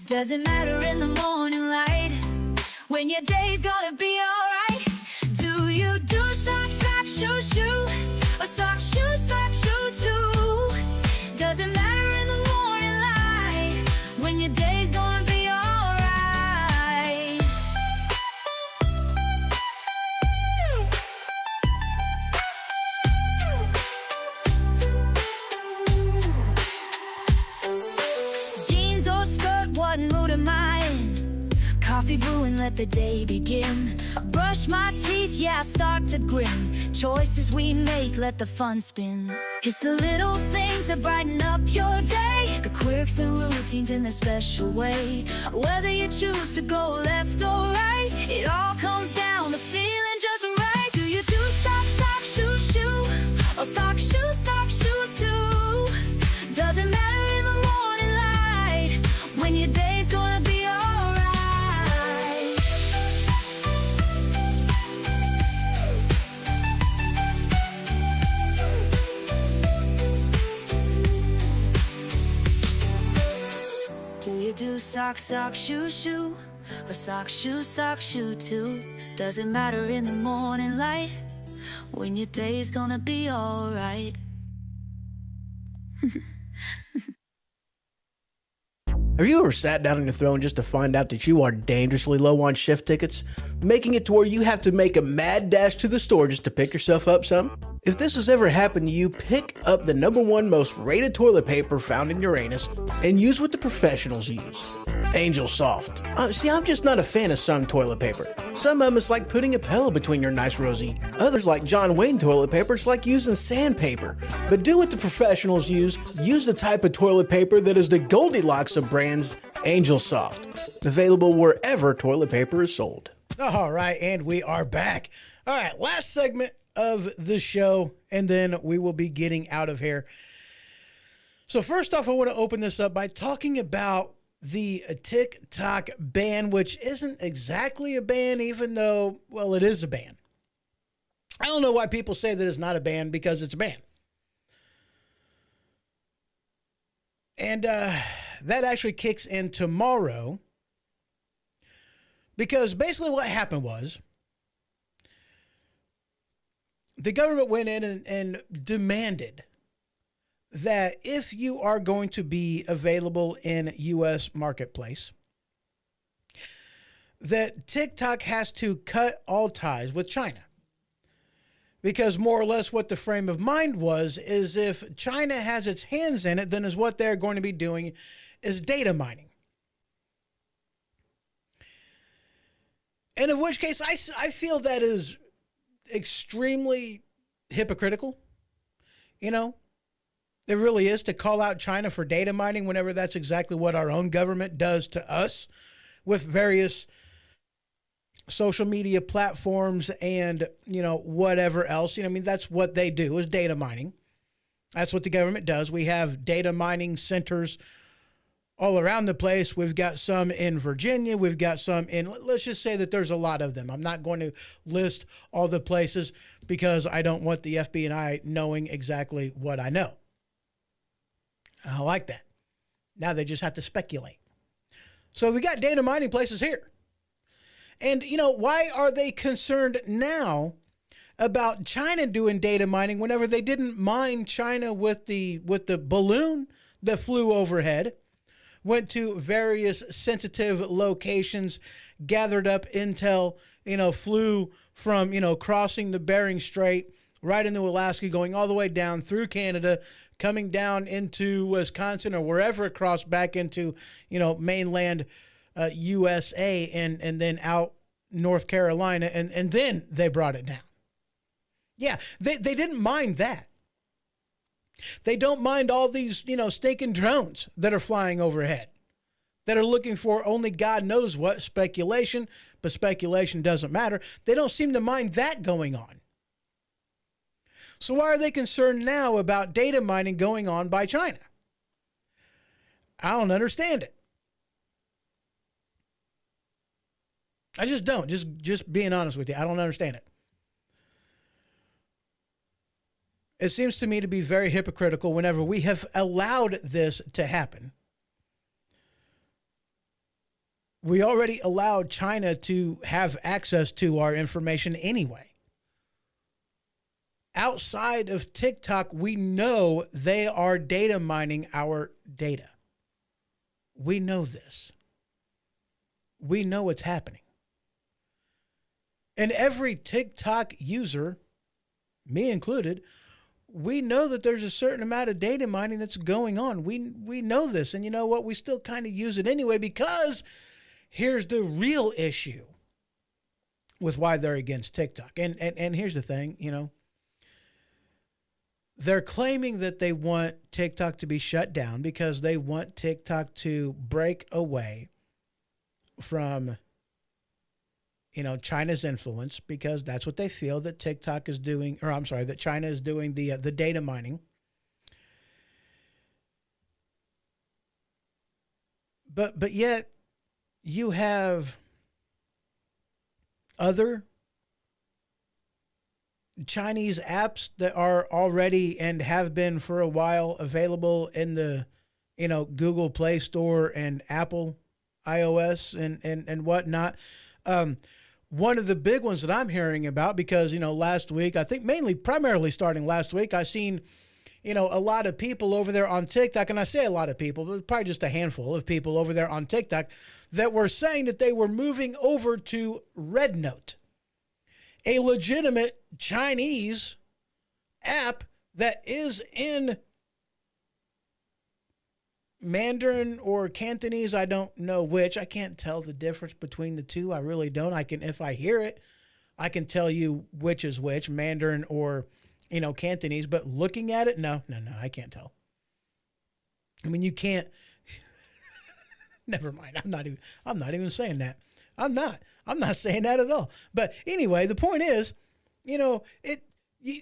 Does it matter in the morning light? When your day's gonna be alright? Do you do sock, sock, shoe, shoe? Or sock, shoe too? Does it matter in the morning light? When your day's gonna be alright? Jeans or skirt, what mood am I in? Coffee brewing, let the day begin. Brush my teeth, yeah, I start to grin. Choices we make, let the fun spin. It's the little things that brighten up your day, the quirks and routines in a special way. Whether you choose to go left or right, it all comes down to feeling just right. Do you do sock, sock, shoe, shoe? Or sock, shoe too? Doesn't matter in the morning light, when your day's gonna be alright. Do you do sock, sock, shoe, shoe? Or sock, shoe too? Does it matter in the morning light, when your day's gonna be alright? Have you ever sat down on your throne just to find out that you are dangerously low on shift tickets, making it to where you have to make a mad dash to the store just to pick yourself up some? If this has ever happened to you, pick up the #1 most rated toilet paper found in Uranus and use what the professionals use. Angel Soft. See, I'm just not a fan of some toilet paper. Some of them it's like putting a pillow between your nice rosy. Others, like John Wayne toilet paper, it's like using sandpaper. But do what the professionals use. Use the type of toilet paper that is the Goldilocks of brands, Angel Soft. Available wherever toilet paper is sold. All right, and we are back. All right, last segment of the show, and then we will be getting out of here. So first off, I want to open this up by talking about the TikTok ban, which isn't exactly a ban, even though, well, it is a ban. I don't know why people say that it's not a ban, because it's a ban. And that actually kicks in tomorrow, because basically what happened was the government went in and demanded that if you are going to be available in U.S. marketplace, that TikTok has to cut all ties with China. Because more or less what the frame of mind was is if China has its hands in it, then is what they're going to be doing is data mining. And in which case, I feel that is extremely hypocritical. You know, it really is, to call out China for data mining whenever that's exactly what our own government does to us with various social media platforms and, you know, whatever else. You know, I mean, that's what they do, is data mining. That's what the government does. We have data mining centers all around the place. We've got some in Virginia. We've got some in, let's just say that there's a lot of them. I'm not going to list all the places because I don't want the FBI knowing exactly what I know. I like that. Now they just have to speculate. So we got data mining places here. And, why are they concerned now about China doing data mining whenever they didn't mine China with the balloon that flew overhead, went to various sensitive locations, gathered up intel, flew from, crossing the Bering Strait right into Alaska, going all the way down through Canada, coming down into Wisconsin or wherever it crossed back into, mainland USA and then out North Carolina. And then they brought it down. Yeah, they didn't mind that. They don't mind all these, stinking drones that are flying overhead, that are looking for only God knows what speculation, but speculation doesn't matter. They don't seem to mind that going on. So why are they concerned now about data mining going on by China? I don't understand it. I just don't. Just being honest with you, I don't understand it. It seems to me to be very hypocritical whenever we have allowed this to happen. We already allowed China to have access to our information anyway. Outside of TikTok, we know they are data mining our data. We know this. We know what's happening. And every TikTok user, me included, we know that there's a certain amount of data mining that's going on. We know this. And you know what? We still kind of use it anyway, because here's the real issue with why they're against TikTok. And here's the thing, they're claiming that they want TikTok to be shut down because they want TikTok to break away from, China's influence, because that's what they feel that TikTok is doing, that China is doing the data mining. But yet you have other Chinese apps that are already and have been for a while available in the, Google Play Store and Apple iOS and whatnot. One of the big ones that I'm hearing about, because, last week, I think primarily starting last week, I seen, a lot of people over there on TikTok, and I say a lot of people, but probably just a handful of people over there on TikTok that were saying that they were moving over to Red Note, a legitimate Chinese app that is in Mandarin or Cantonese. I don't know which. I can't tell the difference between the two. I really don't. If I hear it, I can tell you which is which, Mandarin or, Cantonese, but looking at it, no, I can't tell. I mean, you can't, never mind. I'm not even saying that. I'm not saying that at all. But anyway, the point is,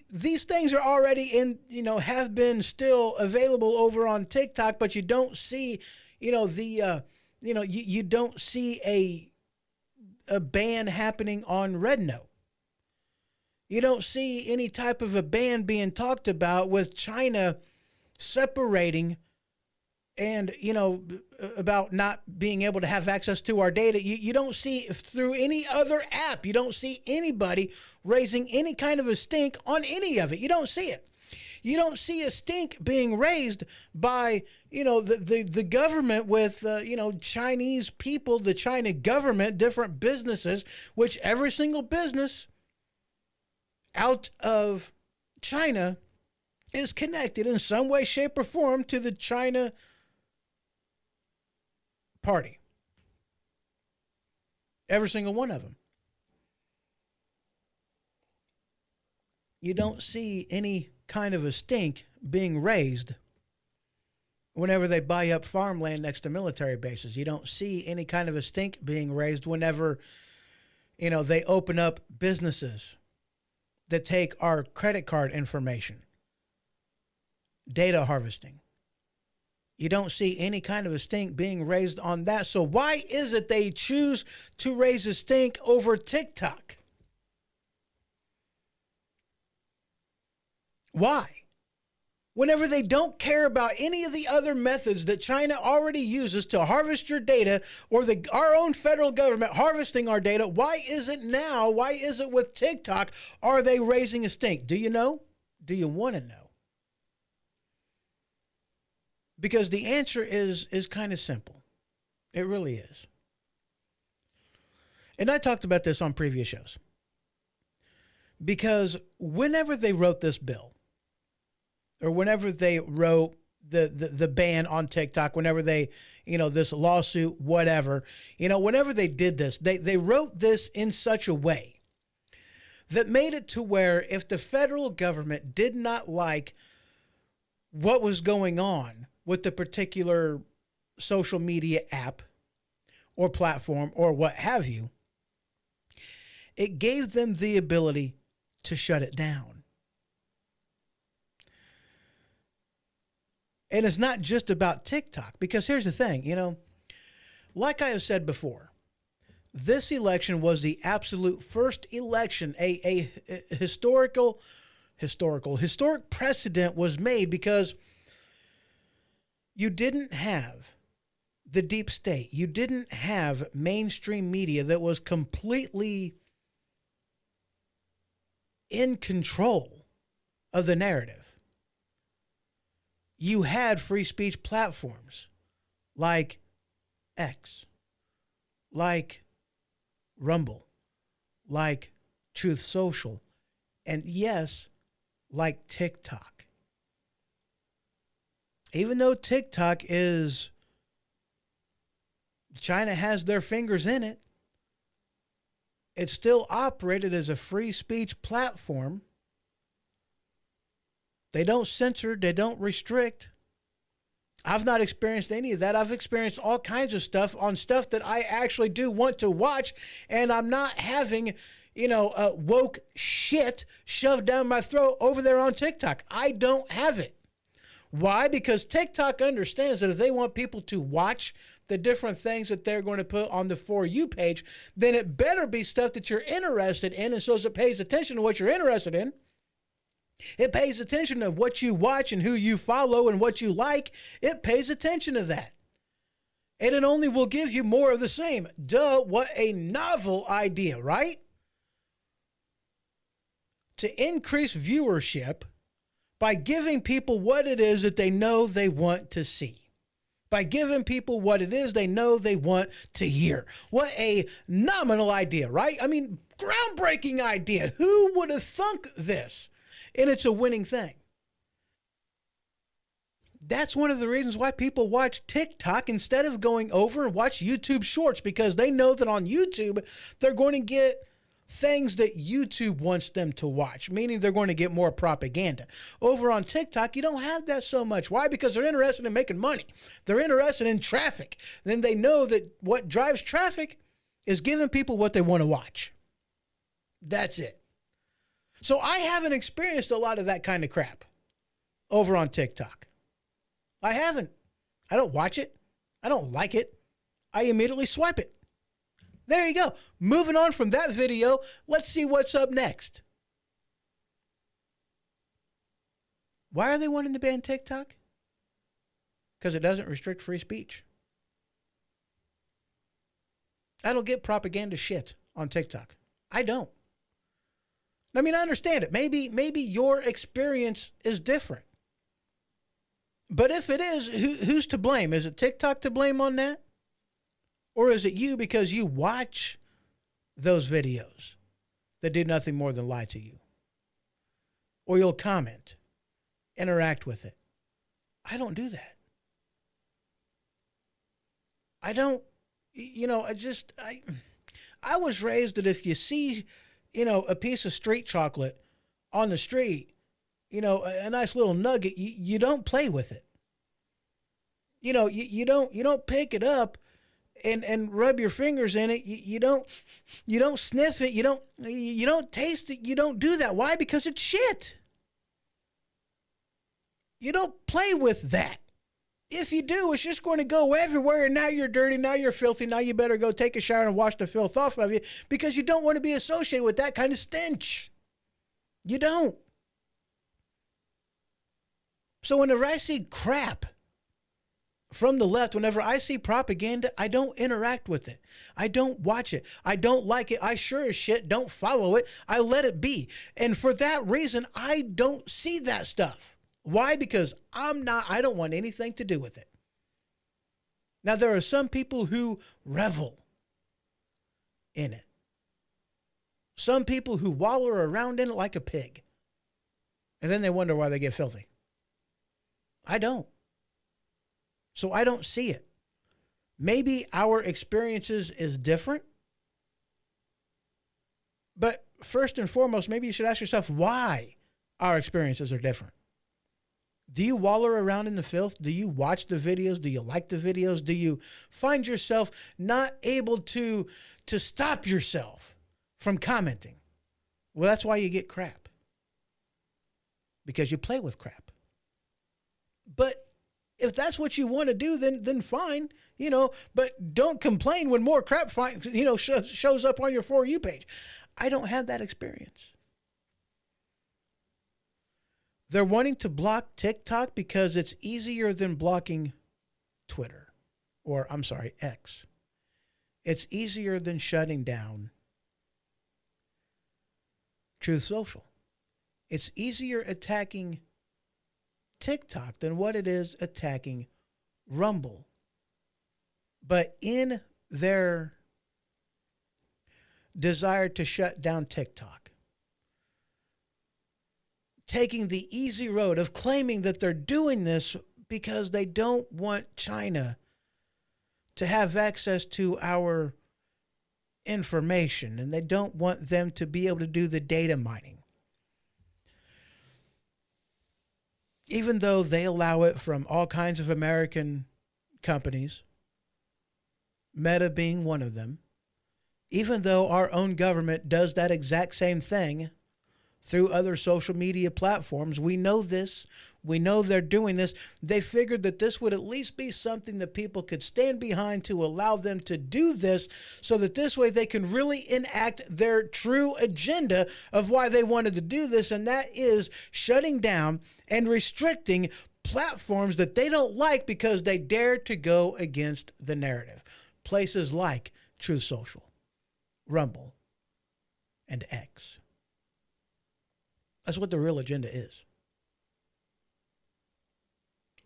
these things are already in, have been still available over on TikTok, but you don't see, you don't see a ban happening on Red Note. You don't see any type of a ban being talked about with China separating and, about not being able to have access to our data. You don't see through any other app. You don't see anybody raising any kind of a stink on any of it. You don't see it. You don't see a stink being raised by, the government with, Chinese people, the China government, different businesses, which every single business out of China is connected in some way, shape, or form to the China party. Every single one of them. You don't see any kind of a stink being raised whenever they buy up farmland next to military bases. You don't see any kind of a stink being raised whenever, they open up businesses that take our credit card information. Data harvesting. You don't see any kind of a stink being raised on that. So why is it they choose to raise a stink over TikTok? Why? whenever they don't care about any of the other methods that China already uses to harvest your data, or our own federal government harvesting our data, why is it with TikTok, are they raising a stink? Do you know? Do you want to know? Because the answer is kind of simple. It really is. And I talked about this on previous shows. Because whenever they wrote this bill, or whenever they wrote the ban on TikTok, whenever they, this lawsuit, whatever, whenever they did this, they wrote this in such a way that made it to where if the federal government did not like what was going on with the particular social media app or platform or what have you, it gave them the ability to shut it down. And it's not just about TikTok, because here's the thing, like I have said before, this election was the absolute first election, a historic precedent was made, because you didn't have the deep state. You didn't have mainstream media that was completely in control of the narrative. You had free speech platforms like X, like Rumble, like Truth Social, and yes, like TikTok. Even though TikTok is, China has their fingers in it, it's still operated as a free speech platform. They don't censor, they don't restrict. I've not experienced any of that. I've experienced all kinds of stuff on stuff that I actually do want to watch, and I'm not having, woke shit shoved down my throat over there on TikTok. I don't have it. Why? Because TikTok understands that if they want people to watch the different things that they're going to put on the For You page, then it better be stuff that you're interested in, and so as it pays attention to what you're interested in, it pays attention to what you watch and who you follow and what you like. It pays attention to that. And it only will give you more of the same. Duh, what a novel idea, right? To increase viewership by giving people what it is that they know they want to see. By giving people what it is they know they want to hear. What a nominal idea, right? I mean, groundbreaking idea. Who would have thunk this? And it's a winning thing. That's one of the reasons why people watch TikTok instead of going over and watch YouTube Shorts, because they know that on YouTube, they're going to get things that YouTube wants them to watch, meaning they're going to get more propaganda. Over on TikTok, you don't have that so much. Why? Because they're interested in making money. They're interested in traffic. Then they know that what drives traffic is giving people what they want to watch. That's it. So I haven't experienced a lot of that kind of crap over on TikTok. I haven't. I don't watch it. I don't like it. I immediately swipe it. There you go. Moving on from that video, let's see what's up next. Why are they wanting to ban TikTok? Because it doesn't restrict free speech. I don't get propaganda shit on TikTok. I don't. I mean, I understand it. Maybe your experience is different. But if it is, who's to blame? Is it TikTok to blame on that? Or is it you because you watch those videos that do nothing more than lie to you? Or you'll comment, interact with it. I don't do that. I don't, I was raised that if you see, a piece of street chocolate on the street, a nice little nugget, you don't play with it. You don't pick it up and rub your fingers in it. You don't sniff it. You don't taste it. You don't do that. Why? Because it's shit. You don't play with that. If you do, it's just going to go everywhere, and now you're dirty, now you're filthy, now you better go take a shower and wash the filth off of you, because you don't want to be associated with that kind of stench. You don't. So whenever I see crap from the left, whenever I see propaganda, I don't interact with it. I don't watch it. I don't like it. I sure as shit don't follow it. I let it be. And for that reason, I don't see that stuff. Why? Because I don't want anything to do with it. Now, there are some people who revel in it. Some people who wallow around in it like a pig. And then they wonder why they get filthy. I don't. So I don't see it. Maybe our experiences is different. But first and foremost, maybe you should ask yourself why our experiences are different. Do you wallow around in the filth? Do you watch the videos? Do you like the videos? Do you find yourself not able to stop yourself from commenting? Well, that's why you get crap. Because you play with crap. But if that's what you want to do, then fine, but don't complain when more crap shows up on your For You page. I don't have that experience. They're wanting to block TikTok because it's easier than blocking Twitter, or I'm sorry, X. It's easier than shutting down Truth Social. It's easier attacking TikTok than what it is attacking Rumble. But in their desire to shut down TikTok, taking the easy road of claiming that they're doing this because they don't want China to have access to our information and they don't want them to be able to do the data mining. Even though they allow it from all kinds of American companies, Meta being one of them, even though our own government does that exact same thing through other social media platforms, we know this. We know they're doing this. They figured that this would at least be something that people could stand behind to allow them to do this so that this way they can really enact their true agenda of why they wanted to do this, and that is shutting down and restricting platforms that they don't like because they dare to go against the narrative. Places like Truth Social, Rumble, and X. That's what the real agenda is.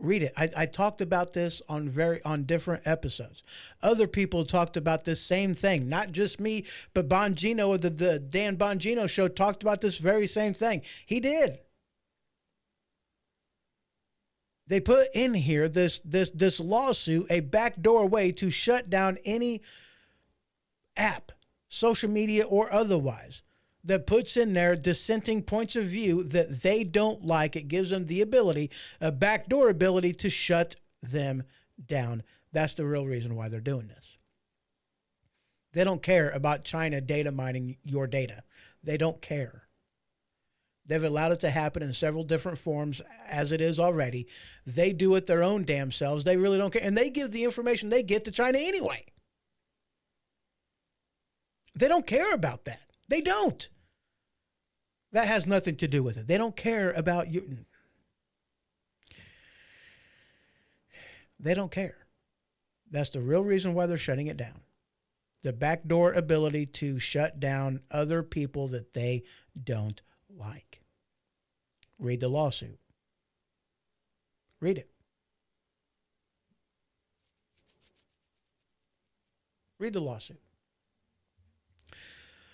Read it. I talked about this on different episodes. Other people talked about this same thing. Not just me, but Bongino of the Dan Bongino show talked about this very same thing. He did. They put in here this lawsuit, a backdoor way to shut down any app, social media or otherwise, that puts in there dissenting points of view that they don't like. It gives them the ability, a backdoor ability, to shut them down. That's the real reason why they're doing this. They don't care about China data mining your data. They don't care. They've allowed it to happen in several different forms as it is already. They do it their own damn selves. They really don't care. And they give the information they get to China anyway. They don't care about that. They don't. That has nothing to do with it. They don't care about you. They don't care. That's the real reason why they're shutting it down. The backdoor ability to shut down other people that they don't like. Read the lawsuit. Read it. Read the lawsuit.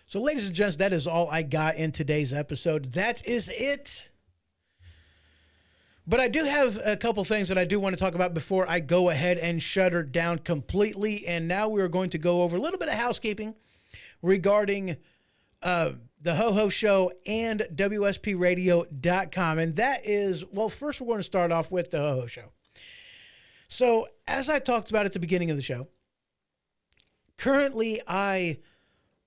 So, ladies and gents, that is all I got in today's episode. That is it. But I do have a couple things that I do want to talk about before I go ahead and shut her down completely. And now we're going to go over a little bit of housekeeping regarding the HoHO Show and WSPRadio.com. And that is, well, first we're going to start off with the HoHO Show. So, as I talked about at the beginning of the show, currently I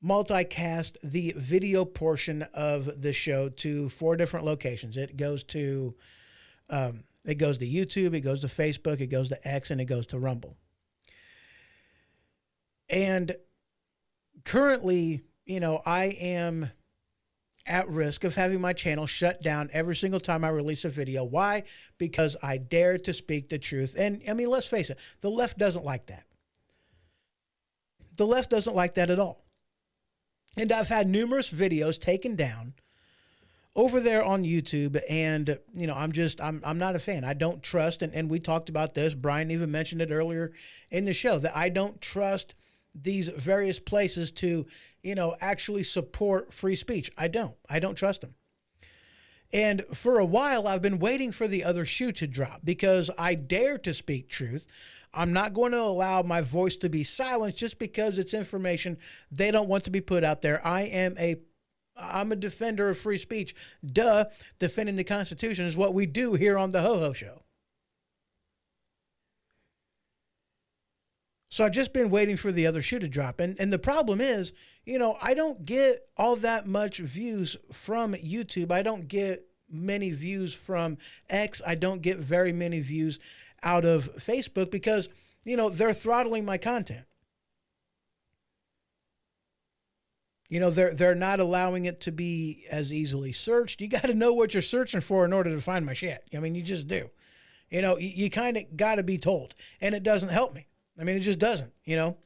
multicast the video portion of the show to 4 different locations. It goes to YouTube, it goes to Facebook, it goes to X, and it goes to Rumble. And currently, I am at risk of having my channel shut down every single time I release a video. Why? Because I dare to speak the truth. And I mean, let's face it, the left doesn't like that. The left doesn't like that at all. And I've had numerous videos taken down over there on YouTube, and you know, I'm not a fan. I don't trust, and we talked about this. Brian even mentioned it earlier in the show, that I don't trust these various places to, you know, actually support free speech. I don't trust them. And for a while, I've been waiting for the other shoe to drop because I dare to speak truth. I'm not going to allow my voice to be silenced just because it's information they don't want to be put out there. I'm a defender of free speech. Duh, defending the Constitution is what we do here on the HoHO Show. So I've just been waiting for the other shoe to drop. And the problem is, you know, I don't get all that much views from YouTube. I don't get many views from X. I don't get very many views out of Facebook because, you know, they're throttling my content. You know, they're not allowing it to be as easily searched. You got to know what you're searching for in order to find my shit. I mean, you just do. You know, you kind of got to be told. And it doesn't help me. I mean, it just doesn't, you know.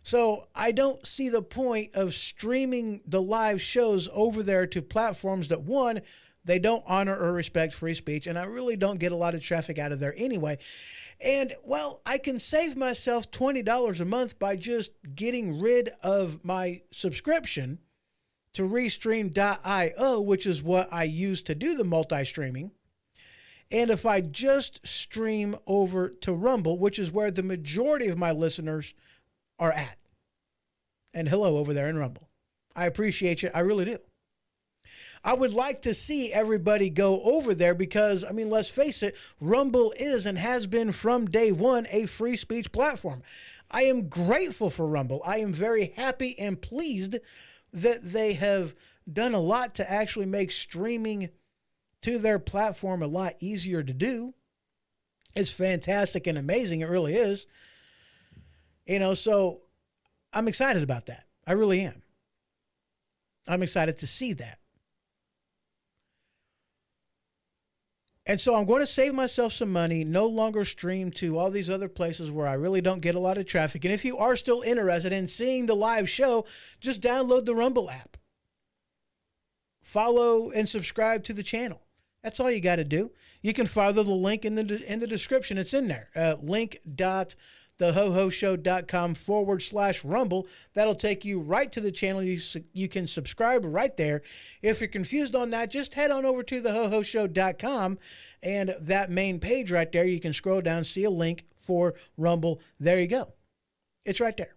So I don't see the point of streaming the live shows over there to platforms that, one, they don't honor or respect free speech, and I really don't get a lot of traffic out of there anyway. And, well, I can save myself $20 a month by just getting rid of my subscription to Restream.io, which is what I use to do the multi-streaming. And if I just stream over to Rumble, which is where the majority of my listeners are at. And hello over there in Rumble. I appreciate you. I really do. I would like to see everybody go over there because, I mean, let's face it, Rumble is and has been from day one a free speech platform. I am grateful for Rumble. I am very happy and pleased that they have done a lot to actually make streaming to their platform a lot easier to do. It's fantastic and amazing. It really is. You know, so I'm excited about that. I really am. I'm excited to see that. And so I'm going to save myself some money, no longer stream to all these other places where I really don't get a lot of traffic. And if you are still interested in seeing the live show, just download the Rumble app. Follow and subscribe to the channel. That's all you got to do. You can follow the link in the description. It's in there. link.thehohoshow.com/rumble. That'll take you right to the channel. You can subscribe right there. If you're confused on that, just head on over to thehohoshow.com, and that main page right there, you can scroll down, see a link for Rumble. There you go. It's right there.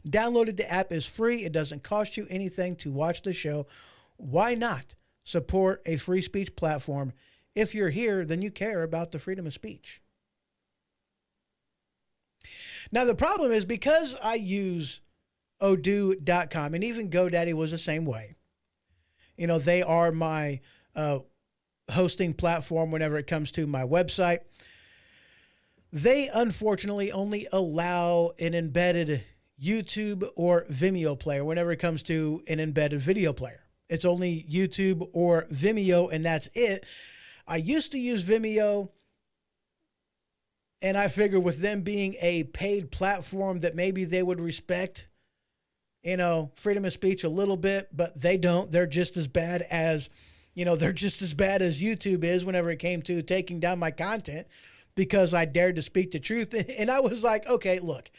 Downloaded the app is free. It doesn't cost you anything to watch the show. Why not support a free speech platform? If you're here, then you care about the freedom of speech. Now, the problem is because I use odoo.com, and even GoDaddy was the same way. You know, they are my hosting platform whenever it comes to my website. They unfortunately only allow an embedded YouTube or Vimeo player whenever it comes to an embedded video player. It's only YouTube or Vimeo, and that's it. I used to use Vimeo, and I figured with them being a paid platform that maybe they would respect, you know, freedom of speech a little bit, but they don't. They're just as bad as, you know, they're just as bad as YouTube is whenever it came to taking down my content because I dared to speak the truth. And I was like, okay, look,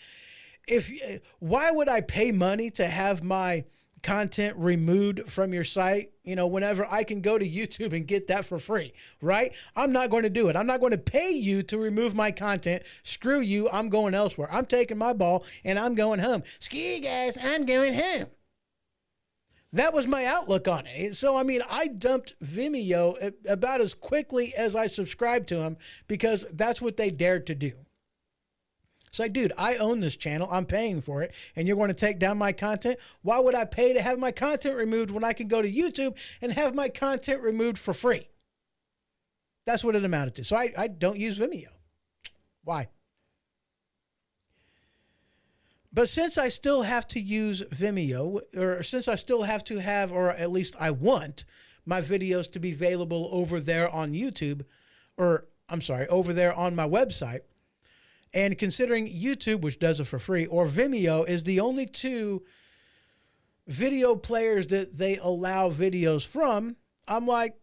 why would I pay money to have my content removed from your site, you know, whenever I can go to YouTube and get that for free, right? I'm not going to do it. I'm not going to pay you to remove my content. Screw you. I'm going elsewhere. I'm taking my ball and I'm going home. Ski guys, I'm going home. That was my outlook on it. So, I mean, I dumped Vimeo about as quickly as I subscribed to them because that's what they dared to do. It's like, dude, I own this channel. I'm paying for it. And you're going to take down my content? Why would I pay to have my content removed when I can go to YouTube and have my content removed for free? That's what it amounted to. So I don't use Vimeo. Why? But since I still have to use Vimeo, or since I still have to have, or at least I want my videos to be available over there on YouTube, or I'm sorry, over there on my website, and considering YouTube, which does it for free, or Vimeo is the only two video players that they allow videos from, I'm like,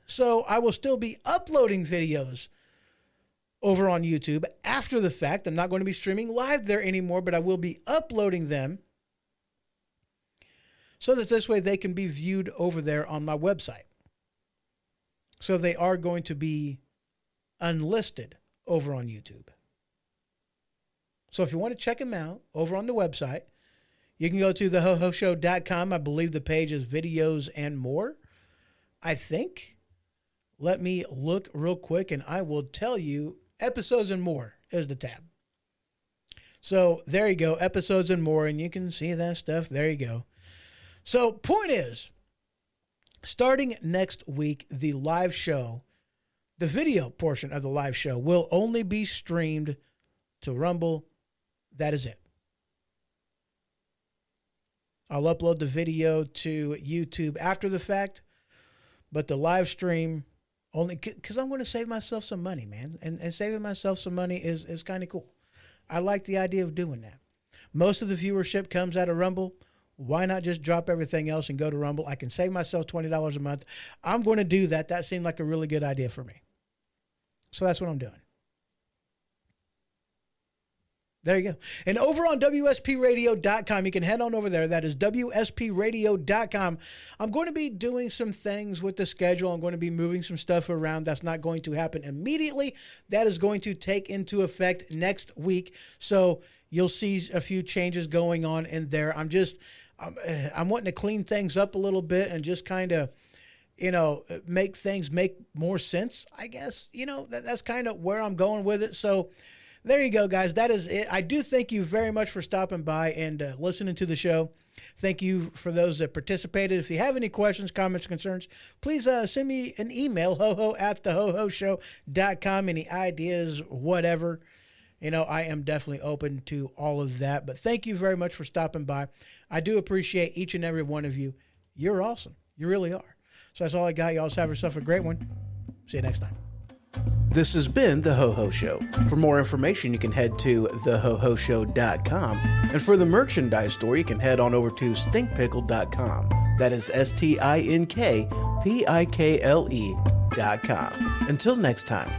So I will still be uploading videos over on YouTube after the fact. I'm not going to be streaming live there anymore, but I will be uploading them so that this way they can be viewed over there on my website. So they are going to be unlisted over on YouTube. So if you want to check them out over on the website, you can go to thehohoshow.com. I believe the page is videos and more, I think. Let me look real quick and I will tell you. Episodes and more is the tab. So there you go, episodes and more, and you can see that stuff. There you go. So point is, starting next week, the live show, the video portion of the live show will only be streamed to Rumble. That is it. I'll upload the video to YouTube after the fact, but the live stream only because I'm going to save myself some money, man. And saving myself some money is kind of cool. I like the idea of doing that. Most of the viewership comes out of Rumble. Why not just drop everything else and go to Rumble? I can save myself $20 a month. I'm going to do that. That seemed like a really good idea for me. So that's what I'm doing. There you go. And over on WSPradio.com, you can head on over there. That is WSPradio.com. I'm going to be doing some things with the schedule. I'm going to be moving some stuff around. That's not going to happen immediately. That is going to take into effect next week. So you'll see a few changes going on in there. I'm wanting to clean things up a little bit and just kind of, make things make more sense, I guess. That's kind of where I'm going with it. So there you go, guys. That is it. I do thank you very much for stopping by and listening to the show. Thank you for those that participated. If you have any questions, comments, concerns, please send me an email, HoHo@theHoHoShow.com. Any ideas, whatever. I am definitely open to all of that. But thank you very much for stopping by. I do appreciate each and every one of you. You're awesome. You really are. So that's all I got. You all have yourself a great one. See you next time. This has been The HoHo Show. For more information, you can head to thehohoshow.com. And for the merchandise store, you can head on over to stinkpickle.com. That is stinkpickle.com. Until next time.